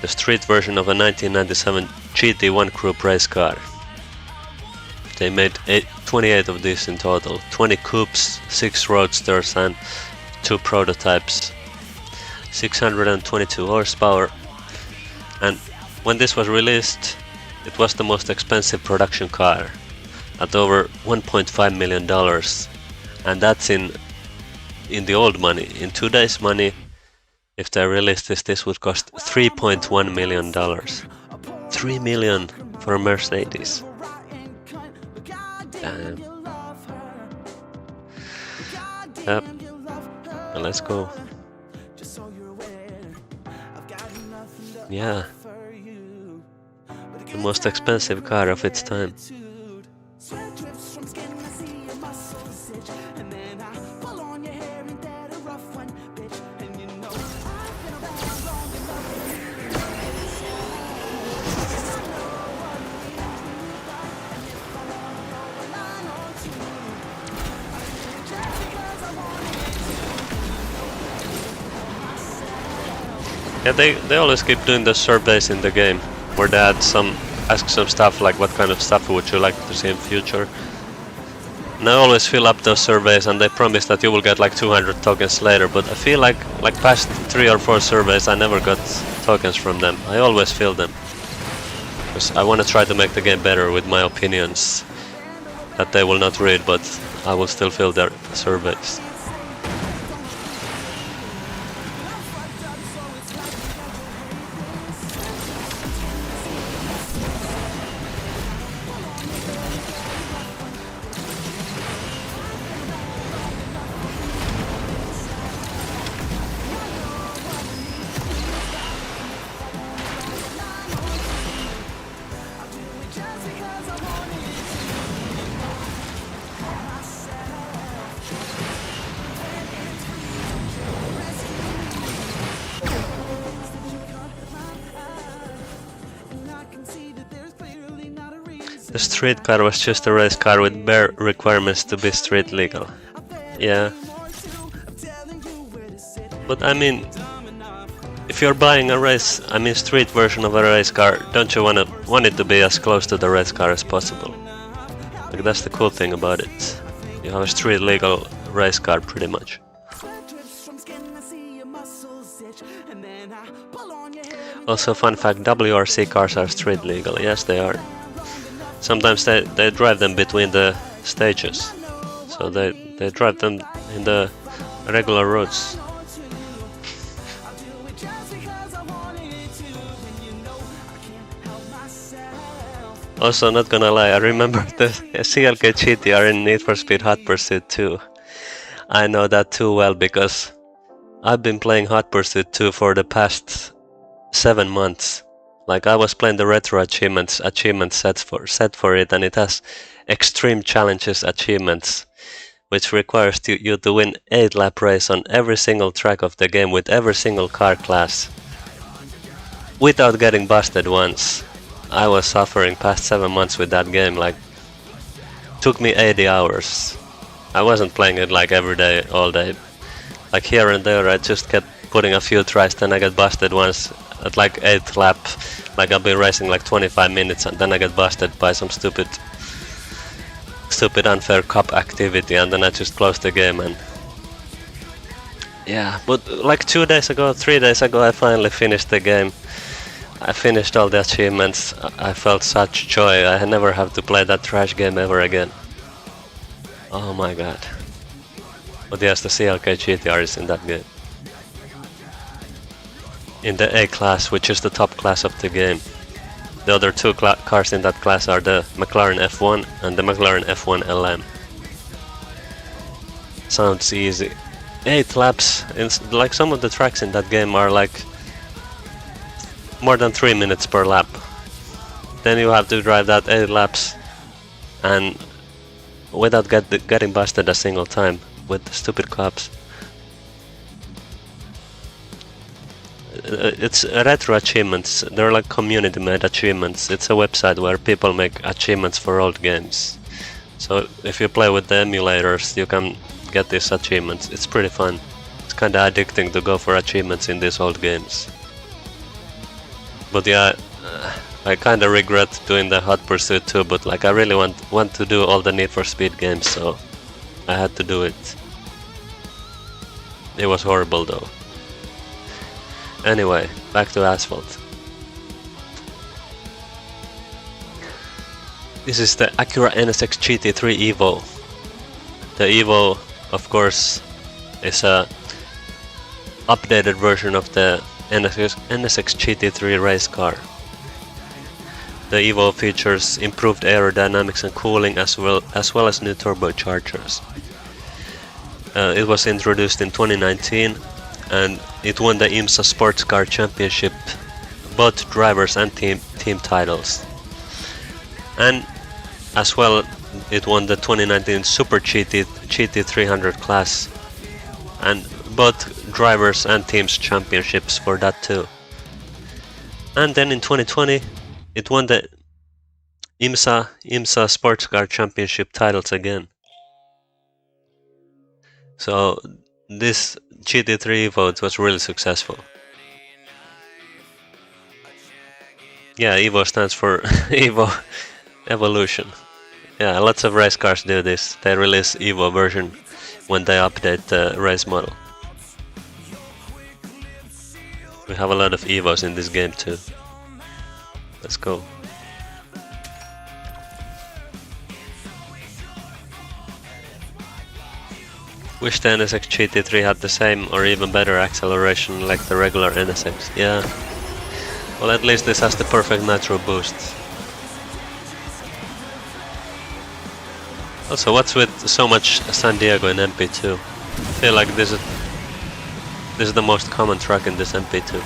The street version of a 1997 GT1 Group race car. They made 28 of these in total, 20 coupes, 6 roadsters and 2 prototypes. 622 horsepower, and when this was released it was the most expensive production car at over $1.5 million, and that's in the old money. In today's money, if they released this would cost $3.1 million. $3 million for a Mercedes. Damn. Yep. Well, let's go. Yeah. The most expensive car of its time. Yeah, they always keep doing the surveys in the game, where they ask some stuff like what kind of stuff would you like to see in future. And I always fill up those surveys and they promise that you will get like 200 tokens later, but I feel like past 3 or 4 surveys I never got tokens from them. I always fill them. Because I want to try to make the game better with my opinions that they will not read, but I will still fill their surveys. The street car was just a race car with bare requirements to be street legal. Yeah. But I mean, if you're buying a street version of a race car, don't you want it to be as close to the race car as possible? Like, that's the cool thing about it. You have a street legal race car pretty much. Also, fun fact, WRC cars are street legal. Yes, they are. Sometimes they drive them between the stages, so they drive them in the regular roads. Also, not gonna lie, I remember the CLK GTR in Need for Speed Hot Pursuit 2. I know that too well because I've been playing Hot Pursuit 2 for the past 7 months. Like, I was playing the retro achievement set for it, and it has extreme challenges achievements, which requires you to win 8-lap race on every single track of the game with every single car class, without getting busted once. I was suffering past 7 months with that game. Like, took me 80 hours. I wasn't playing it like every day, all day. Like, here and there, I just kept putting a few tries, then I get busted once at like 8th lap. Like, I've been racing like 25 minutes and then I get busted by some stupid unfair cup activity, and then I just closed the game. And yeah, but like 3 days ago I finally finished the game. I finished all the achievements. I felt such joy. I never have to play that trash game ever again. Oh my god. But yes, the CLK GTR is in that game. In the A class, which is the top class of the game. The other 2 cars in that class are the McLaren F1 and the McLaren F1 LM. Sounds easy. 8 laps, like some of the tracks in that game are like more than 3 minutes per lap. Then you have to drive that 8 laps and without getting busted a single time with the stupid cops. it's retro achievements. They're like community-made achievements. It's a website where people make achievements for old games. So if you play with the emulators, you can get these achievements. It's pretty fun. It's kind of addicting to go for achievements in these old games. But yeah, I kind of regret doing the Hot Pursuit too. But like, I really want to do all the Need for Speed games, so I had to do it. It was horrible though. Anyway, back to Asphalt. This is the Acura NSX GT3 Evo. The Evo, of course, is a updated version of the NSX GT3 race car. The Evo features improved aerodynamics and cooling as well as new turbochargers. It was introduced in 2019 and it won the IMSA Sports Car Championship, both drivers and team titles. And as well, it won the 2019 Super GT300 class, and both drivers and teams championships for that too. And then in 2020, it won the IMSA Sports Car Championship titles again. So this GT3 Evo was really successful. Yeah, Evo stands for Evo Evolution. Yeah, lots of race cars do this. They release Evo version when they update the race model. We have a lot of Evos in this game too. Let's go. Wish the NSX GT3 had the same or even better acceleration like the regular NSX. Yeah. Well, at least this has the perfect nitro boost. Also, what's with so much San Diego in MP2? I feel like this is the most common track in this MP2.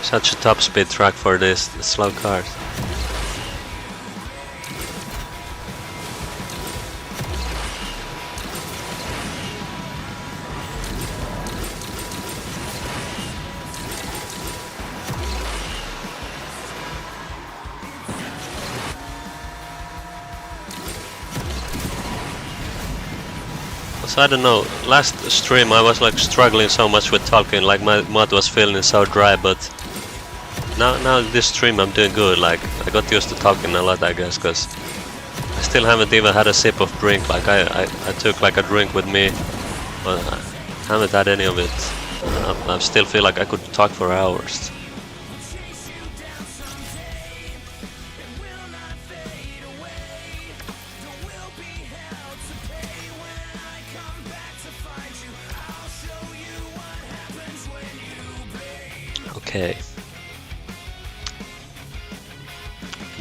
Such a top speed track for these slow cars. So I don't know, last stream I was like struggling so much with talking, like my mouth was feeling so dry, but now this stream I'm doing good. Like I got used to talking a lot, I guess, because I still haven't even had a sip of drink. Like I took like a drink with me, but I haven't had any of it. I still feel like I could talk for hours. Okay.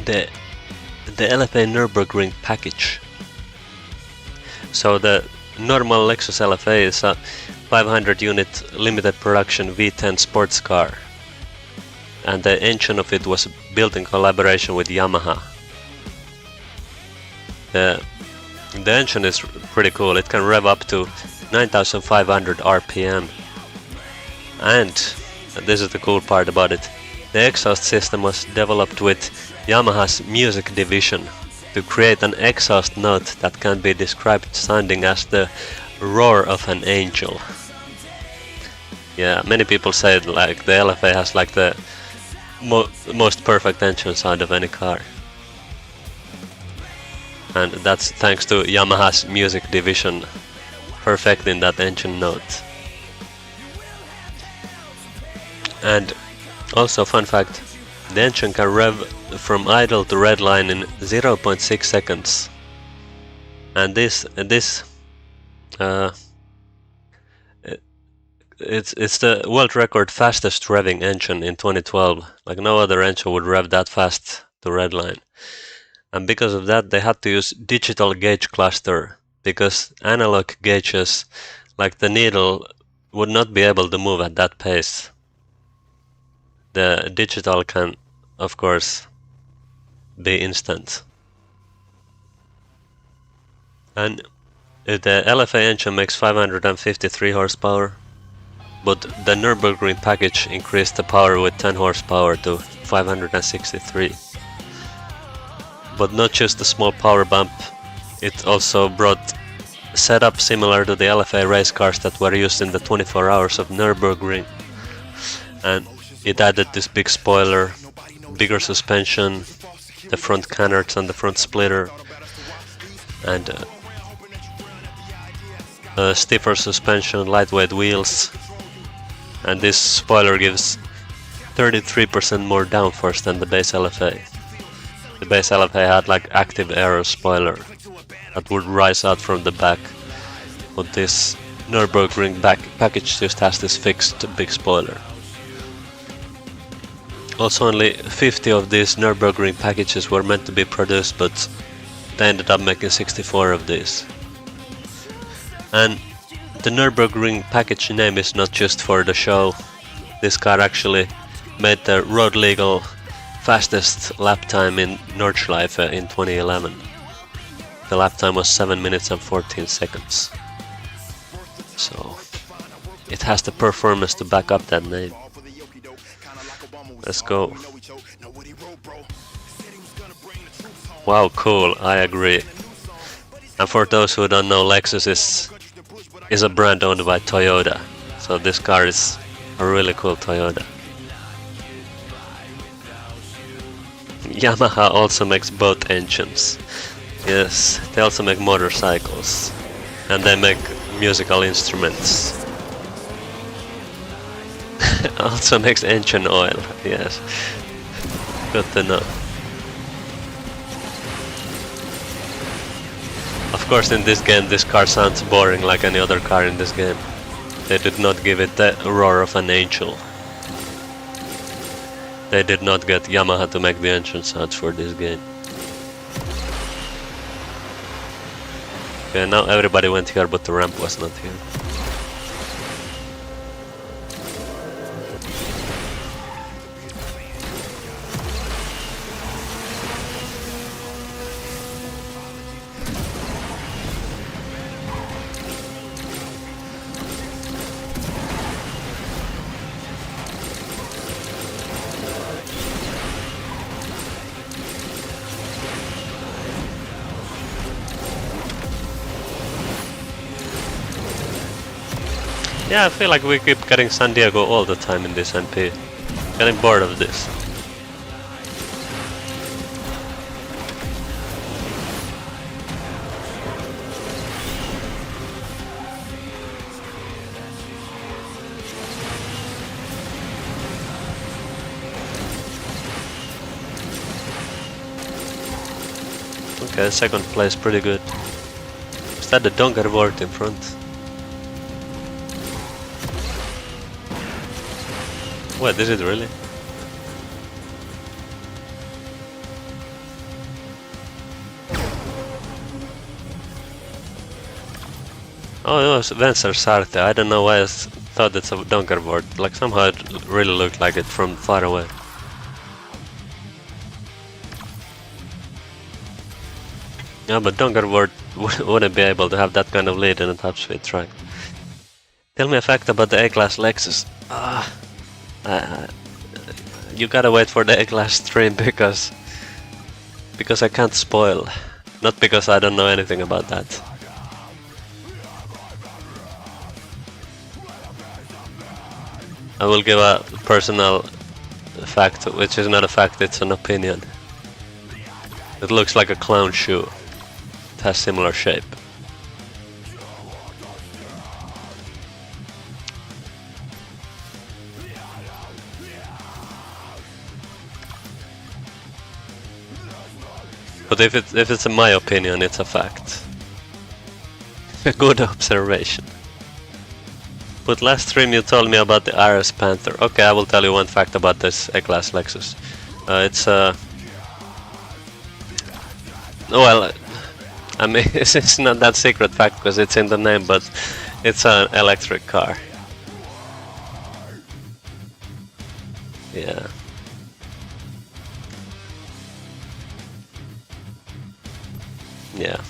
The LFA Nürburgring package. So the normal Lexus LFA is a 500 unit limited production V10 sports car, and the engine of it was built in collaboration with Yamaha. The engine is pretty cool. It can rev up to 9,500 RPM, and this is the cool part about it. The exhaust system was developed with Yamaha's music division to create an exhaust note that can be described sounding as the roar of an angel. Yeah, many people say like the LFA has like the most perfect engine sound of any car. And that's thanks to Yamaha's music division perfecting that engine note. And also, fun fact, the engine can rev from idle to red line in 0.6 seconds. And it's the world record fastest revving engine in 2012. Like no other engine would rev that fast to red line. And because of that, they had to use digital gauge cluster, because analog gauges, like the needle, would not be able to move at that pace. The digital can, of course, be instant. And the LFA engine makes 553 horsepower, but the Nürburgring package increased the power with 10 horsepower to 563. But not just a small power bump, it also brought setup similar to the LFA race cars that were used in the 24 hours of Nürburgring. And it added this big spoiler, bigger suspension, the front canards and the front splitter, and stiffer suspension, lightweight wheels, and this spoiler gives 33% more downforce than the base LFA. The base LFA had like active aero spoiler that would rise out from the back, but this Nürburgring package just has this fixed big spoiler. Also, only 50 of these Nürburgring packages were meant to be produced, but they ended up making 64 of these. And the Nürburgring package name is not just for the show. This car actually made the road legal fastest lap time in Nordschleife in 2011. The lap time was 7 minutes and 14 seconds. So it has the performance to back up that name. Let's go. Wow, cool, I agree. And for those who don't know, Lexus is a brand owned by Toyota. So this car is a really cool Toyota. Yamaha also makes boat engines. Yes, they also make motorcycles. And they make musical instruments. Also makes engine oil, yes. Good to know. Of course, in this game, this car sounds boring like any other car in this game. They did not give it the roar of an angel. They did not get Yamaha to make the engine sounds for this game. Okay, now everybody went here, but the ramp was not here. Yeah, I feel like we keep getting San Diego all the time in this NP. Getting bored of this. Okay, second place, pretty good. Is that the Donkervort in front? What, is it really? Oh, it was Vencer Sarte. I don't know why I thought it's a Donkervort. Like, somehow it really looked like it from far away. Yeah, but Donkervort wouldn't be able to have that kind of lead in a top speed track. Tell me a fact about the A-Class Lexus. You gotta wait for the A-Class stream because I can't spoil. Not because I don't know anything about that. I will give a personal fact, which is not a fact, it's an opinion. It looks like a clown shoe. It has similar shape. But if it's in my opinion, it's a fact. A good observation. But last stream you told me about the RS Panther. Okay, I will tell you one fact about this A-Class Lexus. It's well, I mean, it's not that secret fact because it's in the name, but it's an electric car. Yeah. Yeah.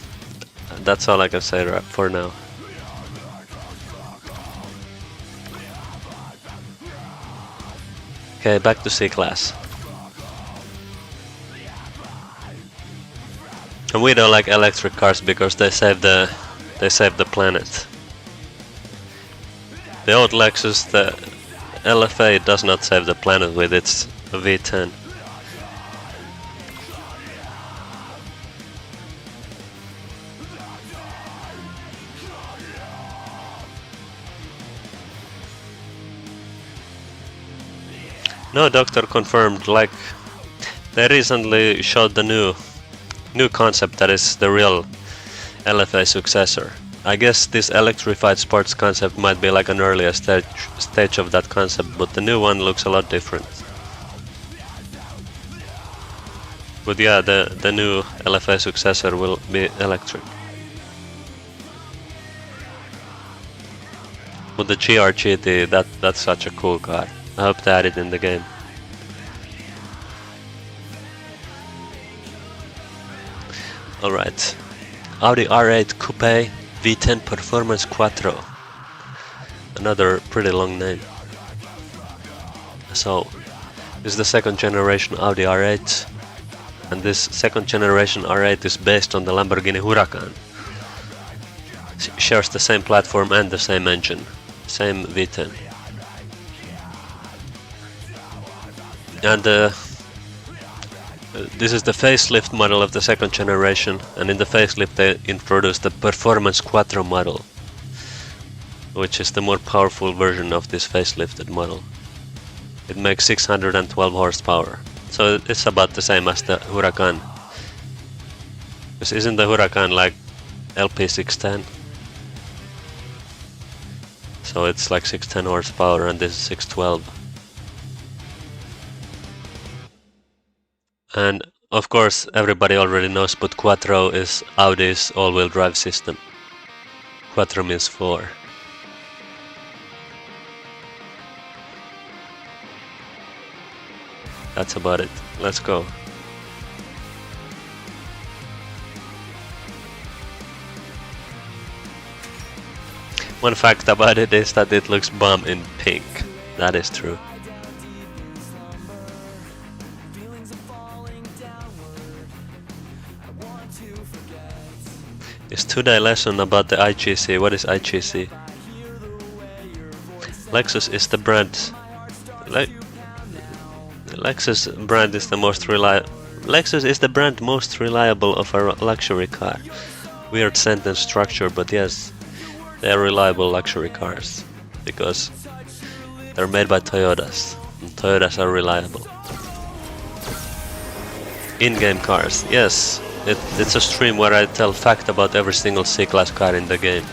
that's all I can say for now. Okay, back to C-Class. And we don't like electric cars because they save the planet. The old Lexus, the LFA does not save the planet with its V10. No doctor confirmed, like they recently showed the new concept that is the real LFA successor. I guess this electrified sports concept might be like an earlier stage of that concept, but the new one looks a lot different. But yeah, the new LFA successor will be electric. But the GR GT, that's such a cool car. I hope they add it in the game. Alright, Audi R8 Coupe V10 Performance Quattro. Another pretty long name. So, this is the second generation Audi R8, and this second generation R8 is based on the Lamborghini Huracan. Shares the same platform and the same engine, same V10. And this is the facelift model of the second generation, and in the facelift they introduced the Performance Quattro model, which is the more powerful version of this facelifted model. It makes 612 horsepower, so it's about the same as the Huracan. Because isn't the Huracan like LP610? So it's like 610 horsepower and this is 612. And of course everybody already knows, but Quattro is Audi's all-wheel drive system. Quattro means 4. That's about it. Let's go. One fact about it is that it looks bomb in pink. That is true. It's today lesson about the IGC. What is IGC? Lexus is the brand. Lexus brand is the most reliable. Lexus is the brand most reliable of a luxury car. Weird sentence structure, but yes, they are reliable luxury cars because they're made by Toyotas, and Toyotas are reliable. In-game cars, yes. It's a stream where I tell fact about every single C-Class car in the game.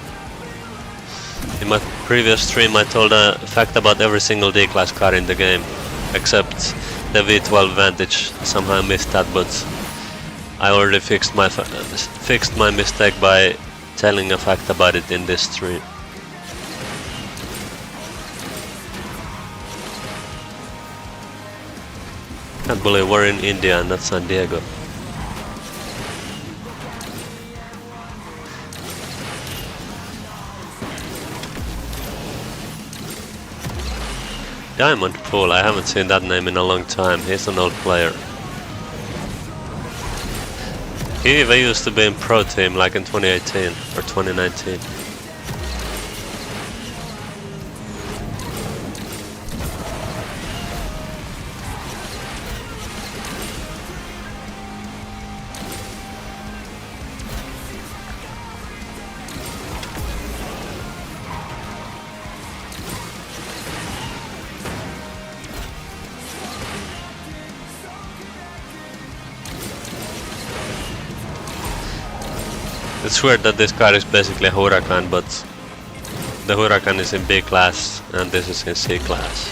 In my previous stream I told a fact about every single D-Class car in the game, except the V12 Vantage. Somehow I missed that, but I already fixed my mistake by telling a fact about it in this stream. Can't believe we're in India and not San Diego. Diamond Pool, I haven't seen that name in a long time. He's an old player. He even used to be in Pro Team like in 2018 or 2019. It's weird that this car is basically a Huracan, but the Huracan is in B class and this is in C class.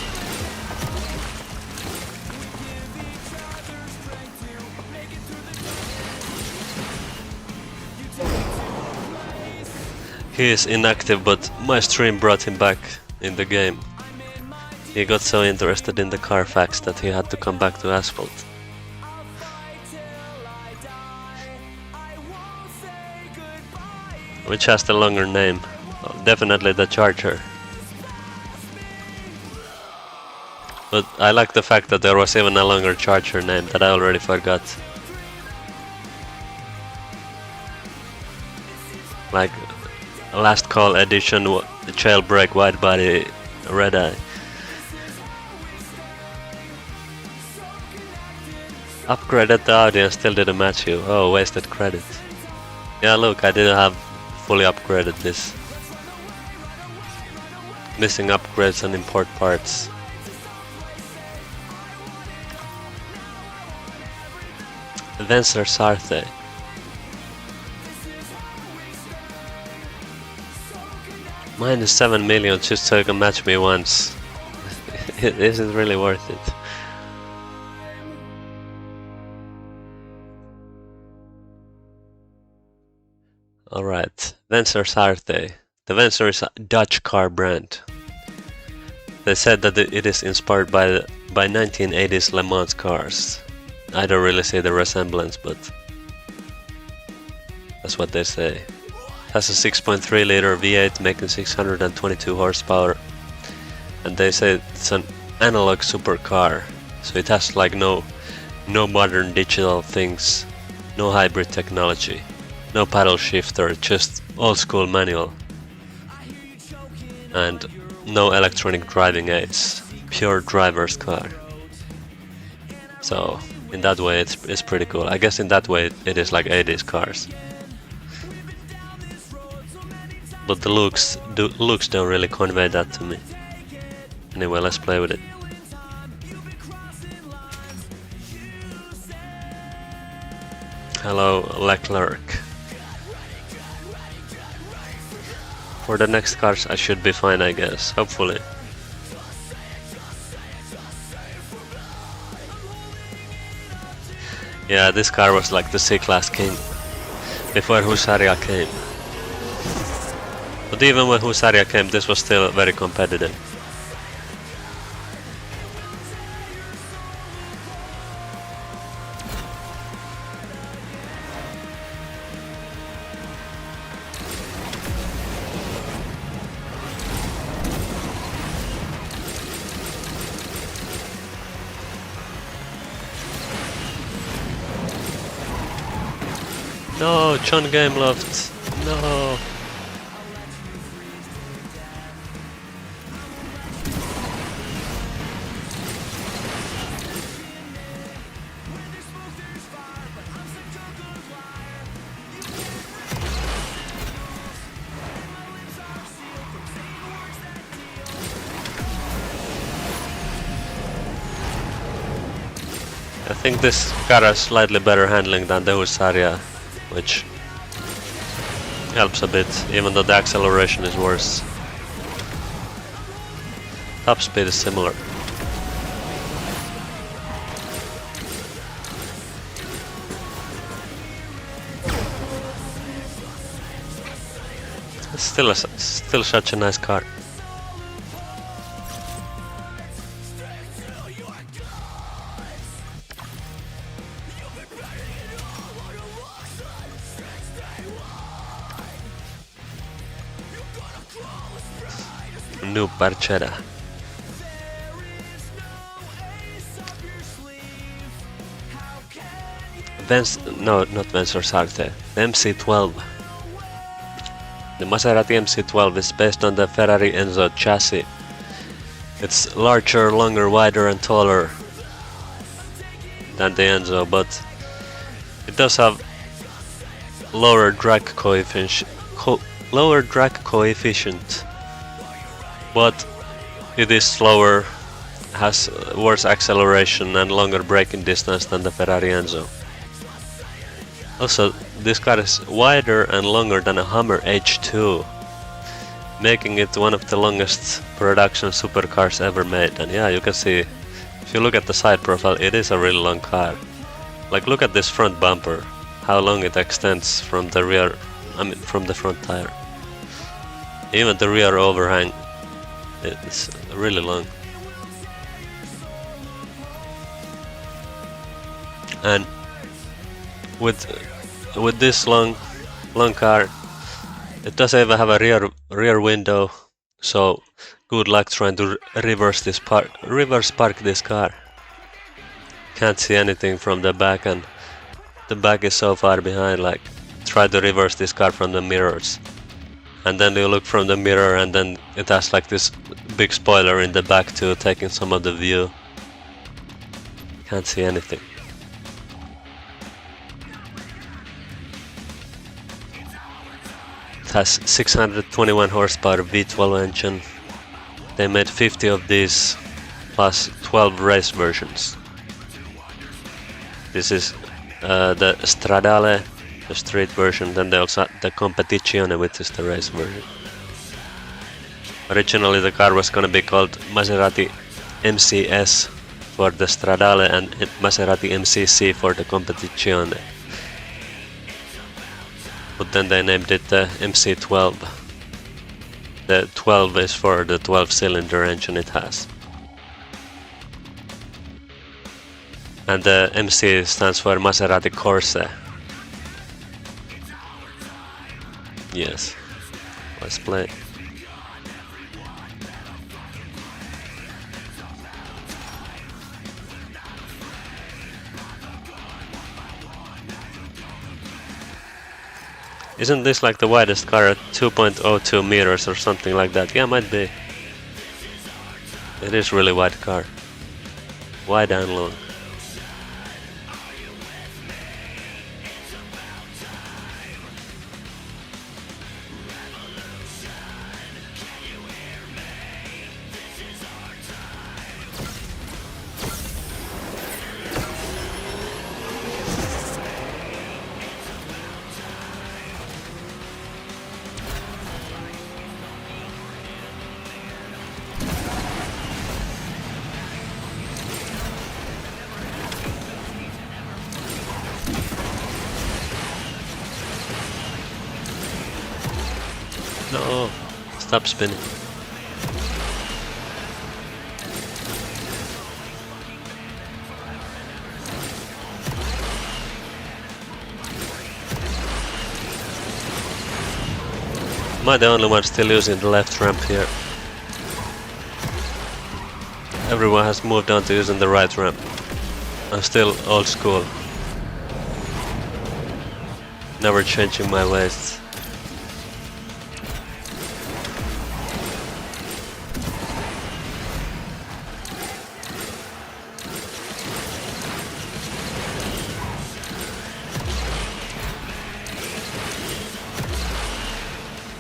He is inactive, but my stream brought him back in the game. He got so interested in the Carfax that he had to come back to Asphalt. Which has the longer name? Definitely the Charger. But I like the fact that there was even a longer Charger name that I already forgot. Like Last Call Edition, Jailbreak, Wide Body, Red Eye. Upgraded the Audi and still didn't match you. Oh, wasted credit. Yeah, look, I didn't have fully upgraded this. Missing upgrades and import parts. Venser Sarthe. Minus 7 million just so you can match me once. Is it really worth it? Alright, Venser Sarthe. The Venser is a Dutch car brand. They said that it is inspired by 1980s Le Mans cars. I don't really see the resemblance, but that's what they say. Has a 6.3 liter V8 making 622 horsepower, and they say it's an analog supercar, so it has like no modern digital things, no hybrid technology, no paddle shifter, just old school manual, and no electronic driving aids, pure driver's car. So in that way it's pretty cool. I guess in that way it is like 80s cars. But the looks don't really convey that to me. Anyway, let's play with it. Hello, Leclerc. For the next cars I should be fine, I guess, hopefully. Yeah, this car was like the C-Class king before Husaria came. But even when Husaria came, this was still very competitive. No, John Gameloft. No. I think this car has slightly better handling than the Husaria, which helps a bit, even though the acceleration is worse. Top speed is similar. It's still such a nice car. New Barchetta. No, not Venser Sarthe. The MC12. The Maserati MC12 is based on the Ferrari Enzo chassis. It's larger, longer, wider and taller than the Enzo, but it does have lower drag coefficient, but it is slower, has worse acceleration and longer braking distance than the Ferrari Enzo. Also, this car is wider and longer than a Hummer H2, making it one of the longest production supercars ever made. And yeah, you can see, if you look at the side profile, it is a really long car. Like, look at this front bumper, how long it extends from the rear, from the front tire. Even the rear overhang, it's really long. And with this long car, It doesn't even have a rear window, so good luck trying to reverse park this car. Can't see anything from the back, and the back is so far behind. Like, try to reverse this car from the mirrors, and then you look from the mirror, and then it has like this big spoiler in the back too, taking some of the view. Can't see anything. It has 621 horsepower V12 engine. They made 50 of these plus 12 race versions. This is the Stradale, the street version, then they also had the Competizione, which is the race version. Originally the car was gonna be called Maserati MCS for the Stradale and Maserati MCC for the Competizione. But then they named it the MC12. The 12 is for the 12-cylinder engine it has. And the MC stands for Maserati Corse. Yes, let's play. Isn't this like the widest car at 2.02 meters or something like that? Yeah, might be. It is really wide car. Wide and long. No, stop spinning. Am I the only one still using the left ramp here? Everyone has moved on to using the right ramp. I'm still old school. Never changing my ways.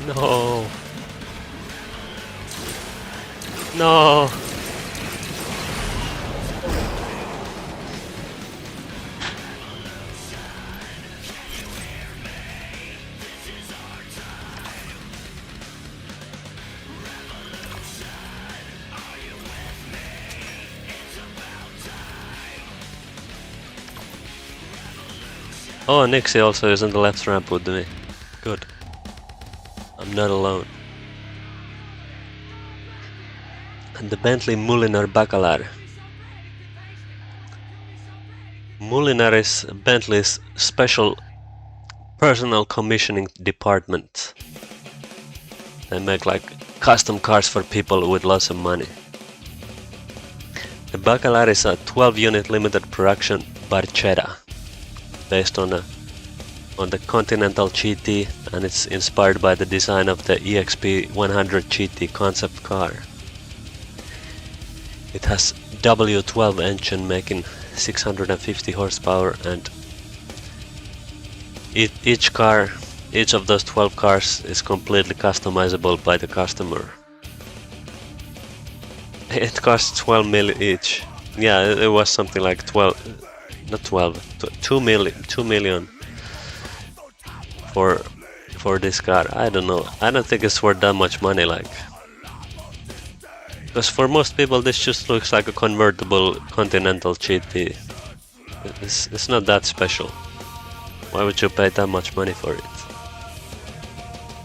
No. No. Oh, Nixie also is on the left ramp with me. Good. I'm not alone. And the Bentley Mulliner Bacalar. Mulliner is Bentley's special personal commissioning department. They make like custom cars for people with lots of money. The Bacalar is a 12-unit limited production Barchetta, based on the Continental GT, and it's inspired by the design of the EXP 100 GT concept car. It has W12 engine making 650 horsepower, and each of those 12 cars is completely customizable by the customer. It costs 12 million each. Yeah, it was something like 2 million for this car. I don't know. I don't think it's worth that much money, like. Because for most people this just looks like a convertible Continental GT. It's not that special. Why would you pay that much money for it?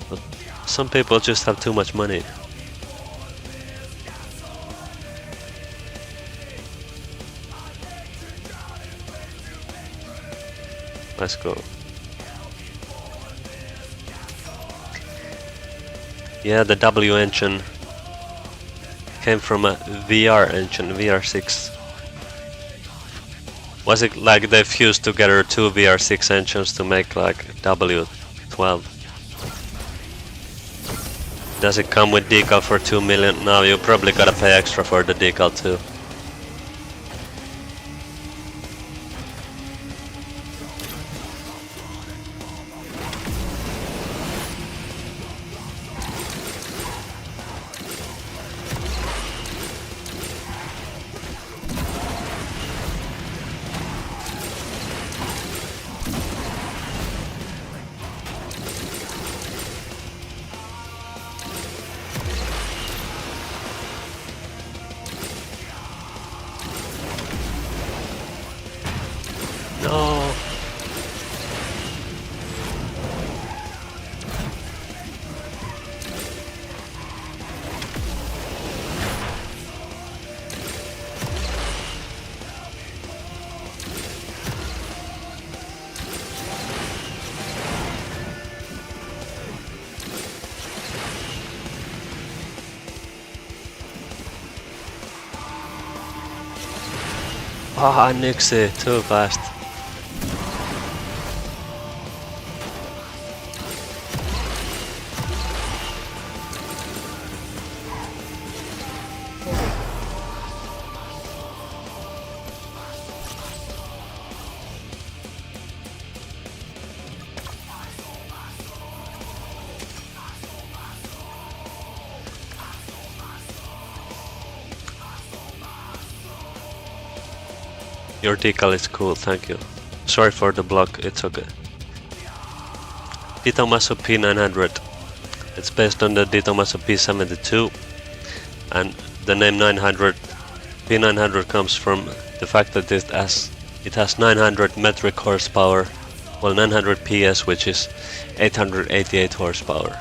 But some people just have too much money. Let's go. Yeah, the W engine came from a VR engine, VR6. Was it like they fused together two VR6 engines to make like W12? Does it come with decal for 2 million? No, you probably gotta pay extra for the decal too. No. Ah, Nixie, too fast. Your decal is cool, thank you. Sorry for the block, it's okay. Ditomaso P900. It's based on the Ditomaso P72, and the name 900 P900 comes from the fact that it has 900 metric horsepower, well 900 PS, which is 888 horsepower.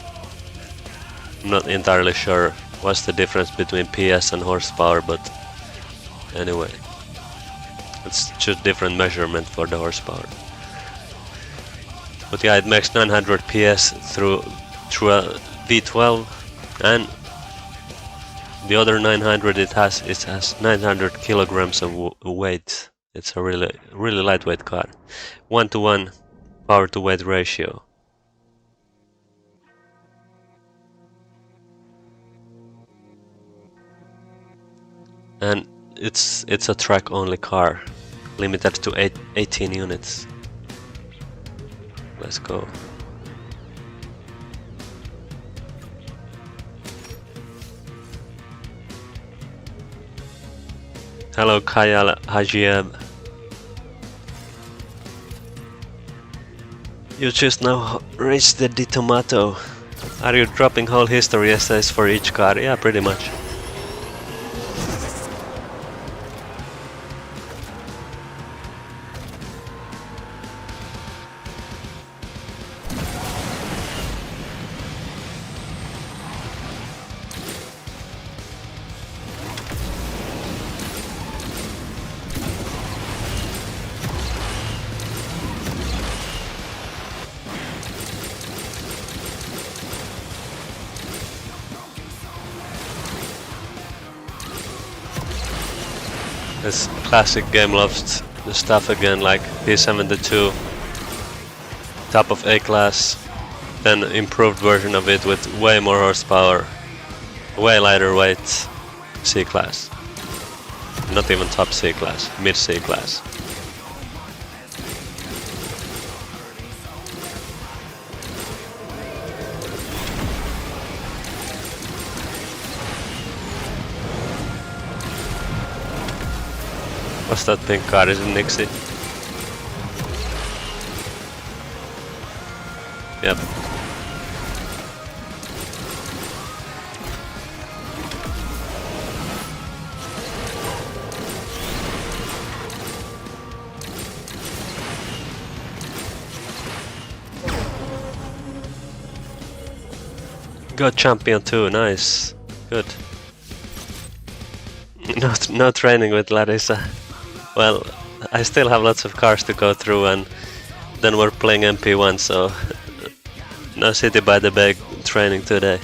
I'm not entirely sure what's the difference between PS and horsepower, but anyway, it's just different measurement for the horsepower. But yeah, it makes 900 PS through a V12, and the other 900 it has 900 kilograms of weight. It's a really lightweight car. 1-to-1 power to weight ratio. And it's a track only car, limited to 18 units. Let's go. Hello Kayal Hajieb. You just now reached the Ditomato. Are you dropping whole history essays for each car? Yeah, pretty much. This classic game loves the stuff again, like P72, top of A class, then improved version of it with way more horsepower, way lighter weight, C class. Not even top C class, mid C class. What's that pink car? Is it Nixie? Yep. Got champion too, nice. Good. No training with Larissa. Well, I still have lots of cars to go through, and then we're playing MP1, so no City by the Bay training today.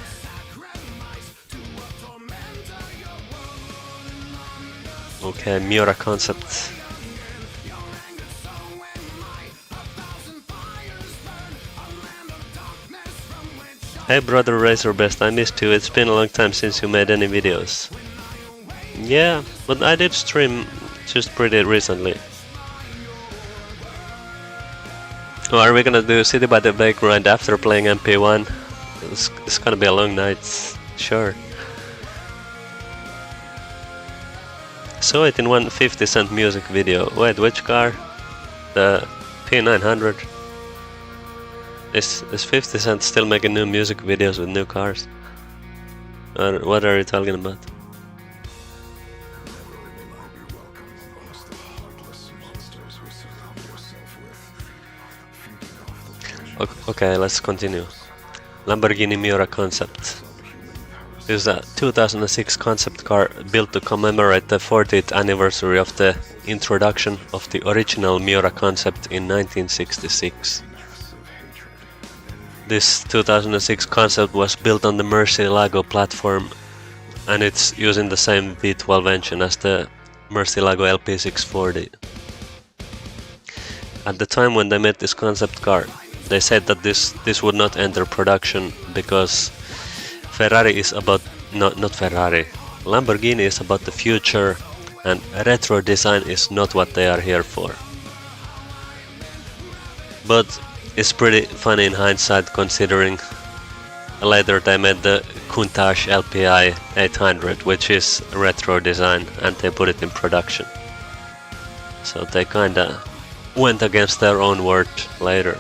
Okay, Miura concept. Hey brother Razorbest, I missed you. It's been a long time since you made any videos. Yeah, but I did stream just pretty recently. Oh, are we gonna do City by the Bay grind after playing MP1? It's gonna be a long night, sure. Saw it in one 50 Cent music video. Wait, which car? The P900. Is 50 Cent still making new music videos with new cars? Or what are you talking about? Okay, let's continue. Lamborghini Miura concept. This is a 2006 concept car built to commemorate the 40th anniversary of the introduction of the original Miura concept in 1966. This 2006 concept was built on the Murcielago platform, and it's using the same V12 engine as the Murcielago LP640. At the time when they made this concept car, they said that this would not enter production because Ferrari is about not Ferrari. Lamborghini is about the future, and retro design is not what they are here for. But it's pretty funny in hindsight, considering later they made the Countach LPI 800, which is retro design, and they put it in production. So they kinda went against their own word later.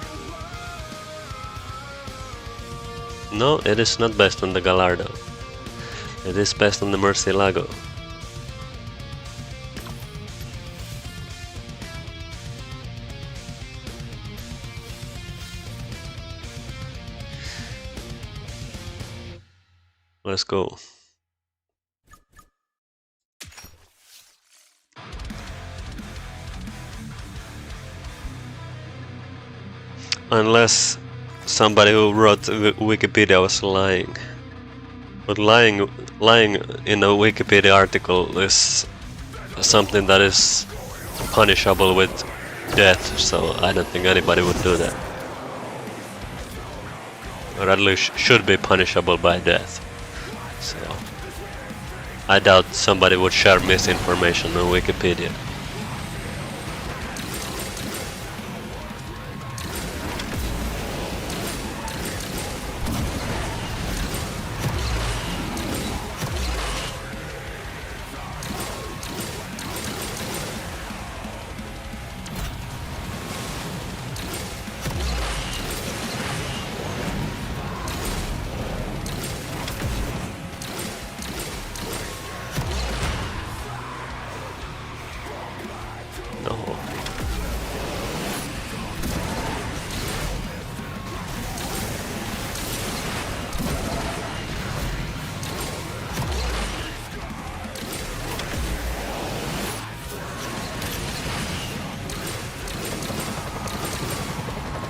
No, it is not based on the Gallardo. It is based on the Murcielago. Let's go. Unless somebody who wrote Wikipedia was lying. But lying in a Wikipedia article is something that is punishable with death, so I don't think anybody would do that. Or at least should be punishable by death. So I doubt somebody would share misinformation on Wikipedia.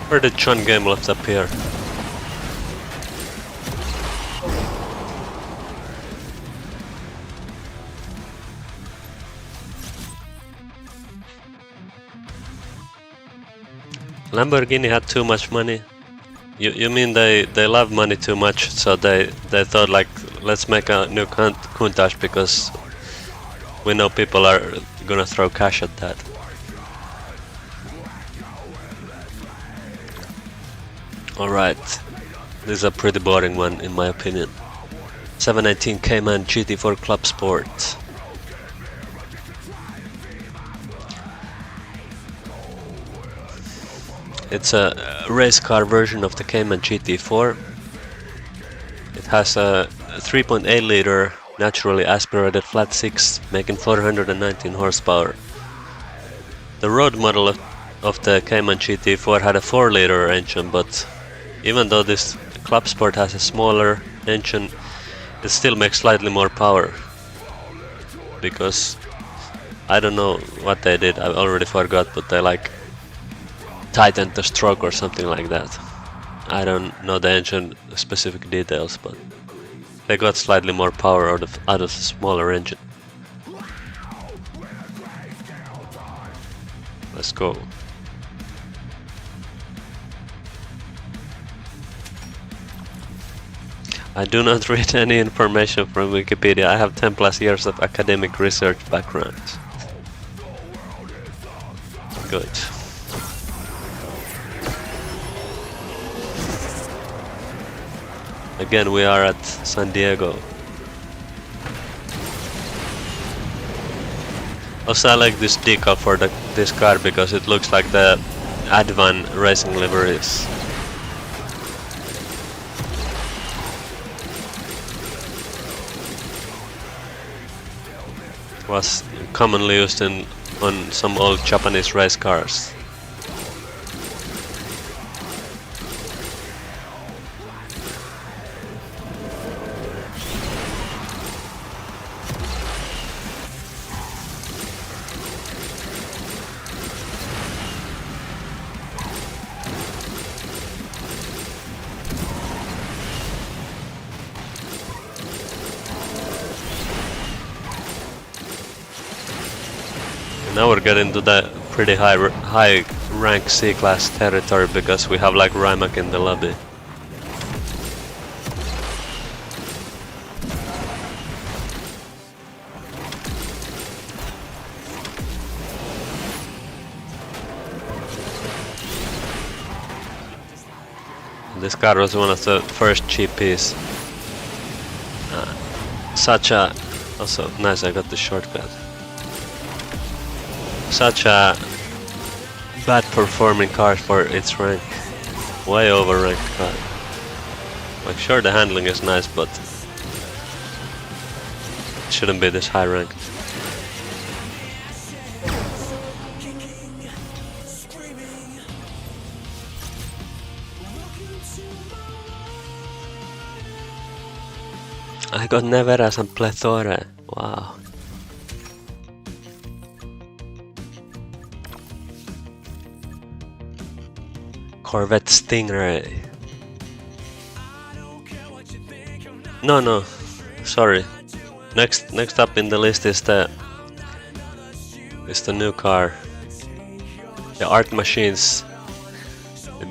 Where did John Gameleft appear? Lamborghini had too much money. You mean they love money too much, so they thought like, let's make a new Countach because we know people are gonna throw cash at that. Alright, this is a pretty boring one in my opinion. 719 Cayman GT4 Club Sport. It's a race car version of the Cayman GT4. It has a 3.8 liter naturally aspirated flat 6 making 419 horsepower. The road model of the Cayman GT4 had a 4 liter engine, but even though this Club Sport has a smaller engine, it still makes slightly more power. Because I don't know what they did, I already forgot, but they like tightened the stroke or something like that. I don't know the engine specific details, but they got slightly more power out of the smaller engine. go. I do not read any information from Wikipedia. I have 10 plus years of academic research background. Good. Again, we are at San Diego. Also, I like this decal for this car because it looks like the Advan racing liveries. It was commonly used on some old Japanese race cars. Now we're getting to the pretty high rank C-class territory because we have like Rimac in the lobby. This car was one of the first GPs. Also nice, I got the shortcut. Such a bad performing car for its rank. Way over ranked car. Like sure the handling is nice, but it shouldn't be this high ranked. I got Neveras and Plethora. Wow. Corvette Stingray. No, sorry. Next up in the list is the new car, the Art Machines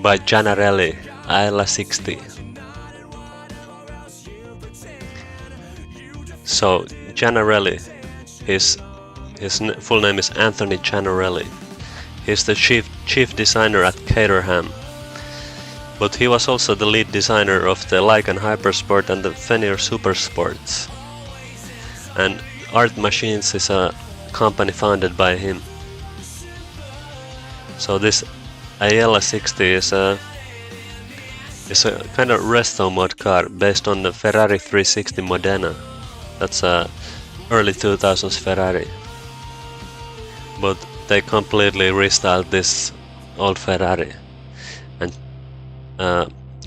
by Gianarelli, Aella 60. So Gianarelli, his full name is Anthony Gianarelli. He's the chief designer at Caterham. But he was also the lead designer of the Lycan Hypersport and the Fenrir Supersports. And Art Machines is a company founded by him. So this Aella 60 is a kind of resto mod car based on the Ferrari 360 Modena. That's a early 2000s Ferrari. But they completely restyled this old Ferrari. And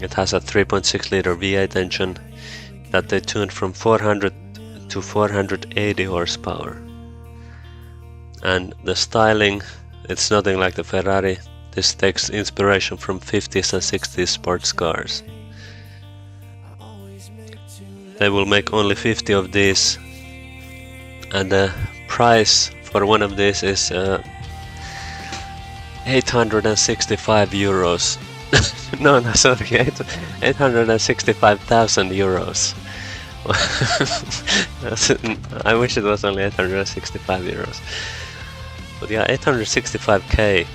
it has a 3.6 liter V8 engine that they tuned from 400 to 480 horsepower. And the styling, it's nothing like the Ferrari. This takes inspiration from 50s and 60s sports cars. They will make only 50 of these, and the price for one of these is 865 euros. no, sorry, 865,000 euros. I wish it was only 865 euros. But yeah, 865k,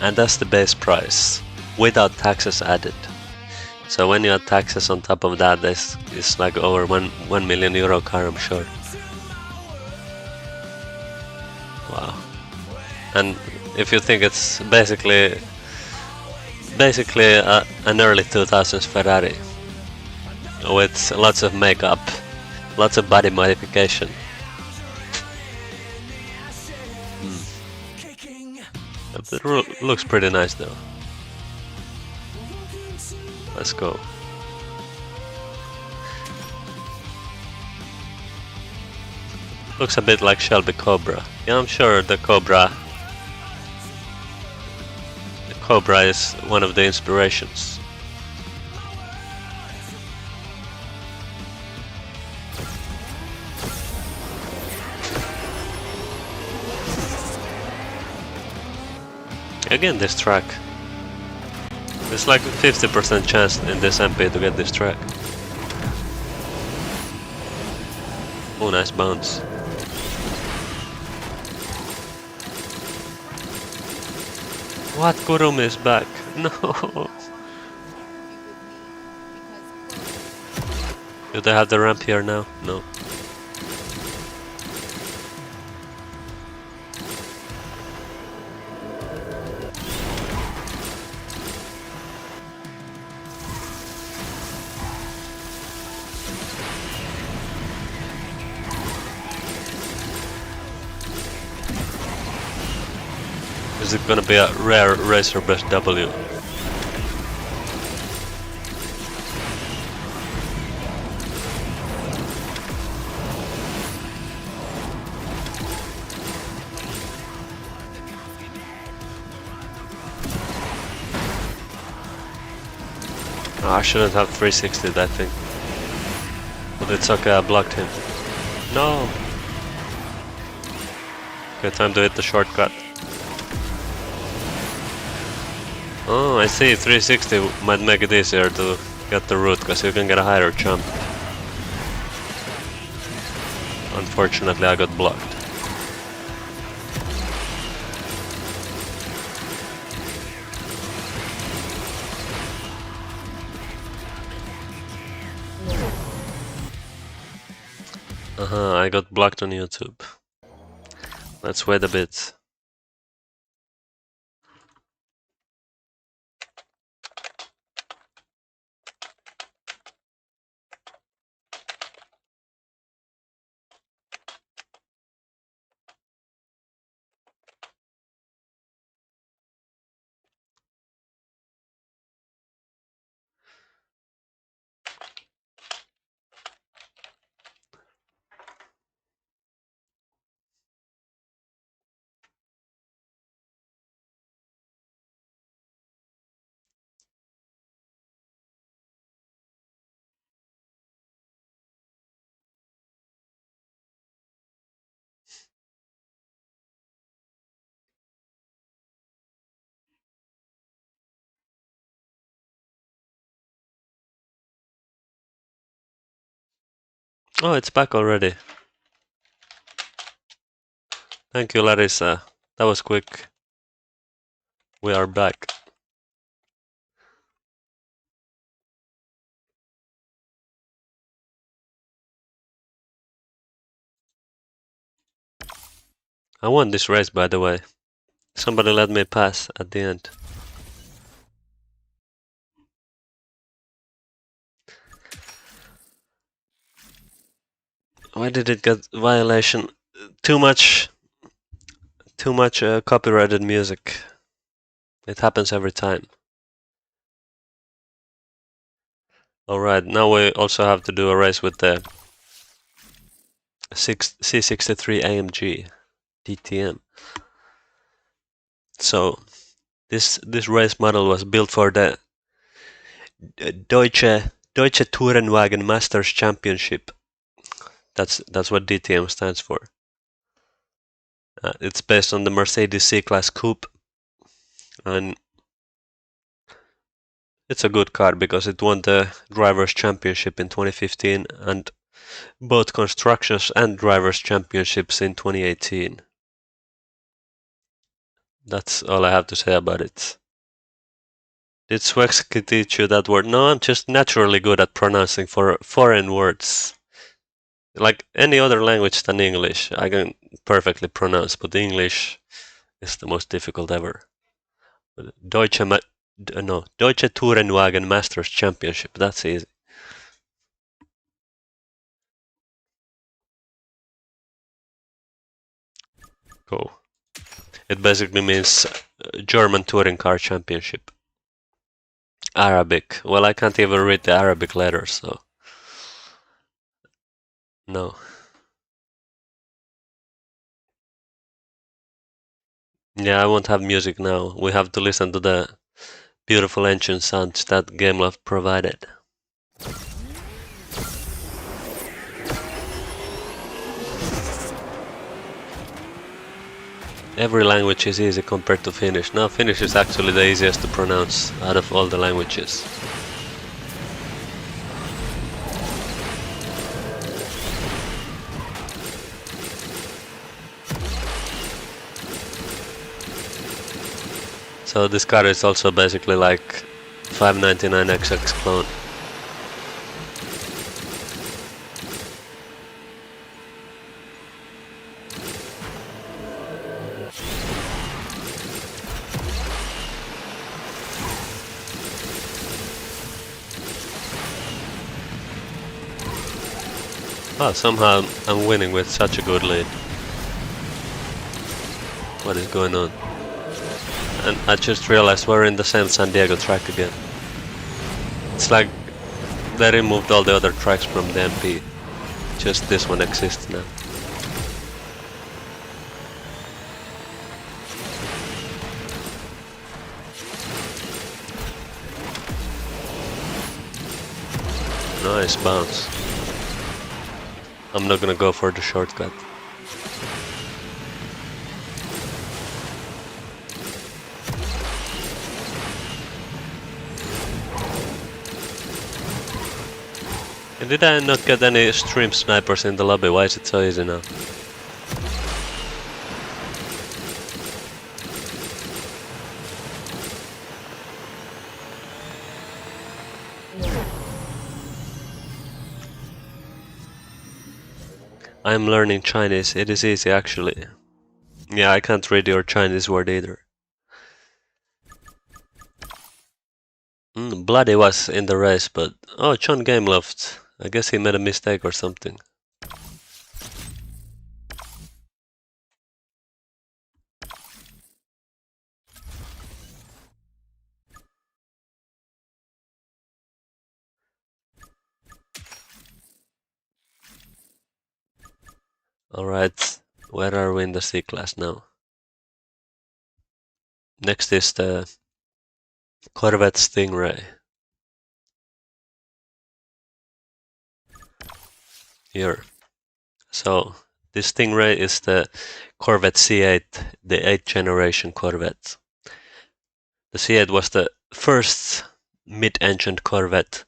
and that's the base price, without taxes added. So when you add taxes on top of that, this is like over 1 million euro car, I'm sure. Wow. And if you think it's basically an early 2000s Ferrari with lots of makeup, lots of body modification. It looks pretty nice though. Let's go. Looks a bit like Shelby Cobra. Yeah, I'm sure the Cobra is one of the inspirations. Again, this track. It's like 50% chance in this MP to get this track. Oh, nice bounce. What? Kurumi is back. No. Do they have the ramp here now? No. Is it gonna be a rare Racer Best W? Oh, I shouldn't have 360'd that thing. But it's okay, I blocked him. No! Okay, time to hit the shortcut. Oh, I see, 360 might make it easier to get the route, because you can get a higher jump. Unfortunately, I got blocked. I got blocked on YouTube. Let's wait a bit. Oh, it's back already. Thank you, Larissa. That was quick. We are back. I won this race, by the way. Somebody let me pass at the end. Why did it get violation? Too much copyrighted music. It happens every time. Alright, now we also have to do a race with the C63 AMG DTM. So this race model was built for the Deutsche Tourenwagen Masters Championship. That's what DTM stands for. It's based on the Mercedes C-Class Coupe, and it's a good car because it won the Drivers' Championship in 2015 and both Constructors and Drivers' Championships in 2018. That's all I have to say about it. Did Swexky teach you that word? No, I'm just naturally good at pronouncing foreign words. Like any other language than English, I can perfectly pronounce, but English is the most difficult ever. Deutsche Tourenwagen Masters Championship, that's easy. Cool. It basically means German Touring Car Championship. Arabic. Well, I can't even read the Arabic letters, so no. Yeah, I won't have music now. We have to listen to the beautiful engine sounds that Gameloft provided. Every language is easy compared to Finnish. Now Finnish is actually the easiest to pronounce out of all the languages. So this card is also basically like 599XX clone. Wow, somehow I'm winning with such a good lead. What is going on? And I just realized we're in the same San Diego track again. It's like they removed all the other tracks from the MP. Just this one exists now. Nice bounce. I'm not gonna go for the shortcut. And did I not get any stream snipers in the lobby? Why is it so easy now? I'm learning Chinese. It is easy actually. Yeah, I can't read your Chinese word either. Bloody was in the race, but... Oh, John Gameloft. I guess he made a mistake or something. Alright, where are we in the C class now? Next is the Corvette Stingray. Here. So, this Stingray is the Corvette C8, the 8th generation Corvette. The C8 was the first mid-engined Corvette.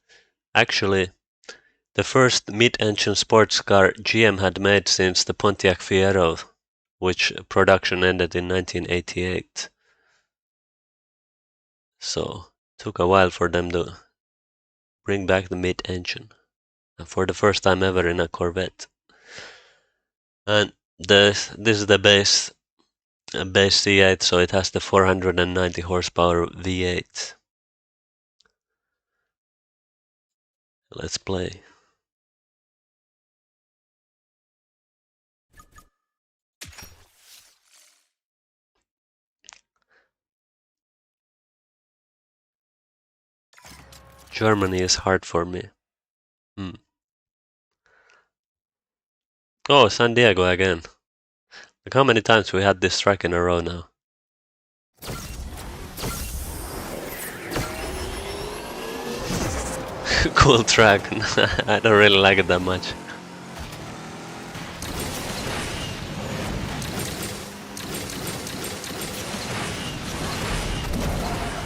Actually, the first mid-engine sports car GM had made since the Pontiac Fiero, which production ended in 1988. So, took a while for them to bring back the mid-engine. For the first time ever in a Corvette. And this is the base C8, so it has the 490 horsepower V8. Let's play. Germany is hard for me. Oh, San Diego again. Look how many times we had this track in a row now. Cool track. I don't really like it that much.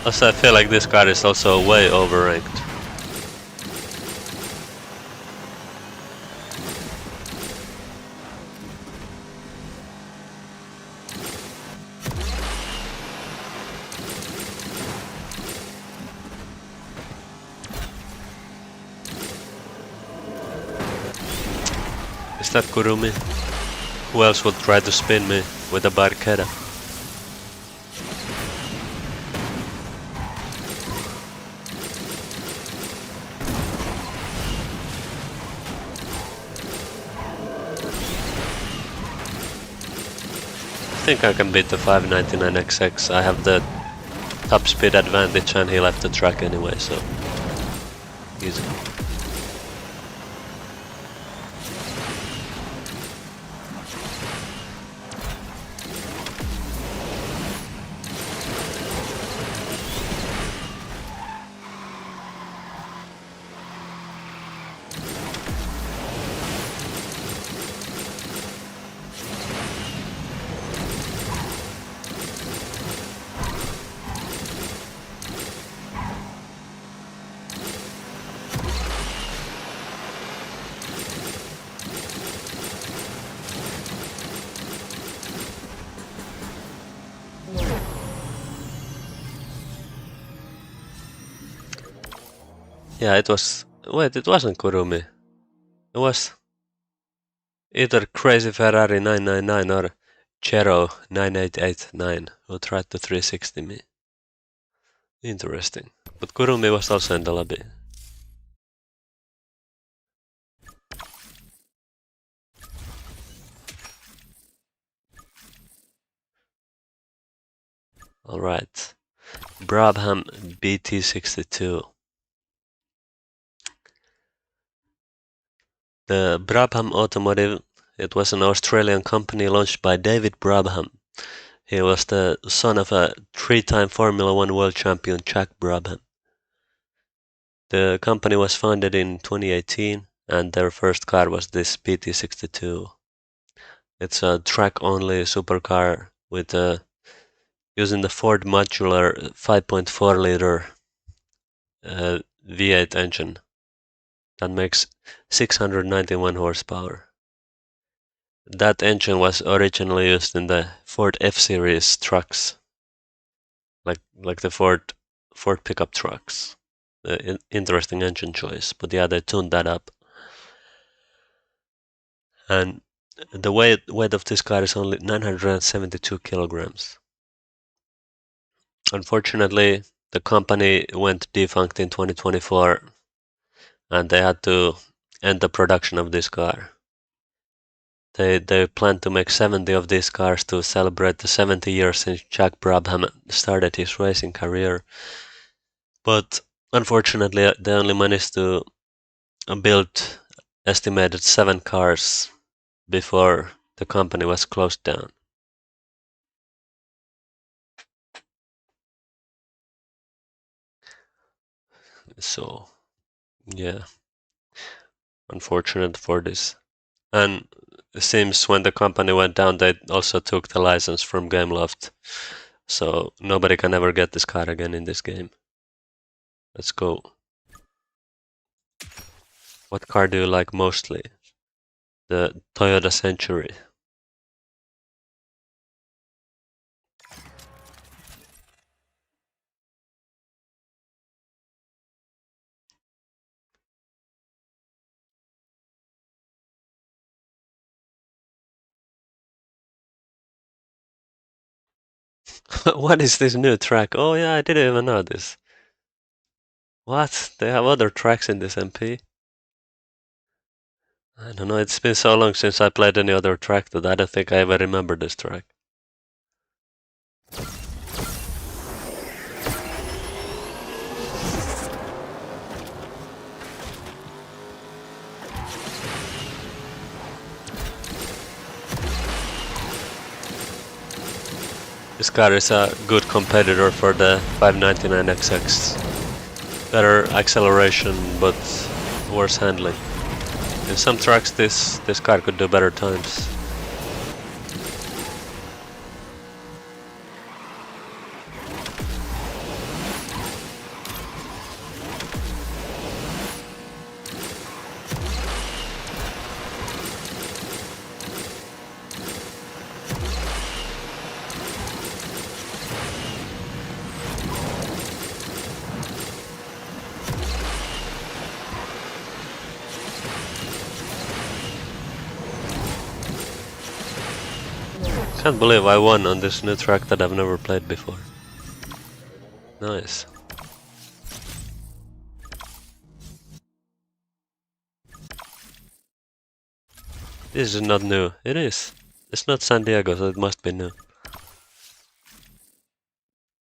Also, I feel like this car is also way overranked. Is that Kurumi? Who else would try to spin me with a Barchetta? I think I can beat the 599XX. I have the top speed advantage and he left the track anyway, so easy. Yeah, it was. Wait, it wasn't Kurumi. It was either Crazy Ferrari 999 or Chero 9889 who tried to 360 me. Interesting. But Kurumi was also in the lobby. Alright. Brabham BT62. The Brabham Automotive, it was an Australian company launched by David Brabham. He was the son of a three-time Formula One world champion Jack Brabham. The company was founded in 2018 and their first car was this BT62. It's a track-only supercar with using the Ford modular 5.4 liter V8 engine that makes 691 horsepower. That engine was originally used in the Ford F-Series trucks, like the Ford pickup trucks. Interesting engine choice, but yeah, they tuned that up. And the weight of this car is only 972 kilograms. Unfortunately, the company went defunct in 2024 and they had to end the production of this car. They plan to make 70 of these cars to celebrate the 70 years since Jack Brabham started his racing career. But unfortunately, they only managed to build estimated 7 cars before the company was closed down. So, yeah, unfortunate for this. And it seems when the company went down, they also took the license from Gameloft. So nobody can ever get this car again in this game. Let's go. What car do you like mostly? The Toyota Century. What is this new track? Oh yeah, I didn't even know this. What? They have other tracks in this MP? I don't know, it's been so long since I played any other track that I don't think I ever remember this track. This car is a good competitor for the 599XX. Better acceleration, but worse handling. In some tracks this car could do better times. Can't believe I won on this new track that I've never played before. Nice. This is not new. It is. It's not San Diego, so it must be new.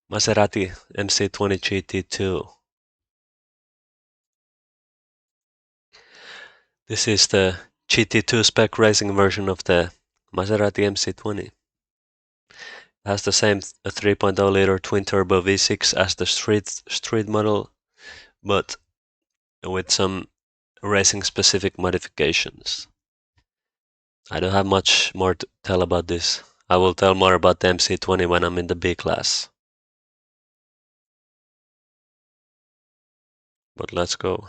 Maserati MC20 GT2. This is the GT2 spec racing version of the Maserati MC20. It has the same 3.0 liter twin turbo V6 as the street model, but with some racing specific modifications. I don't have much more to tell about this. I will tell more about the MC20 when I'm in the B class. But let's go.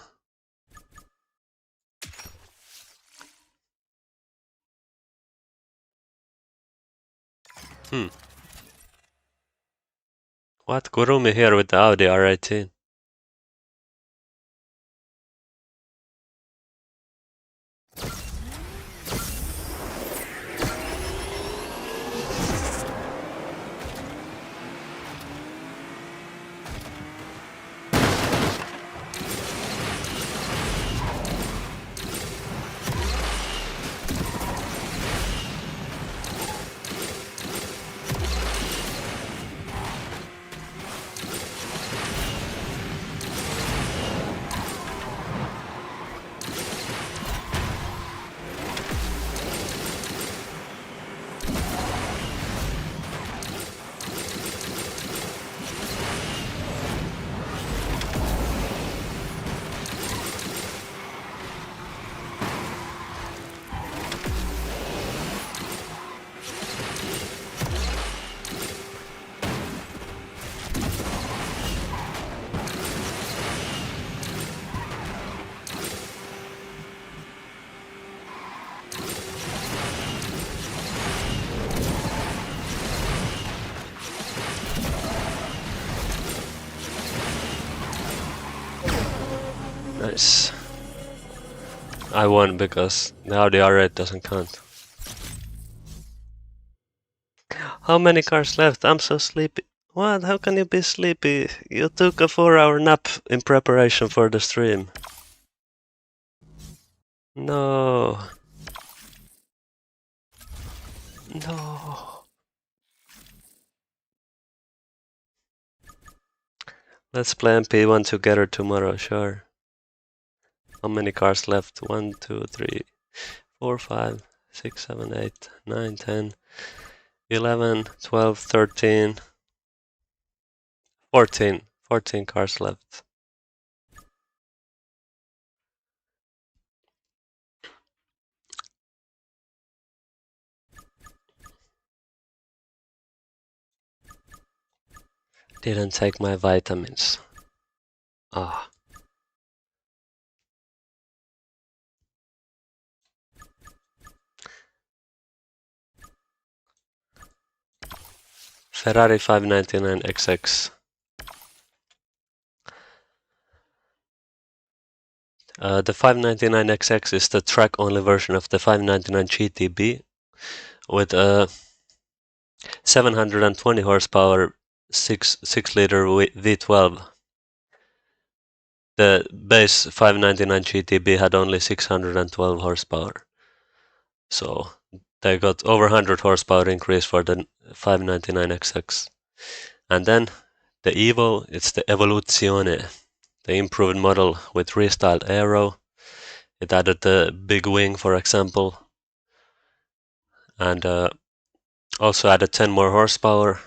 What? Kurumi here with the Audi R18. Nice. I won because now the R8 doesn't count. How many cars left? I'm so sleepy. What? How can you be sleepy? You took a 4-hour nap in preparation for the stream. No. No. Let's play MP1 together tomorrow, sure. How many cars left? 1, 2, 3, 4, 5, 6, 7, 8, 9, 10, 11, 12, 13, 14. 14 cars left. Didn't take my vitamins. Ah. Ferrari 599 XX. The 599 XX is the track-only version of the 599 GTB with a 720 horsepower 6-liter V12. The base 599 GTB had only 612 horsepower. So they got over 100 horsepower increase for the 599 XX. And then the Evo, it's the Evoluzione, the improved model with restyled aero. It added the big wing, for example, and also added 10 more horsepower,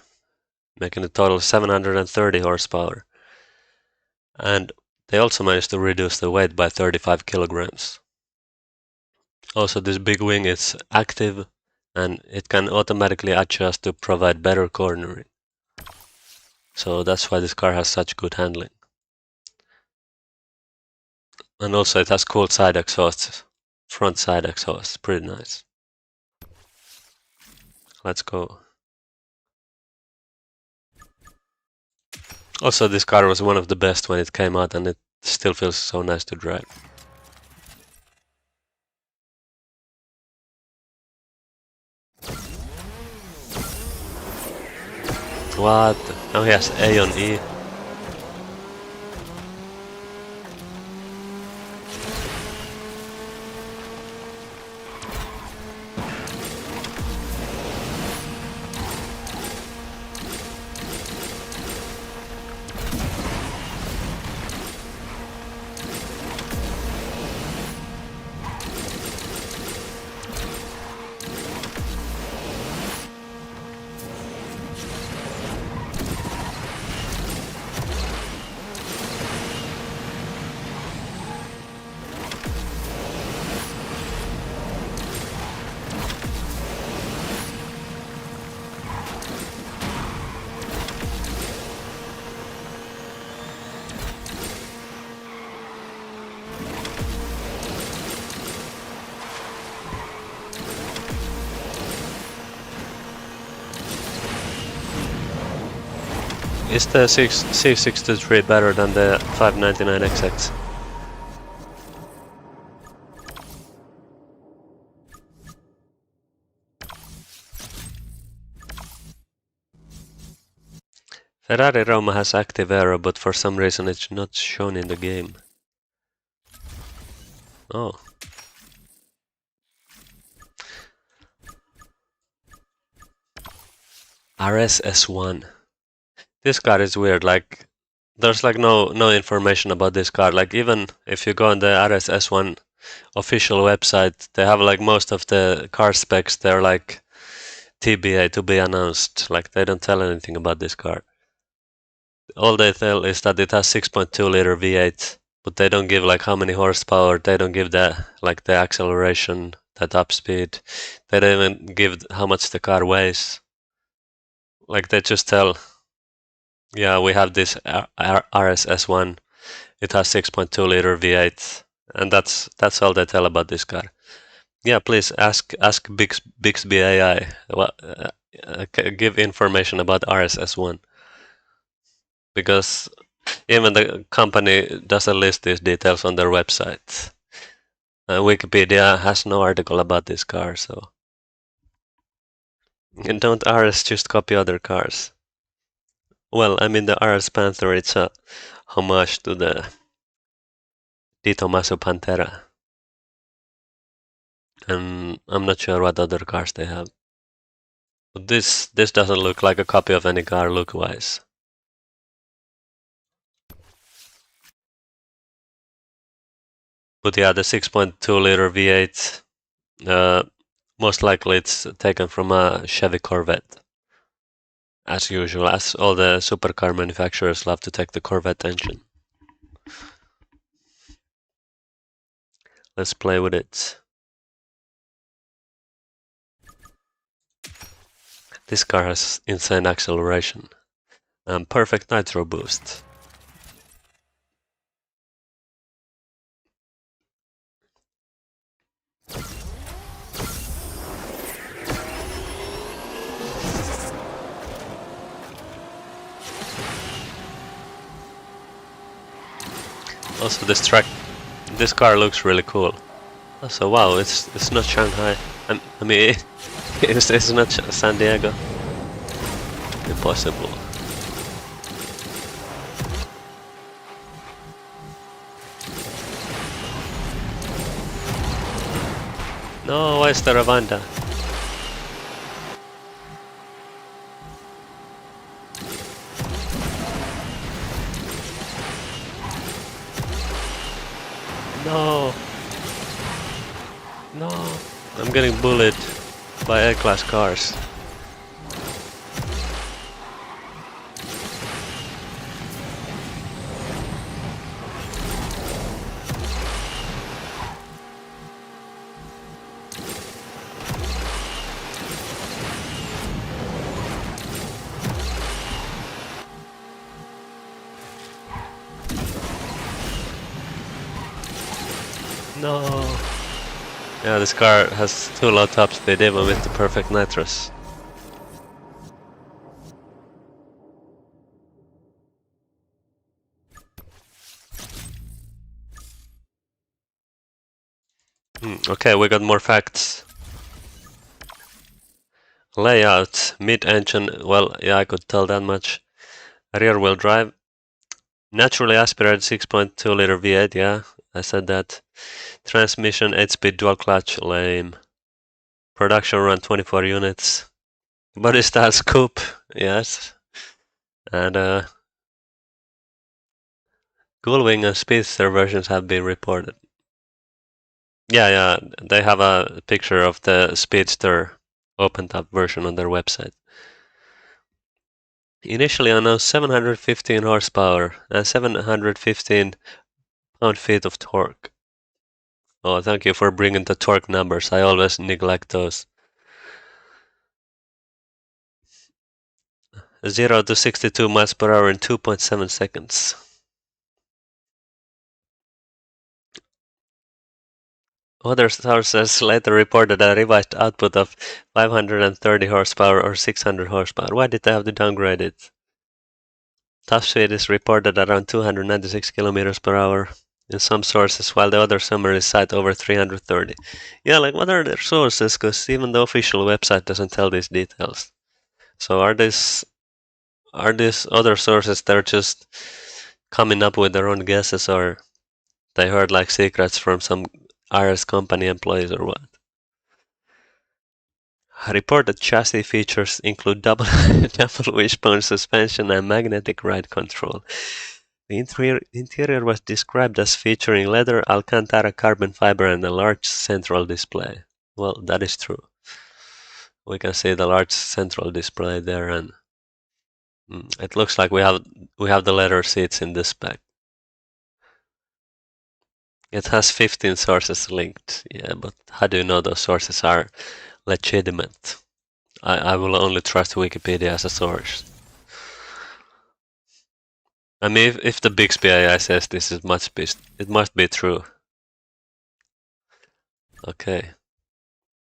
making the total 730 horsepower. And they also managed to reduce the weight by 35 kilograms. Also, this big wing is active and it can automatically adjust to provide better cornering. So that's why this car has such good handling. And also it has cool side exhausts, front side exhausts, pretty nice. Let's go. Also, this car was one of the best when it came out and it still feels so nice to drive. What? Now he has A on E. Is the C63 better than the 599XX? Ferrari Roma has active aero, but for some reason it's not shown in the game. Oh. RSS1. This car is weird, like there's like no information about this car. Like even if you go on the RSS1 official website, they have like most of the car specs, they're like TBA, to be announced. Like they don't tell anything about this car. All they tell is that it has 6.2 liter V8, but they don't give like how many horsepower, they don't give the like the acceleration, the top speed. They don't even give how much the car weighs. Like they just tell, yeah, we have this RSS1. It has 6.2 liter V8, and that's all they tell about this car. Yeah, please ask Bixby AI. Give information about RSS1 because Even the company doesn't list these details on their website. Wikipedia has no article about this car, so. And don't RS just copy other cars? Well, I mean the RS Panther, it's a homage to the Di Tommaso Pantera. And I'm not sure what other cars they have. But this doesn't look like a copy of any car look-wise. But yeah, the 6.2 liter V8, most likely it's taken from a Chevy Corvette. As usual, as all the supercar manufacturers love to take the Corvette engine. Let's play with it. This car has insane acceleration and perfect nitro boost. Also, this car looks really cool. So wow, it's not Shanghai. I mean, it's not San Diego. Impossible. No, why is there a Vanda? No. No. I'm getting bullied by A-class cars. No. Yeah, this car has too low top speed even with the perfect nitros. Okay, we got more facts. Layout, mid-engine, well, yeah, I could tell that much. Rear-wheel drive. Naturally aspirated 6.2 liter V8, yeah, I said that. Transmission 8-speed dual clutch, lame. Production run 24 units. Body style scoop, yes. And Gullwing and Speedster versions have been reported. Yeah, they have a picture of the Speedster open-top version on their website. Initially announced 715 horsepower and 715 pound-feet of torque. Oh, thank you for bringing the torque numbers. I always neglect those. 0 to 62 miles per hour in 2.7 seconds. Other sources later reported a revised output of 530 horsepower or 600 horsepower. Why did they have to downgrade it? Top speed is reported around 296 kilometers per hour in some sources, while the other summaries cite over 330. Yeah, like what are their sources? Because even the official website doesn't tell these details. So are these other sources that are just coming up with their own guesses, or they heard like secrets from some RS company employees or what? Reported chassis features include double wishbone suspension and magnetic ride control. The interior was described as featuring leather, Alcantara carbon fiber and a large central display. Well, that is true. We can see the large central display there, and it looks like we have the leather seats in this spec. It has 15 sources linked. Yeah, but how do you know those sources are legitimate? I will only trust Wikipedia as a source. I mean, if the Bixby AI says this, it must be true. Okay.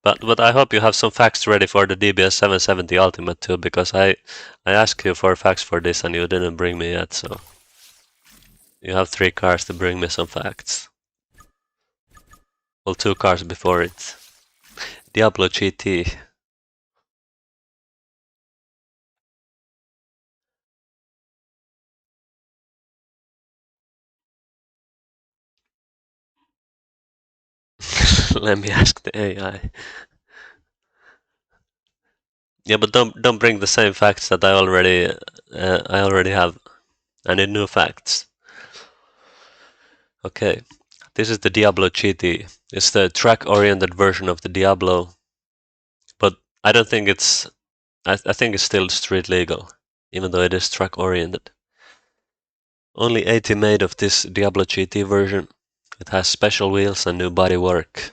But I hope you have some facts ready for the DBS 770 Ultimate too, because I asked you for facts for this and you didn't bring me yet, so. You have 3 cars to bring me some facts. Well, 2 cars before it. Diablo GT. Let me ask the AI. Yeah, but don't bring the same facts that I already have. I need new facts. Okay, this is the Diablo GT. It's the track-oriented version of the Diablo, but I don't think it's. I think it's still street legal, even though it is track-oriented. Only 80 made of this Diablo GT version. It has special wheels and new bodywork.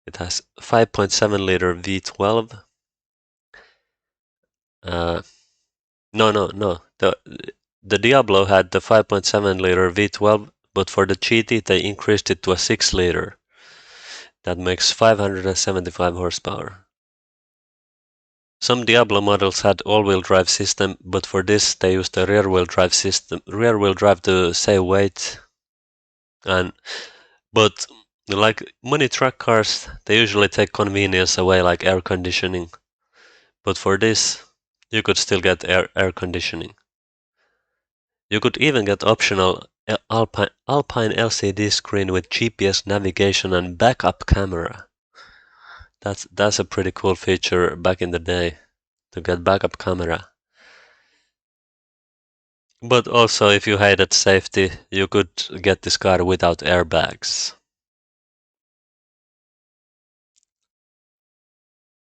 It has 5.7 liter V12. No, no, no. The Diablo had the 5.7 liter V12, but for the GT they increased it to a 6 liter. That makes 575 horsepower. Some Diablo models had all-wheel drive system, but for this they used a rear-wheel drive system. Rear-wheel drive to save weight. But like many track cars, they usually take convenience away, like air conditioning. But for this, you could still get air conditioning. You could even get optional Alpine LCD screen with GPS navigation and backup camera. That's a pretty cool feature back in the day, to get backup camera. But also, if you hated safety, you could get this car without airbags.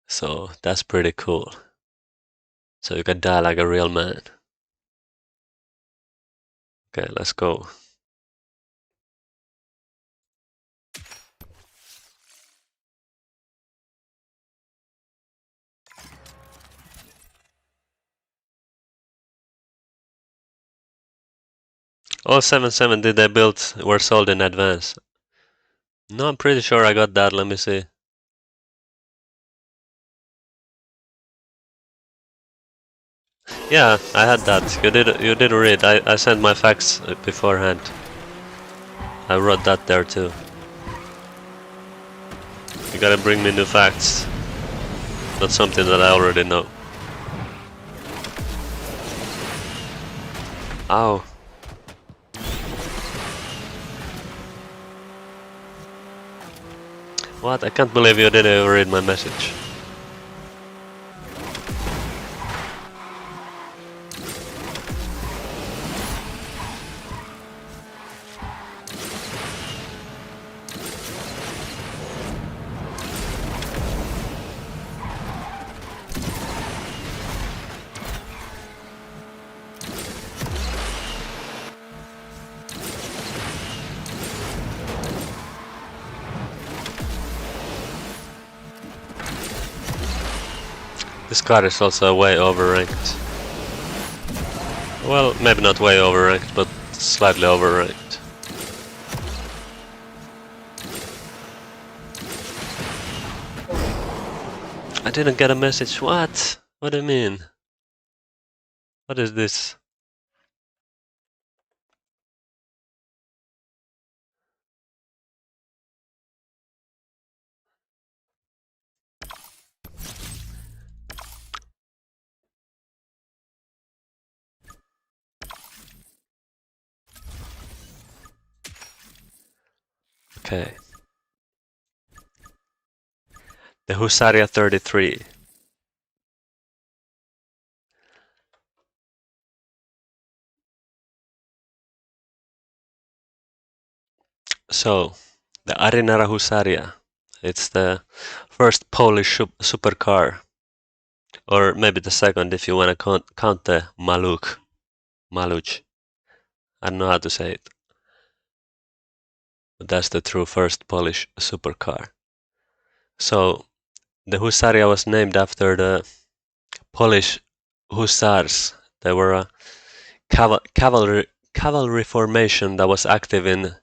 So that's pretty cool. So you can die like a real man. Okay, let's go. All 770 they built were sold in advance. No, I'm pretty sure I got that. Let me see. Yeah, I had that. You did read. I sent my facts beforehand. I wrote that there too. You gotta bring me new facts. Not something that I already know. Ow. What? I can't believe you didn't even read my message. This card is also way overranked. Well, maybe not way overranked, but slightly overranked. I didn't get a message. What? What do you mean? What is this? Okay. The Husaria 33. So, the Arinara Husaria. It's the first Polish supercar. Or maybe the second if you want to count the Maluch. Maluch. I don't know how to say it. But that's the true first Polish supercar. So, the Husaria was named after the Polish Hussars. They were a cavalry formation that was active in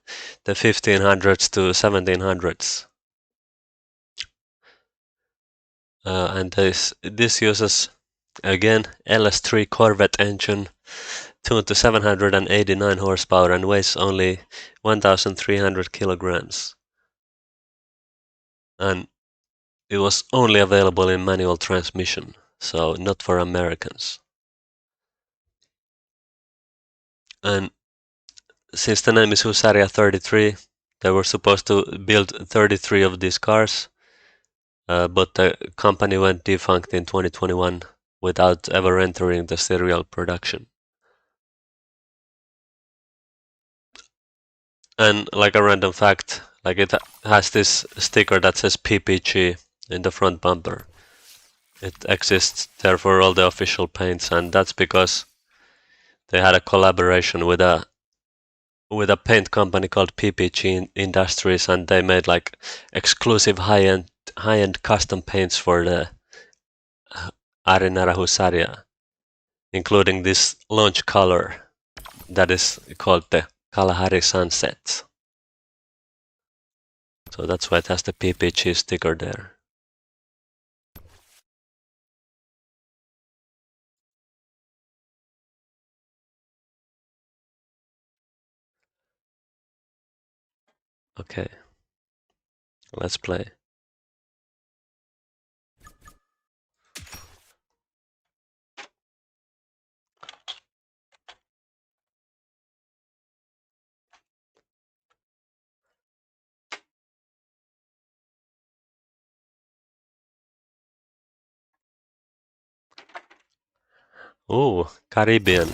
the 1500s to 1700s. And this uses, again, LS3 Corvette engine, tuned to 789 horsepower and weighs only 1,300 kilograms. And it was only available in manual transmission, so not for Americans. And since the name is Husaria 33, they were supposed to build 33 of these cars, but the company went defunct in 2021 without ever entering the serial production. And like a random fact, like it has this sticker that says PPG in the front bumper. It exists there for all the official paints, and that's because they had a collaboration with a paint company called PPG Industries, and they made like exclusive high-end custom paints for the Arinara Husaria, including this launch color that is called the Kalahari Sunset. So that's why it has the PPG sticker there. Okay, let's play. Ooh, Caribbean.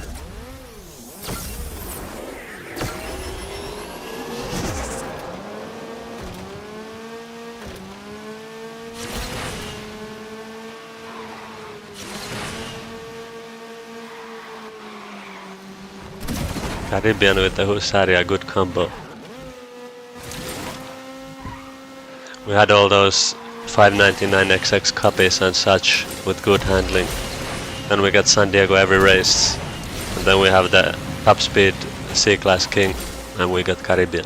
Caribbean with the Husaria, good combo. We had all those 599XX copies and such with good handling. Then we get San Diego every race. And then we have the top speed C-Class King, and we got Caribbean.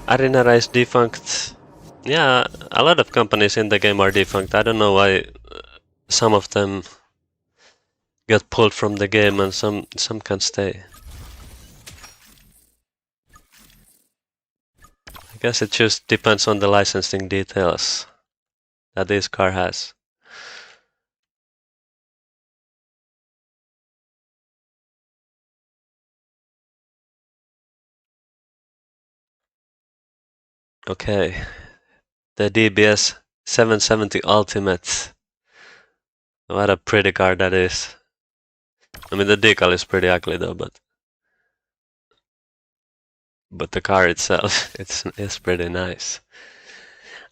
Arinara is defunct. Yeah, a lot of companies in the game are defunct. I don't know why some of them get pulled from the game and some can stay. I guess it just depends on the licensing details that this car has. Okay, the DBS 770 Ultimate. What a pretty car that is. I mean, the decal is pretty ugly though, but the car itself, it's pretty nice.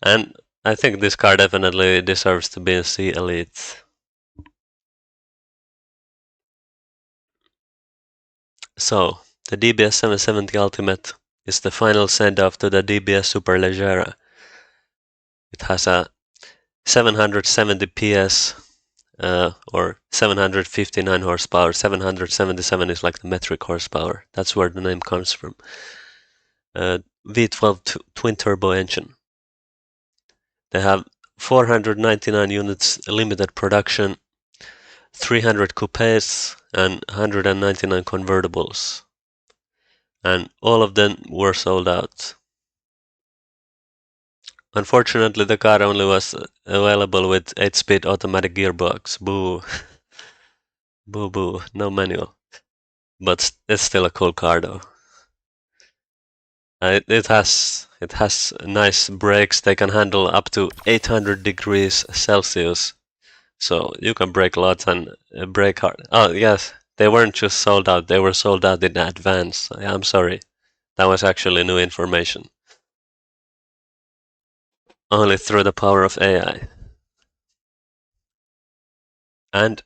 And I think this car definitely deserves to be in C Elite. So, the DBS 770 Ultimate is the final send-off to the DBS Superleggera. It has a 770 PS or 759 horsepower. 777 is like the metric horsepower. That's where the name comes from. V12 twin turbo engine. They have 499 units limited production, 300 coupes, and 199 convertibles. And all of them were sold out. Unfortunately, the car only was available with 8-speed automatic gearbox. Boo. Boo boo, no manual. But it's still a cool car though. It has nice brakes. They can handle up to 800 degrees Celsius So you can break lots and break hard. Oh yes, they weren't just sold out; they were sold out in advance. Yeah, I'm sorry, that was actually new information. Only through the power of AI, and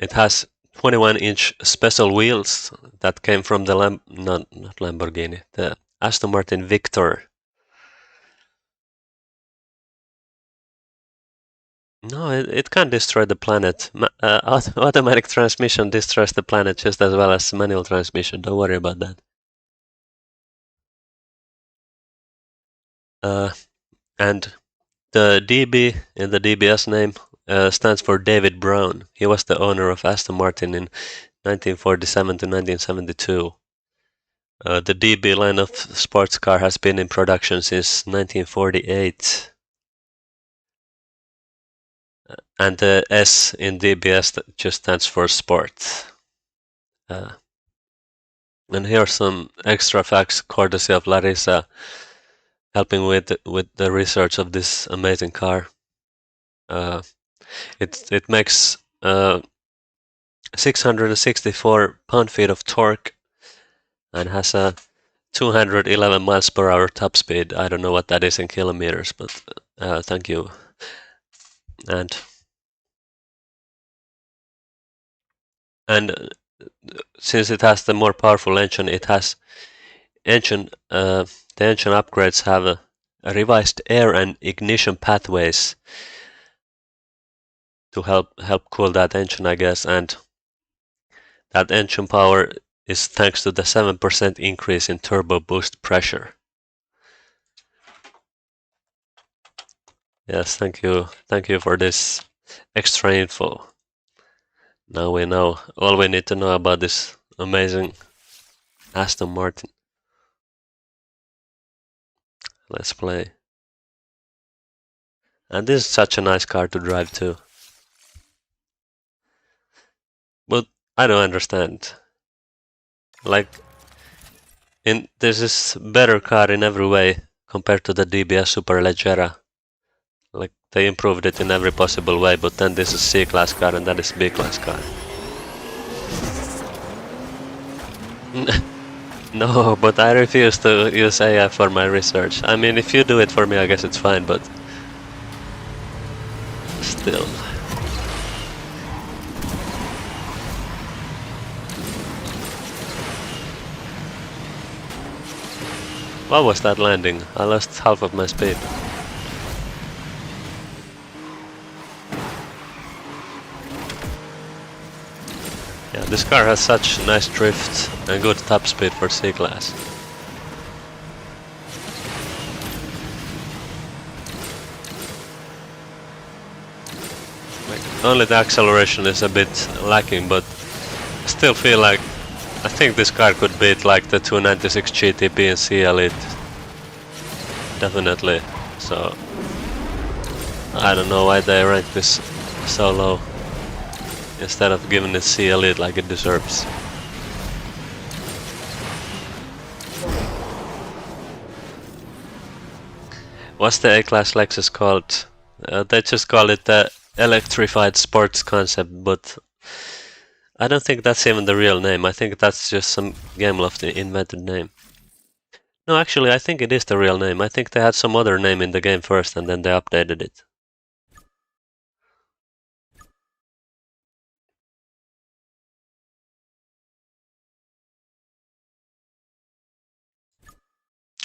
it has 21-inch special wheels that came from the not Lamborghini, the Aston Martin Victor. No, it can destroy the planet. Automatic transmission destroys the planet just as well as manual transmission. Don't worry about that. Uh, and the DB in the DBS name stands for David Brown. He was the owner of Aston Martin in 1947 to 1972. The DB line of sports car has been in production since 1948. And the S in DBS just stands for sport. Uh, and here are some extra facts courtesy of Larissa, helping with the research of this amazing car. Uh, it makes 664 pound-feet of torque and has a 211 miles per hour top speed. I don't know what that is in kilometers, but thank you. And and since it has the more powerful engine, it has engine. The engine upgrades have a revised air and ignition pathways to help cool that engine, I guess, and that engine power is thanks to the 7% increase in turbo boost pressure. Yes, thank you. Thank you for this extra info. Now we know all we need to know about this amazing Aston Martin. Let's play. And this is such a nice car to drive too. But I don't understand. Like, this is better car in every way compared to the DBS Superleggera. Like, they improved it in every possible way, but then this is C-class car and that is B-class car. No, but I refuse to use AI for my research. I mean, if you do it for me, I guess it's fine, but still. What was that landing? I lost half of my speed. Yeah, this car has such nice drift and good top speed for C-Class. Only the acceleration is a bit lacking, but I still feel like I think this car could beat like the 296 GTP in C Elite. Definitely. So I don't know why they ranked this so low instead of giving it C Elite like it deserves. What's the A-Class Lexus called? They just call it the electrified sports concept, but I don't think that's even the real name. I think that's just some Gameloft invented name. No, actually, I think it is the real name. I think they had some other name in the game first and then they updated it.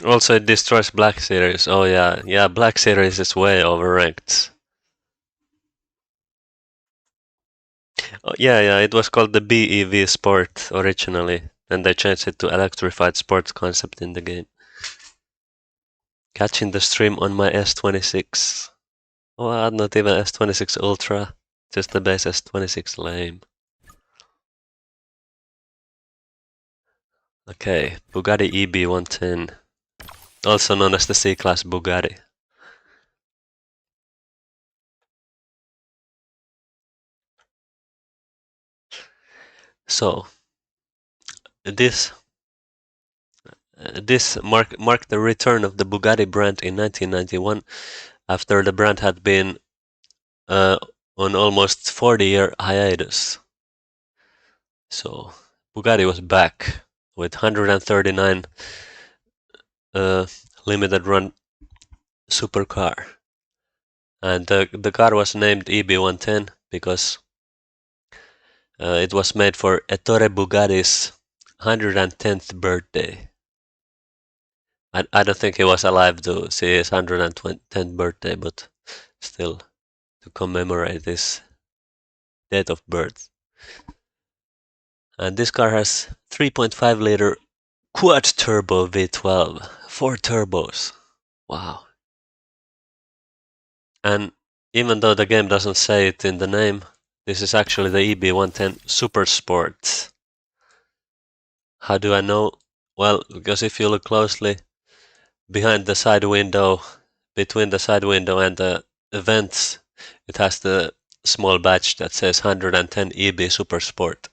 Also, it destroys Black Series. Oh yeah, yeah, Black Series is way overranked. Oh, yeah, it was called the BEV Sport originally, and they changed it to electrified sports concept in the game. Catching the stream on my S26. Oh, not even S26 Ultra, just the base S26 lame. Okay, Bugatti EB110, also known as the C-Class Bugatti. So, this marked the return of the Bugatti brand in 1991 after the brand had been on almost 40-year hiatus. So Bugatti was back with 139 limited run supercar. And the car was named EB110 because it was made for Ettore Bugatti's 110th birthday. I don't think he was alive to see his 110th birthday, but still to commemorate his date of birth. And this car has 3.5 liter quad turbo V12, 4 turbos. Wow. And even though the game doesn't say it in the name, this is actually the EB110 Super Sport. How do I know? Well, because if you look closely behind the side window, between the side window and the vents, it has the small badge that says 110 EB Super Sport.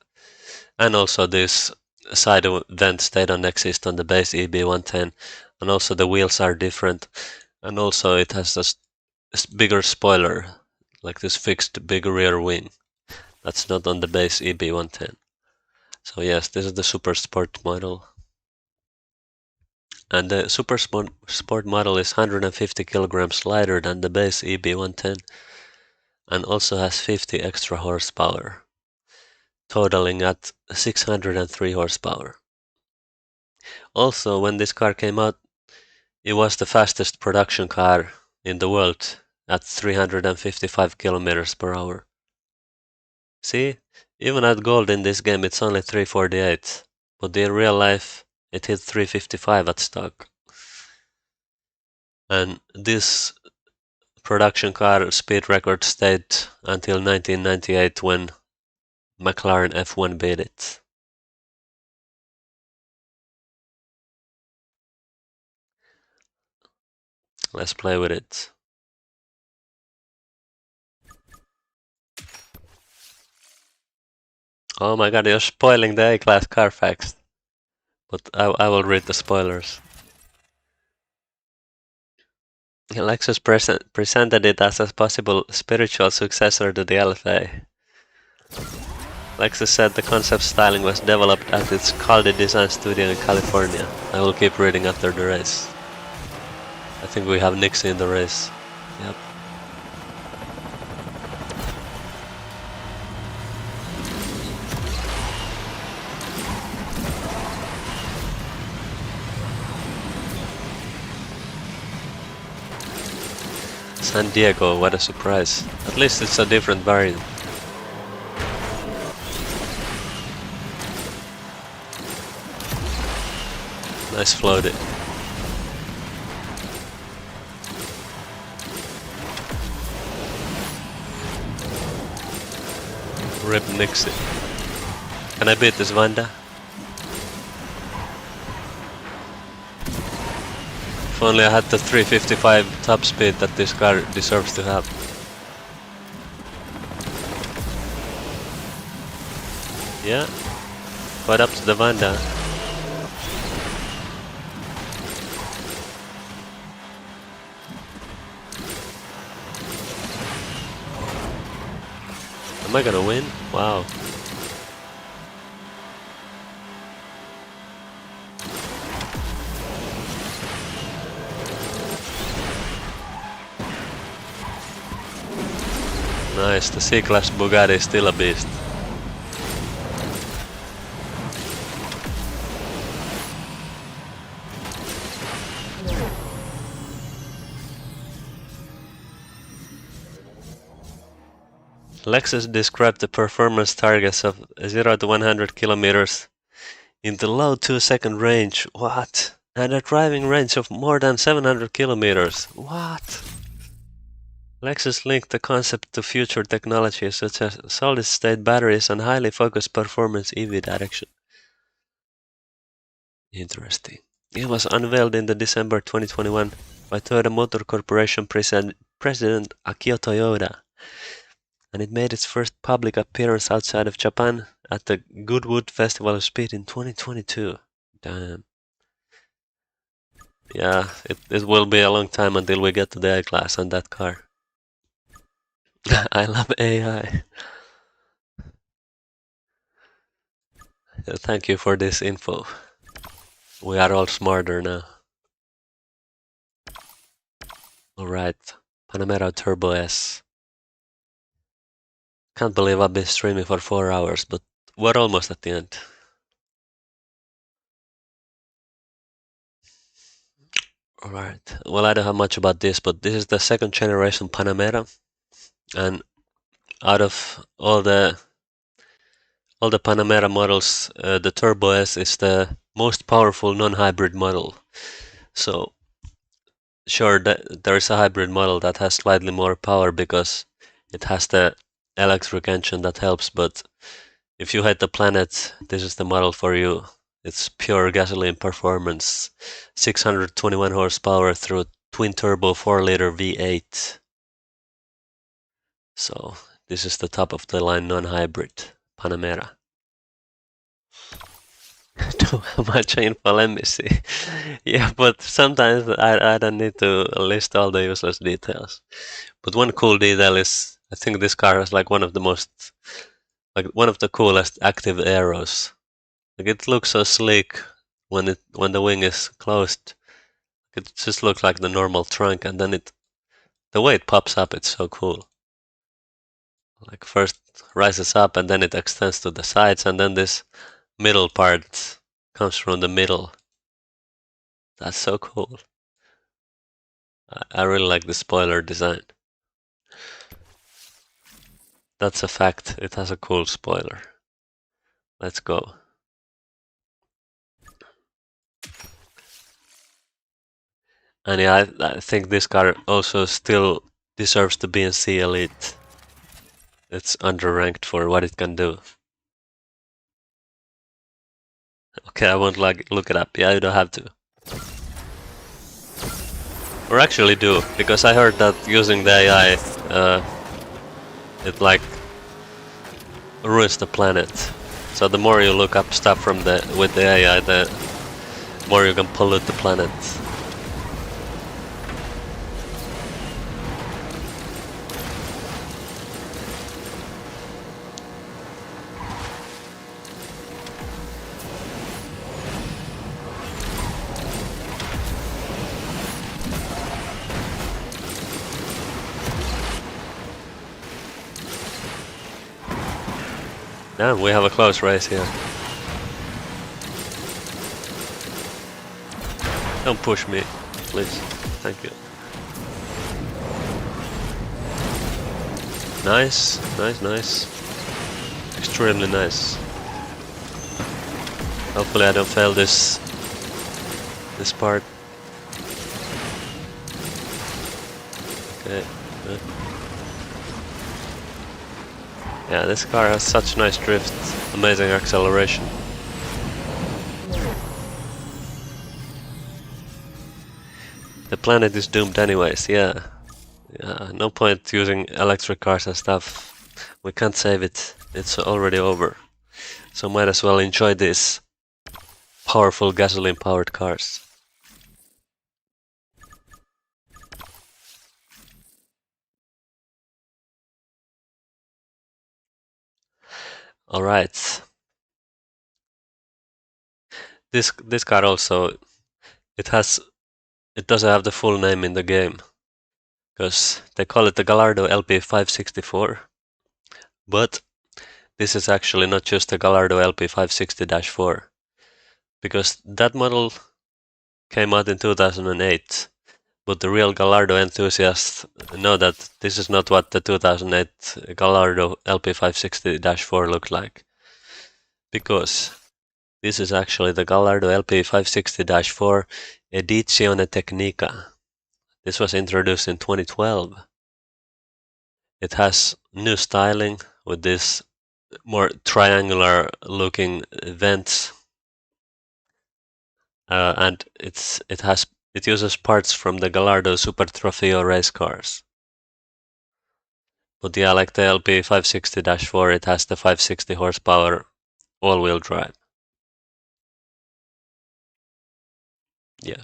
And also this side vents, they don't exist on the base EB110. And also the wheels are different. And also it has this bigger spoiler, like this fixed big rear wing. That's not on the base EB110. So yes, this is the Super Sport model. And the Super Sport model is 150 kilograms lighter than the base EB110 and also has 50 extra horsepower, totaling at 603 horsepower. Also, when this car came out, it was the fastest production car in the world at 355 kilometers per hour. See, even at gold in this game it's only 348, but in real life it hit 355 at stock. And this production car speed record stayed until 1998 when McLaren F1 beat it. Let's play with it. Oh my god, you're spoiling the A-Class Carfax. But I will read the spoilers. Lexus presented it as a possible spiritual successor to the LFA. Lexus said the concept styling was developed at its Caldi design studio in California. I will keep reading after the race. I think we have Nixie in the race. Yep. San Diego, what a surprise. At least it's a different variant. Nice floaty. Rip Nixie. Can I beat this Vanda? If only I had the 355 top speed that this car deserves to have. Yeah, caught up to the Vanda. Am I gonna win? Wow. Nice, the C-Class Bugatti is still a beast. Lexus described the performance targets of 0 to 100 kilometers in the low 2-second range. What? And a driving range of more than 700 kilometers. What? Lexus linked the concept to future technologies such as solid-state batteries and highly focused performance EV direction. Interesting. It was unveiled in the December 2021 by Toyota Motor Corporation President Akio Toyoda, and it made its first public appearance outside of Japan at the Goodwood Festival of Speed in 2022. Damn. Yeah, it will be a long time until we get to the A-Class on that car. I love AI. Thank you for this info. We are all smarter now. Alright, Panamera Turbo S. Can't believe I've been streaming for 4 hours, but we're almost at the end. Alright, well, I don't have much about this, but this is the second generation Panamera, and out of all the Panamera models, the Turbo S is the most powerful non-hybrid model. So sure, there is a hybrid model that has slightly more power because it has the electric engine that helps, but if you hate the planet, this is the model for you. It's pure gasoline performance, 621 horsepower through twin turbo 4-liter V8. So this is the top of the line non-hybrid Panamera. Too much info, let me see. Yeah, but sometimes I don't need to list all the useless details. But one cool detail is I think this car has like one of the coolest active aeros. Like it looks so sleek when the wing is closed. It just looks like the normal trunk, and then the way it pops up, it's so cool. Like first rises up, and then it extends to the sides, and then this middle part comes from the middle. That's so cool. I really like the spoiler design. That's a fact. It has a cool spoiler. Let's go. And yeah, I think this car also still deserves to be in C Elite. It's underranked for what it can do. Okay, I won't like look it up. Yeah, you don't have to. Or actually do, because I heard that using the AI, it like ruins the planet. So the more you look up stuff with the AI, the more you can pollute the planet. Damn, we have a close race here. Don't push me, please. Thank you. Nice, nice, nice. Extremely nice. Hopefully I don't fail this part. Okay, good. Yeah, this car has such nice drift, amazing acceleration. The planet is doomed anyways, yeah. Yeah, no point using electric cars and stuff. We can't save it. It's already over. So might as well enjoy these powerful gasoline-powered cars. All right. This car also it doesn't have the full name in the game because they call it the Gallardo LP564, but this is actually not just the Gallardo LP560-4 because that model came out in 2008, but the real Gallardo enthusiasts know that this is not what the 2008 Gallardo LP560-4 looked like, because this is actually the Gallardo LP560-4 Edizione Tecnica. This was introduced in 2012. It has new styling with this more triangular looking vents, and it uses parts from the Gallardo Super Trofeo race cars. But yeah, like the LP560-4, it has the 560 horsepower all-wheel drive. Yeah,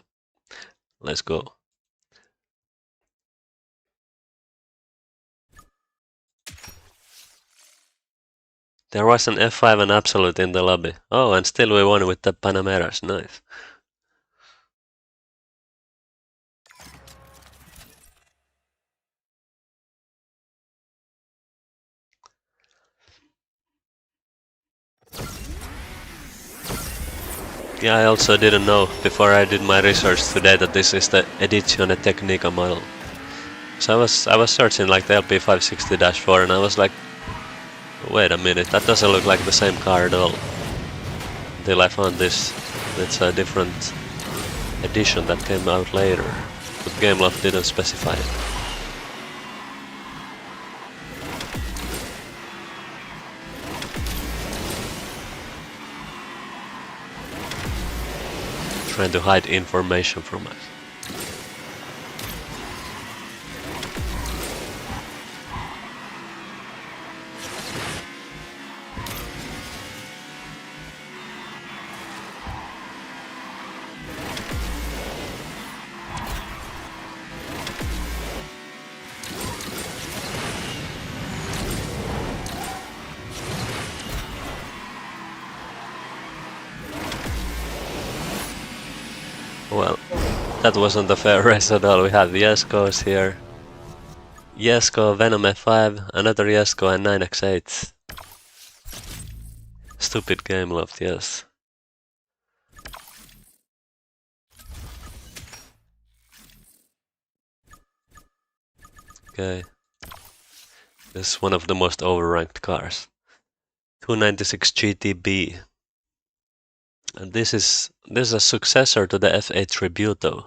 let's go. There was an F5 and Absolute in the lobby. Oh, and still we won with the Panameras. Nice. Yeah, I also didn't know before I did my research today that this is the Edizione Tecnica model. So I was searching like the LP560-4 and I was like, wait a minute, that doesn't look like the same car at all. Until I found this. It's a different edition that came out later, but Gameloft didn't specify it. Trying to hide information from us. Well, that wasn't a fair race at all. We have Yeskos here. Yesko, Venom F5, another Yesko and 9x8. Stupid Gameloft, yes. Okay. This is one of the most overranked cars. 296 GTB. And this is a successor to the F8 Tributo.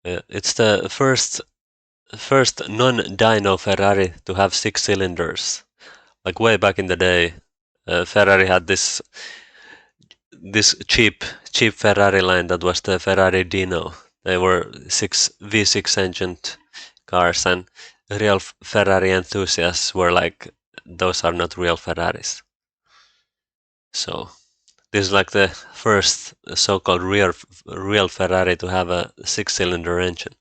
It's the first non-dyno Ferrari to have 6 cylinders. Like way back in the day, Ferrari had this cheap Ferrari line that was the Ferrari Dino. They were V6 engined cars, and real Ferrari enthusiasts were like, those are not real Ferraris. So this is like the first so-called real Ferrari to have a 6-cylinder engine.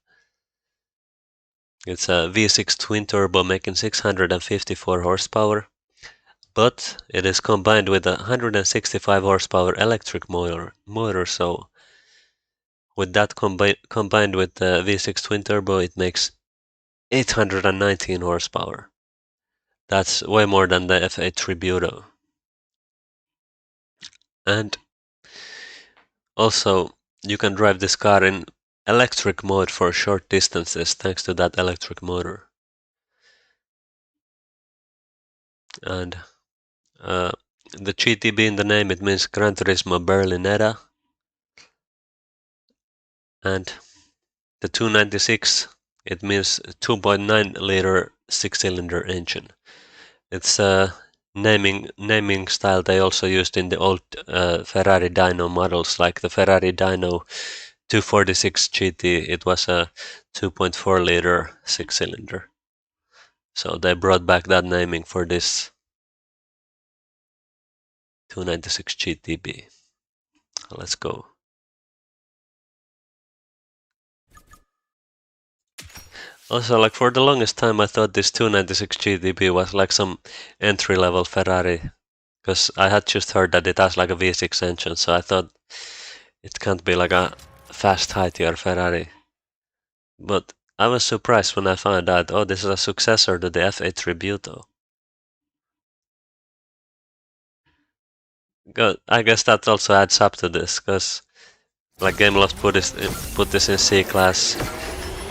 It's a V6 twin turbo making 654 horsepower, but it is combined with a 165 horsepower electric motor, so with that combined with the V6 twin turbo, it makes 819 horsepower. That's way more than the F8 Tributo. And also, you can drive this car in electric mode for short distances thanks to that electric motor. And the GTB in the name, it means Gran Turismo Berlinetta. And the 296, it means 2.9 liter 6-cylinder engine. It's a naming style they also used in the old Ferrari dyno models, like the Ferrari dyno 246 GT. It was a 2.4 liter 6-cylinder. So they brought back that naming for this 296 GTB. Let's go. Also, like for the longest time, I thought this 296 GTB was like some entry-level Ferrari, because I had just heard that it has like a V6 engine, so I thought it can't be like a fast high-tier Ferrari. But I was surprised when I found out, oh, this is a successor to the F8 Tributo. Good. I guess that also adds up to this, because like Gameloft put this in C class,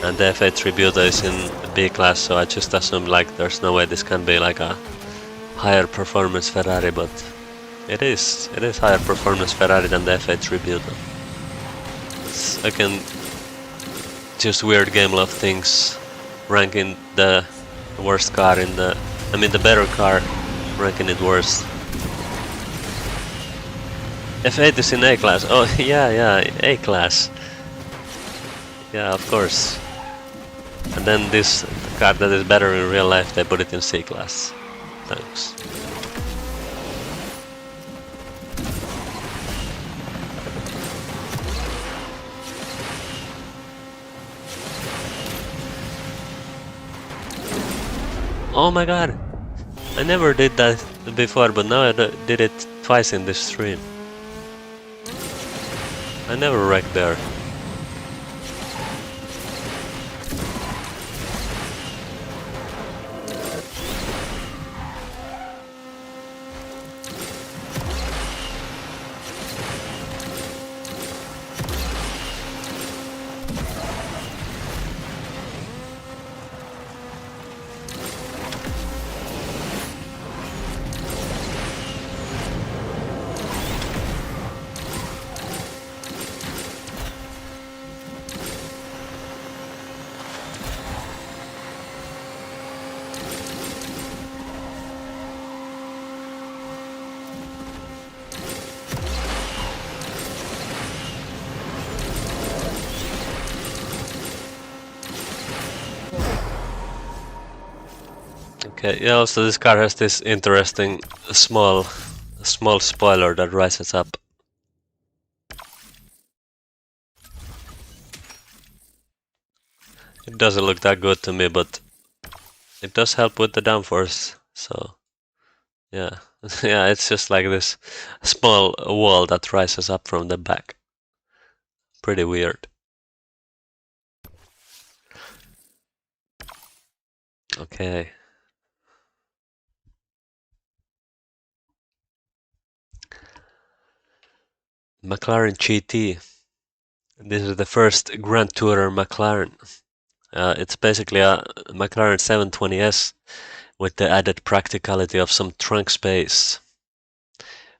and the F8 Tributo is in B class, so I just assumed like there's no way this can be like a higher performance Ferrari, but it is higher performance Ferrari than the F8 Tributo. It's again just weird Gameloft things, ranking the worst car in the, I mean the better car, ranking it worst. F8 is in A class. Oh yeah, A class. Yeah, of course. And then this car that is better in real life, they put it in C class. Thanks. Oh my god! I never did that before, but now I did it twice in this stream. I never wrecked there. Okay, yeah, also this car has this interesting small spoiler that rises up. It doesn't look that good to me, but it does help with the downforce, so yeah. Yeah, it's just like this small wall that rises up from the back. Pretty weird. Okay. McLaren GT. This is the first Grand Tourer McLaren. It's basically a McLaren 720S with the added practicality of some trunk space.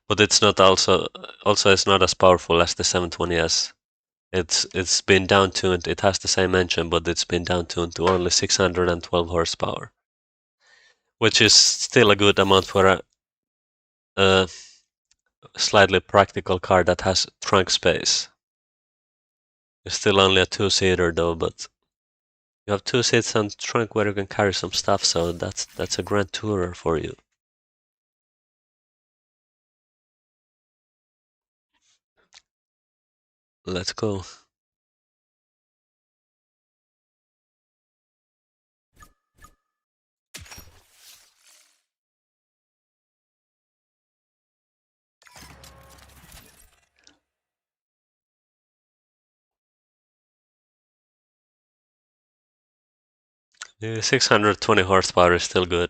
But it's not also it's not as powerful as the 720S. It's been down-tuned. It has the same engine, but it's been down-tuned to only 612 horsepower, which is still a good amount for a slightly practical car that has trunk space. It's still only a two-seater though, but you have two seats and trunk where you can carry some stuff, so that's a Grand Tourer for you. Let's go. Yeah, 620 horsepower is still good.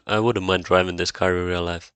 I wouldn't mind driving this car in real life.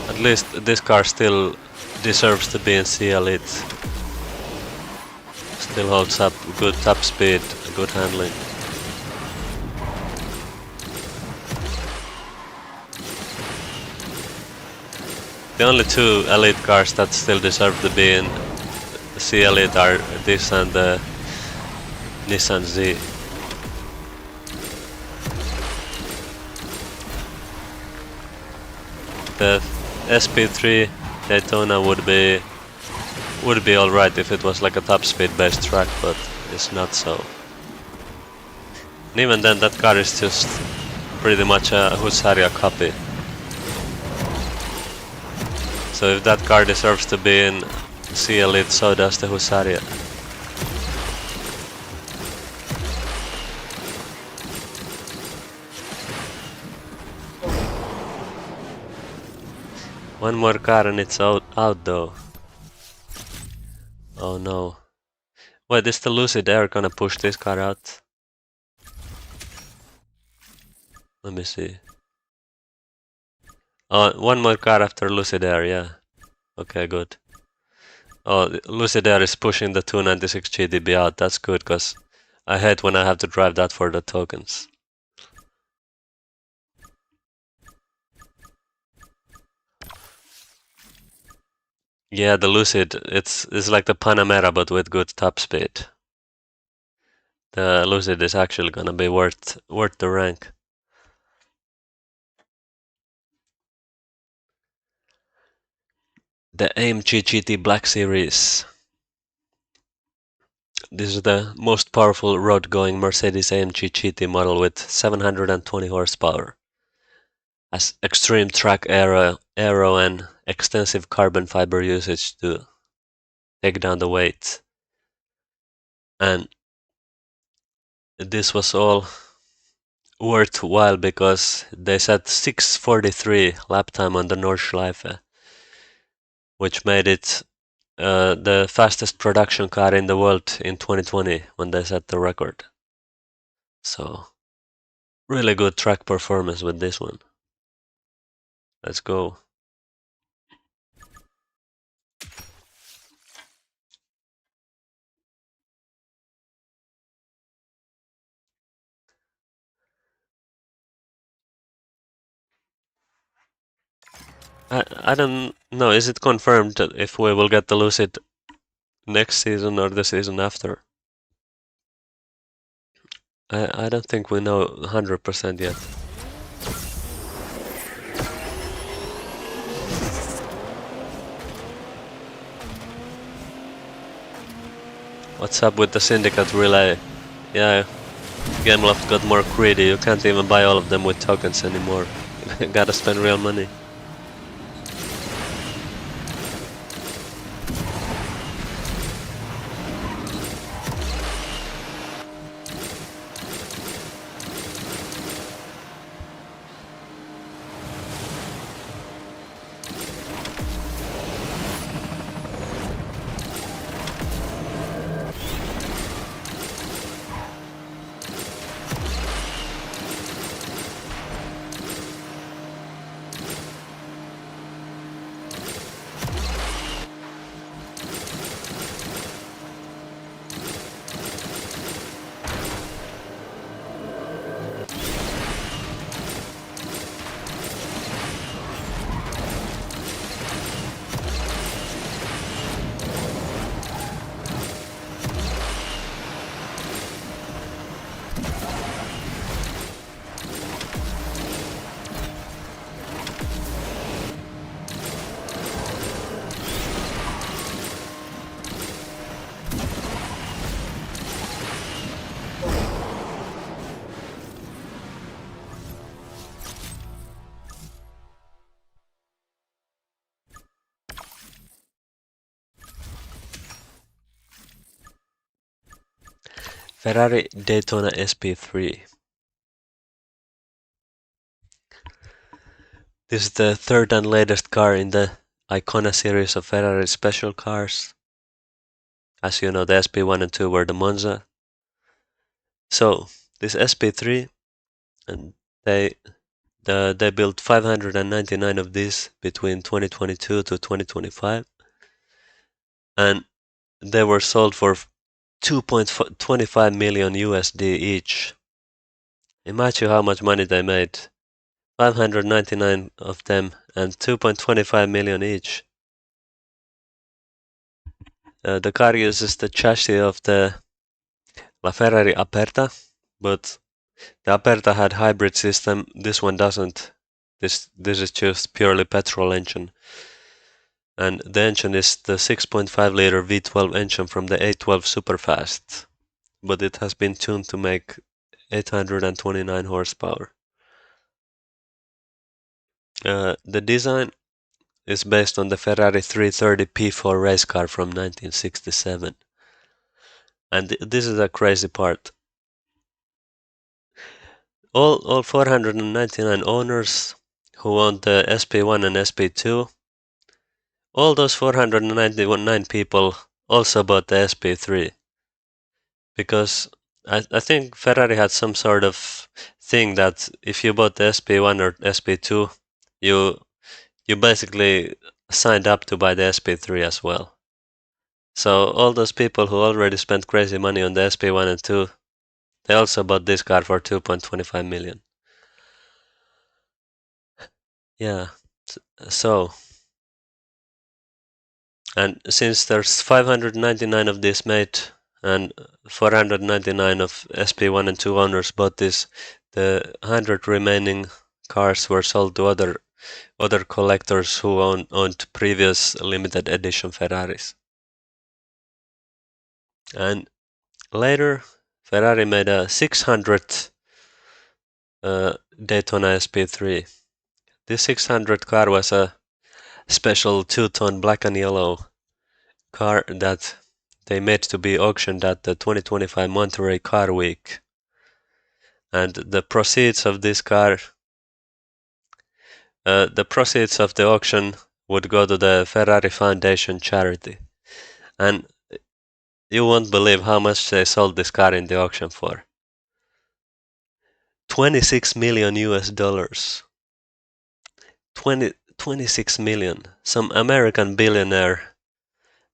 At least this car still deserves to be in C Elite. Still holds up good top speed, good handling. The only two Elite cars that still deserve to be in C Elite are this and the Nissan Z. The SP3 Daytona would be alright if it was like a top speed based track, but it's not so. And even then, that car is just pretty much a Husaria copy. So if that car deserves to be in C Elite, so does the Husaria. One more car and it's out though. Oh no. Wait, is the Lucid Air gonna push this car out? Let me see. Oh, one more car after Lucid Air, yeah. Okay, good. Oh, Lucid Air is pushing the 296 GTB out. That's good, because I hate when I have to drive that for the tokens. Yeah, the Lucid, it's like the Panamera but with good top speed. The Lucid is actually gonna be worth the rank. The AMG GT Black Series. This is the most powerful road-going Mercedes AMG GT model with 720 horsepower. Has extreme track aero and extensive carbon fiber usage to take down the weight. And this was all worthwhile because they set 6:43 lap time on the Nordschleife, which made it the fastest production car in the world in 2020 when they set the record. So, really good track performance with this one. Let's go. I don't know, is it confirmed if we will get the Lucid next season or the season after? I don't think we know 100% yet. What's up with the Syndicate relay? Yeah, Gameloft got more greedy. You can't even buy all of them with tokens anymore. Gotta spend real money. Ferrari Daytona SP3. This is the third and latest car in the Icona series of Ferrari special cars. As you know, the SP1 and 2 were the Monza. So, this SP3, and they built 599 of these between 2022 to 2025, and they were sold for 2.25 million USD each. Imagine how much money they made. 599 of them and 2.25 million each. The car uses the chassis of the La Ferrari Aperta, but the Aperta had hybrid system. This one doesn't. This is just purely petrol engine. And the engine is the 6.5 liter V12 engine from the A12 Superfast, but it has been tuned to make 829 horsepower. The design is based on the Ferrari 330 P4 race car from 1967. And this is a crazy part. All 499 owners who owned the SP1 and SP2, all those 499 people also bought the SP3. Because I think Ferrari had some sort of thing that if you bought the SP1 or SP2, you basically signed up to buy the SP3 as well. So all those people who already spent crazy money on the SP1 and 2, they also bought this car for 2.25 million. Yeah. So, and since there's 599 of these made and 499 of SP1 and 2 owners bought this, the 100 remaining cars were sold to other collectors who owned previous limited edition Ferraris. And later, Ferrari made a 600 Daytona SP3. This 600 car was a special two-tone black and yellow car that they made to be auctioned at the 2025 Monterey Car Week. And the proceeds of this car, the proceeds of the auction would go to the Ferrari Foundation charity. And you won't believe how much they sold this car in the auction for. 26 million US dollars. 26 million. Some American billionaire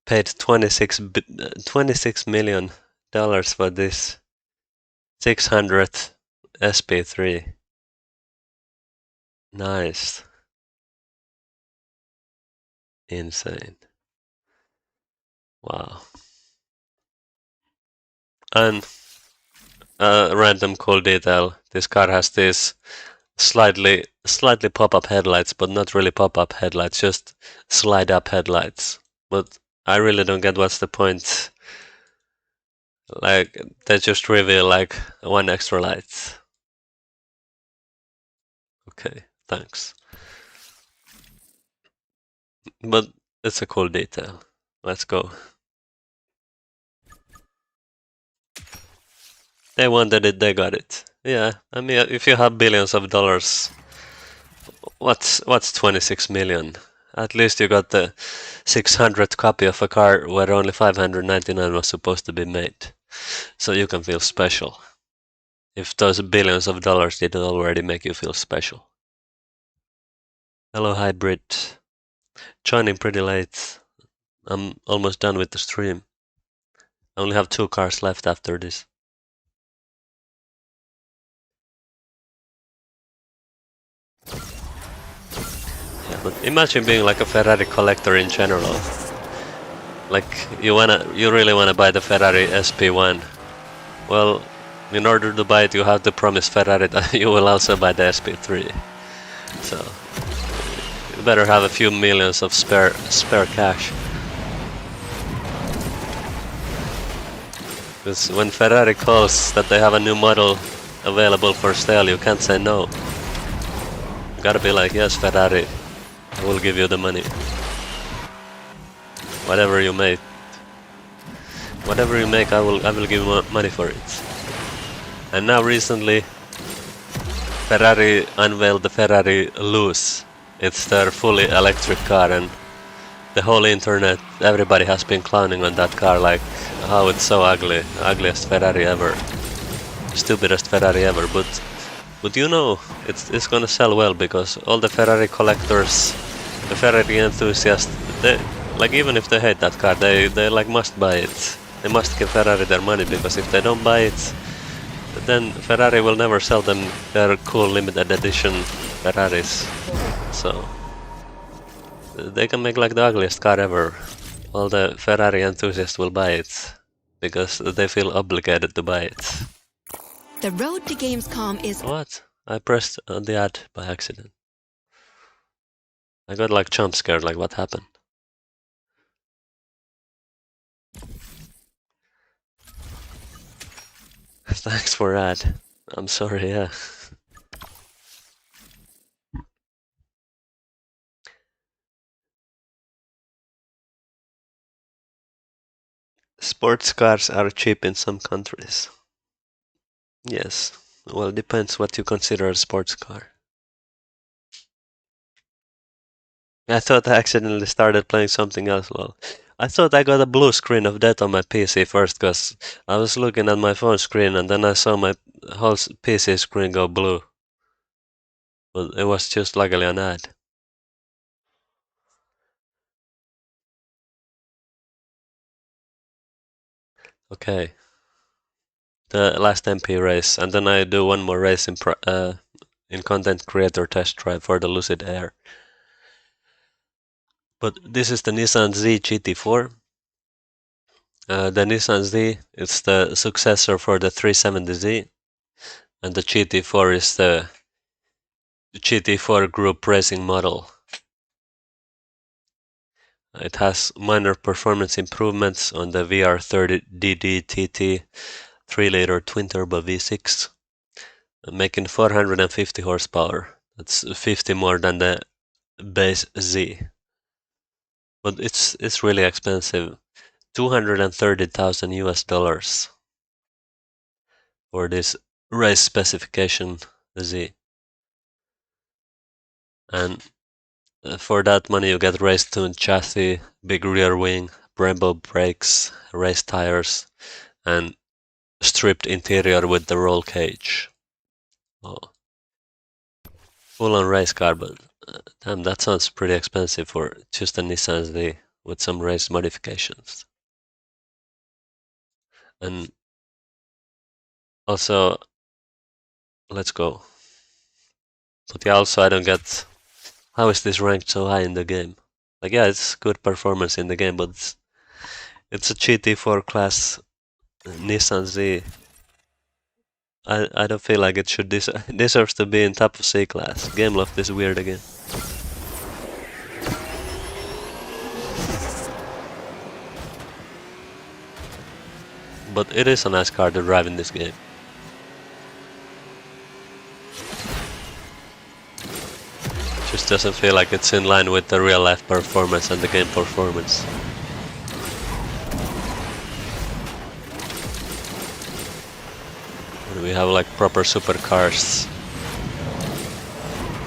paid 26 million dollars for this 600 SP3. Nice. Insane. Wow. And a random cool detail. This car has these slightly pop-up headlights, but not really pop-up headlights, just slide-up headlights. But I really don't get what's the point. Like, they just reveal like one extra light. Okay, thanks. But it's a cool detail. Let's go. They wanted it, they got it. Yeah, I mean, if you have billions of dollars, what's 26 million? At least you got the 600th copy of a car where only 599 was supposed to be made. So you can feel special. If those billions of dollars didn't already make you feel special. Hello, hybrid. Joining pretty late. I'm almost done with the stream. I only have 2 cars left after this. Yeah, but imagine being like a Ferrari collector in general. Like you really wanna buy the Ferrari SP1. Well, in order to buy it, you have to promise Ferrari that you will also buy the SP3. So you better have a few millions of spare cash. Because when Ferrari calls that they have a new model available for sale, you can't say no. You gotta be like, yes, Ferrari, I will give you the money. Whatever you make, I will give you money for it. And now recently, Ferrari unveiled the Ferrari Luce. It's their fully electric car, and the whole internet, everybody has been clowning on that car, like how it's so ugly, ugliest Ferrari ever, stupidest Ferrari ever. But you know, it's gonna sell well because all the Ferrari collectors, the Ferrari enthusiasts, they like even if they hate that car, they like must buy it. They must give Ferrari their money because if they don't buy it, then Ferrari will never sell them their cool limited edition Ferraris. So they can make like the ugliest car ever. All the Ferrari enthusiasts will buy it because they feel obligated to buy it. The road to Gamescom is... What? I pressed on the ad by accident. I got like jump scared, like what happened? Thanks for ad. I'm sorry, yeah. Sports cars are cheap in some countries. Yes. Well, depends what you consider a sports car. I thought I accidentally started playing something else. Well, I thought I got a blue screen of death on my PC first because I was looking at my phone screen and then I saw my whole PC screen go blue. But it was just luckily an ad. Okay, the last MP race, and then I do one more race in content creator test drive for the Lucid Air. But this is the Nissan Z GT4. The Nissan Z is the successor for the 370Z, and the GT4 is the GT4 Group racing model. It has minor performance improvements on the VR30DD TT 3-liter twin-turbo V6, making 450 horsepower. That's 50 more than the base Z. But it's really expensive. 230,000 US dollars for this race specification Z. And for that money you get race tuned chassis, big rear wing, Brembo brakes, race tires, and stripped interior with the roll cage. Oh, full on race car, but damn, that sounds pretty expensive for just a Nissan Z with some race modifications. And also, let's go. But yeah, also I don't get how is this ranked so high in the game. Like yeah, it's good performance in the game, but it's a GT4 class Nissan Z. I don't feel like it should deserves to be in top of C class. Game loft is weird again. But it is a nice car to drive in this game. Just doesn't feel like it's in line with the real life performance and the game performance. And we have like proper supercars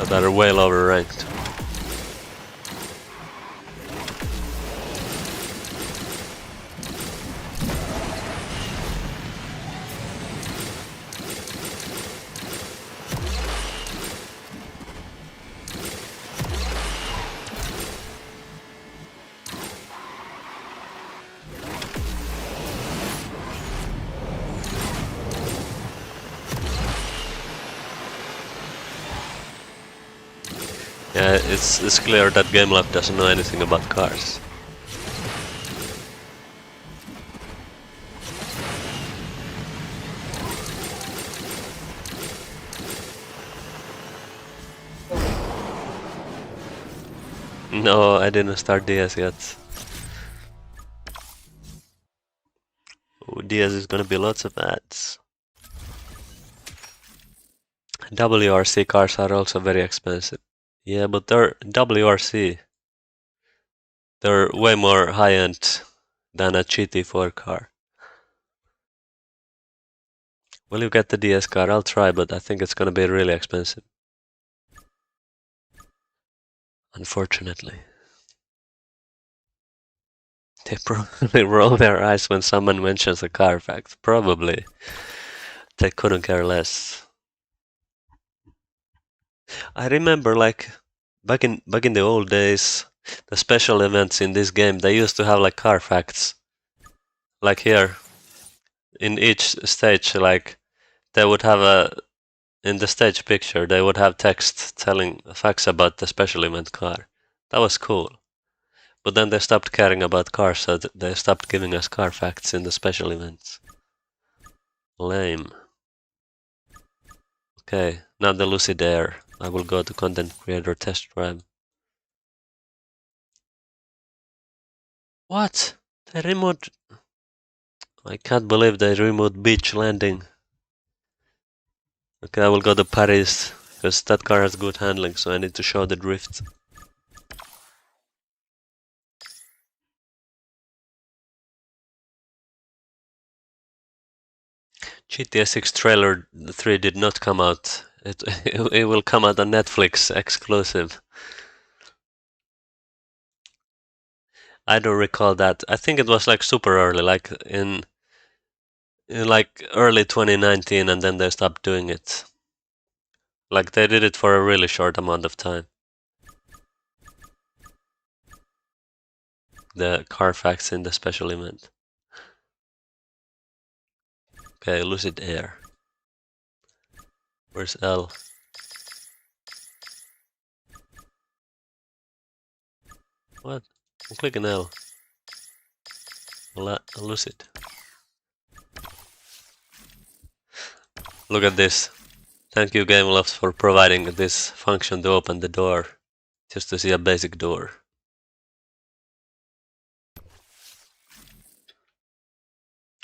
that are way lower ranked. Yeah, it's clear that GameLab doesn't know anything about cars. No, I didn't start DS yet. Oh, DS is gonna be lots of ads. WRC cars are also very expensive. Yeah, but they're WRC. They're way more high-end than a GT4 car. Will you get the DS car? I'll try, but I think it's gonna be really expensive. Unfortunately. They probably roll their eyes when someone mentions a car fact. Probably. They couldn't care less. I remember like back in the old days, the special events in this game, they used to have like car facts. Like here, in each stage, like they would have in the stage picture, they would have text telling facts about the special event car. That was cool. But then they stopped caring about cars, so they stopped giving us car facts in the special events. Lame. Okay, now the Lucid Air. I will go to content creator test drive. What? They removed... I can't believe they removed beach landing. Okay, I will go to Paris, because that car has good handling, so I need to show the drift. GTA 6 trailer 3 did not come out. It will come out on Netflix exclusive. I don't recall that. I think it was like super early, like in like early 2019, and then they stopped doing it. Like they did it for a really short amount of time. The car facts in the special event. Okay, Lucid Air. Where's L? What? I'm clicking L. Lucid. Look at this. Thank you, GameLoft, for providing this function to open the door. Just to see a basic door.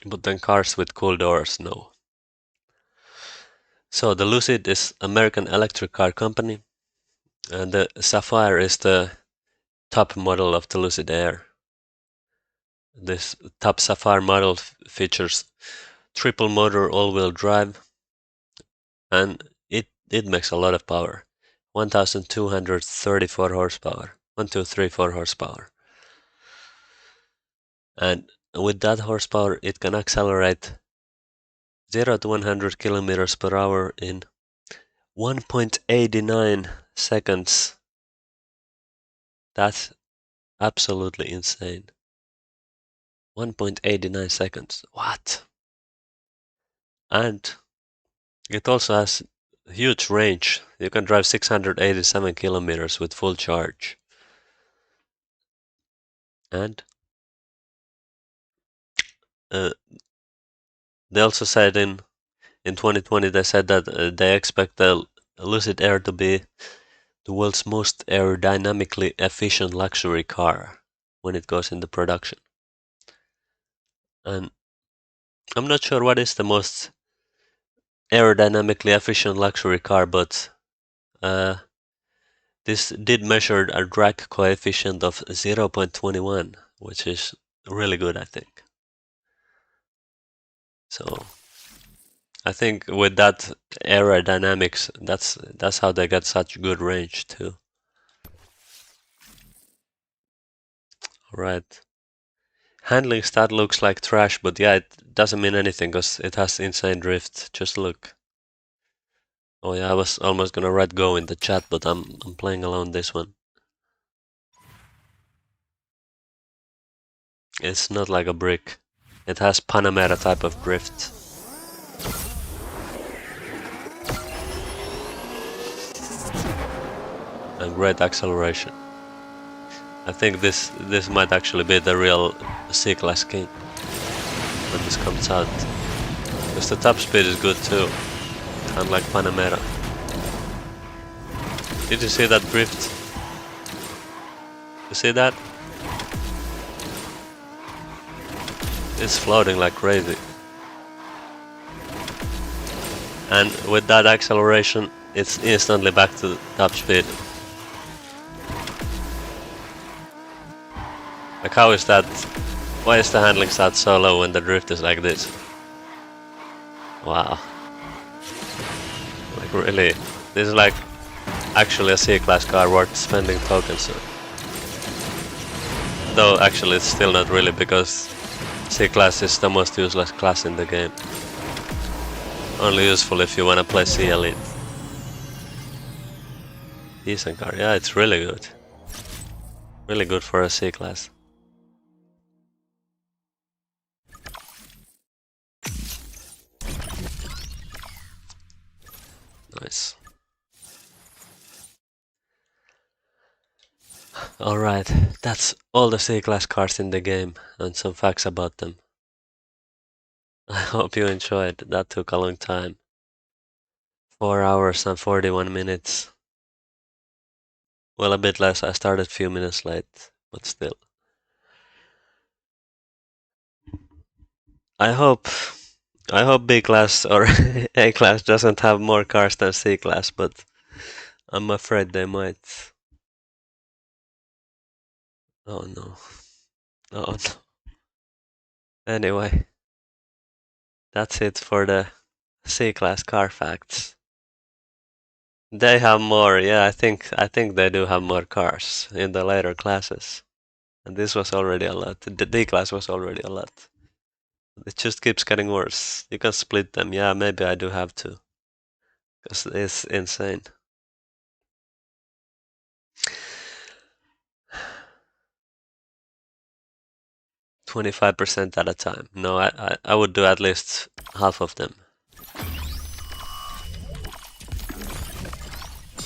But then cars with cool doors, no. So the Lucid is American electric car company, and the Sapphire is the top model of the Lucid Air. This top Sapphire model features triple motor all-wheel drive, and it makes a lot of power. 1,234 horsepower. 1,234 horsepower. And with that horsepower, it can accelerate 0 to 100 kilometers per hour in 1.89 seconds. That's absolutely insane. 1.89 seconds. What? And it also has huge range. You can drive 687 kilometers with full charge. And uh, they also said in 2020 they said that they expect the Lucid Air to be the world's most aerodynamically efficient luxury car when it goes into production. And I'm not sure what is the most aerodynamically efficient luxury car, but this did measure a drag coefficient of 0.21, which is really good, I think. So I think with that aerodynamics, that's how they get such good range too. Right. Handling stat looks like trash, but yeah, it doesn't mean anything because it has insane drift. Just look. Oh yeah, I was almost gonna write go in the chat, but I'm playing alone this one. It's not like a brick. It has Panamera type of drift. And great acceleration. I think this might actually be the real C-Class game when this comes out. Because the top speed is good too, unlike Panamera. Did you see that drift? You see that? It's floating like crazy. And with that acceleration, it's instantly back to top speed. Like how is that? Why is the handling stat so low when the drift is like this? Wow. Like really, this is like actually a C-Class car worth spending tokens on. Though actually it's still not really, because C-Class is the most useless class in the game. Only useful if you wanna play C Elite. Decent car, yeah, it's really good. Really good for a C-Class. Nice. Alright, that's all the C-Class cars in the game and some facts about them. I hope you enjoyed. That took a long time. 4 hours and 41 minutes. Well, a bit less. I started a few minutes late, but still. I hope B class or A class doesn't have more cars than C class, but I'm afraid they might. Oh no. Oh no. Anyway, that's it for the C class car facts. They have more, yeah, I think they do have more cars in the later classes. And this was already a lot. The D class was already a lot. It just keeps getting worse. You can split them. Yeah, maybe I do have to. Because it's insane. 25% at a time. No, I would do at least half of them.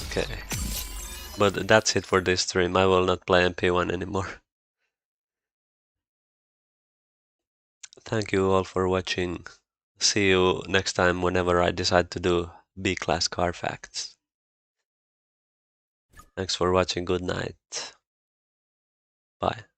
Okay. But that's it for this stream. I will not play MP1 anymore. Thank you all for watching. See you next time whenever I decide to do B-class car facts. Thanks for watching. Good night. Bye.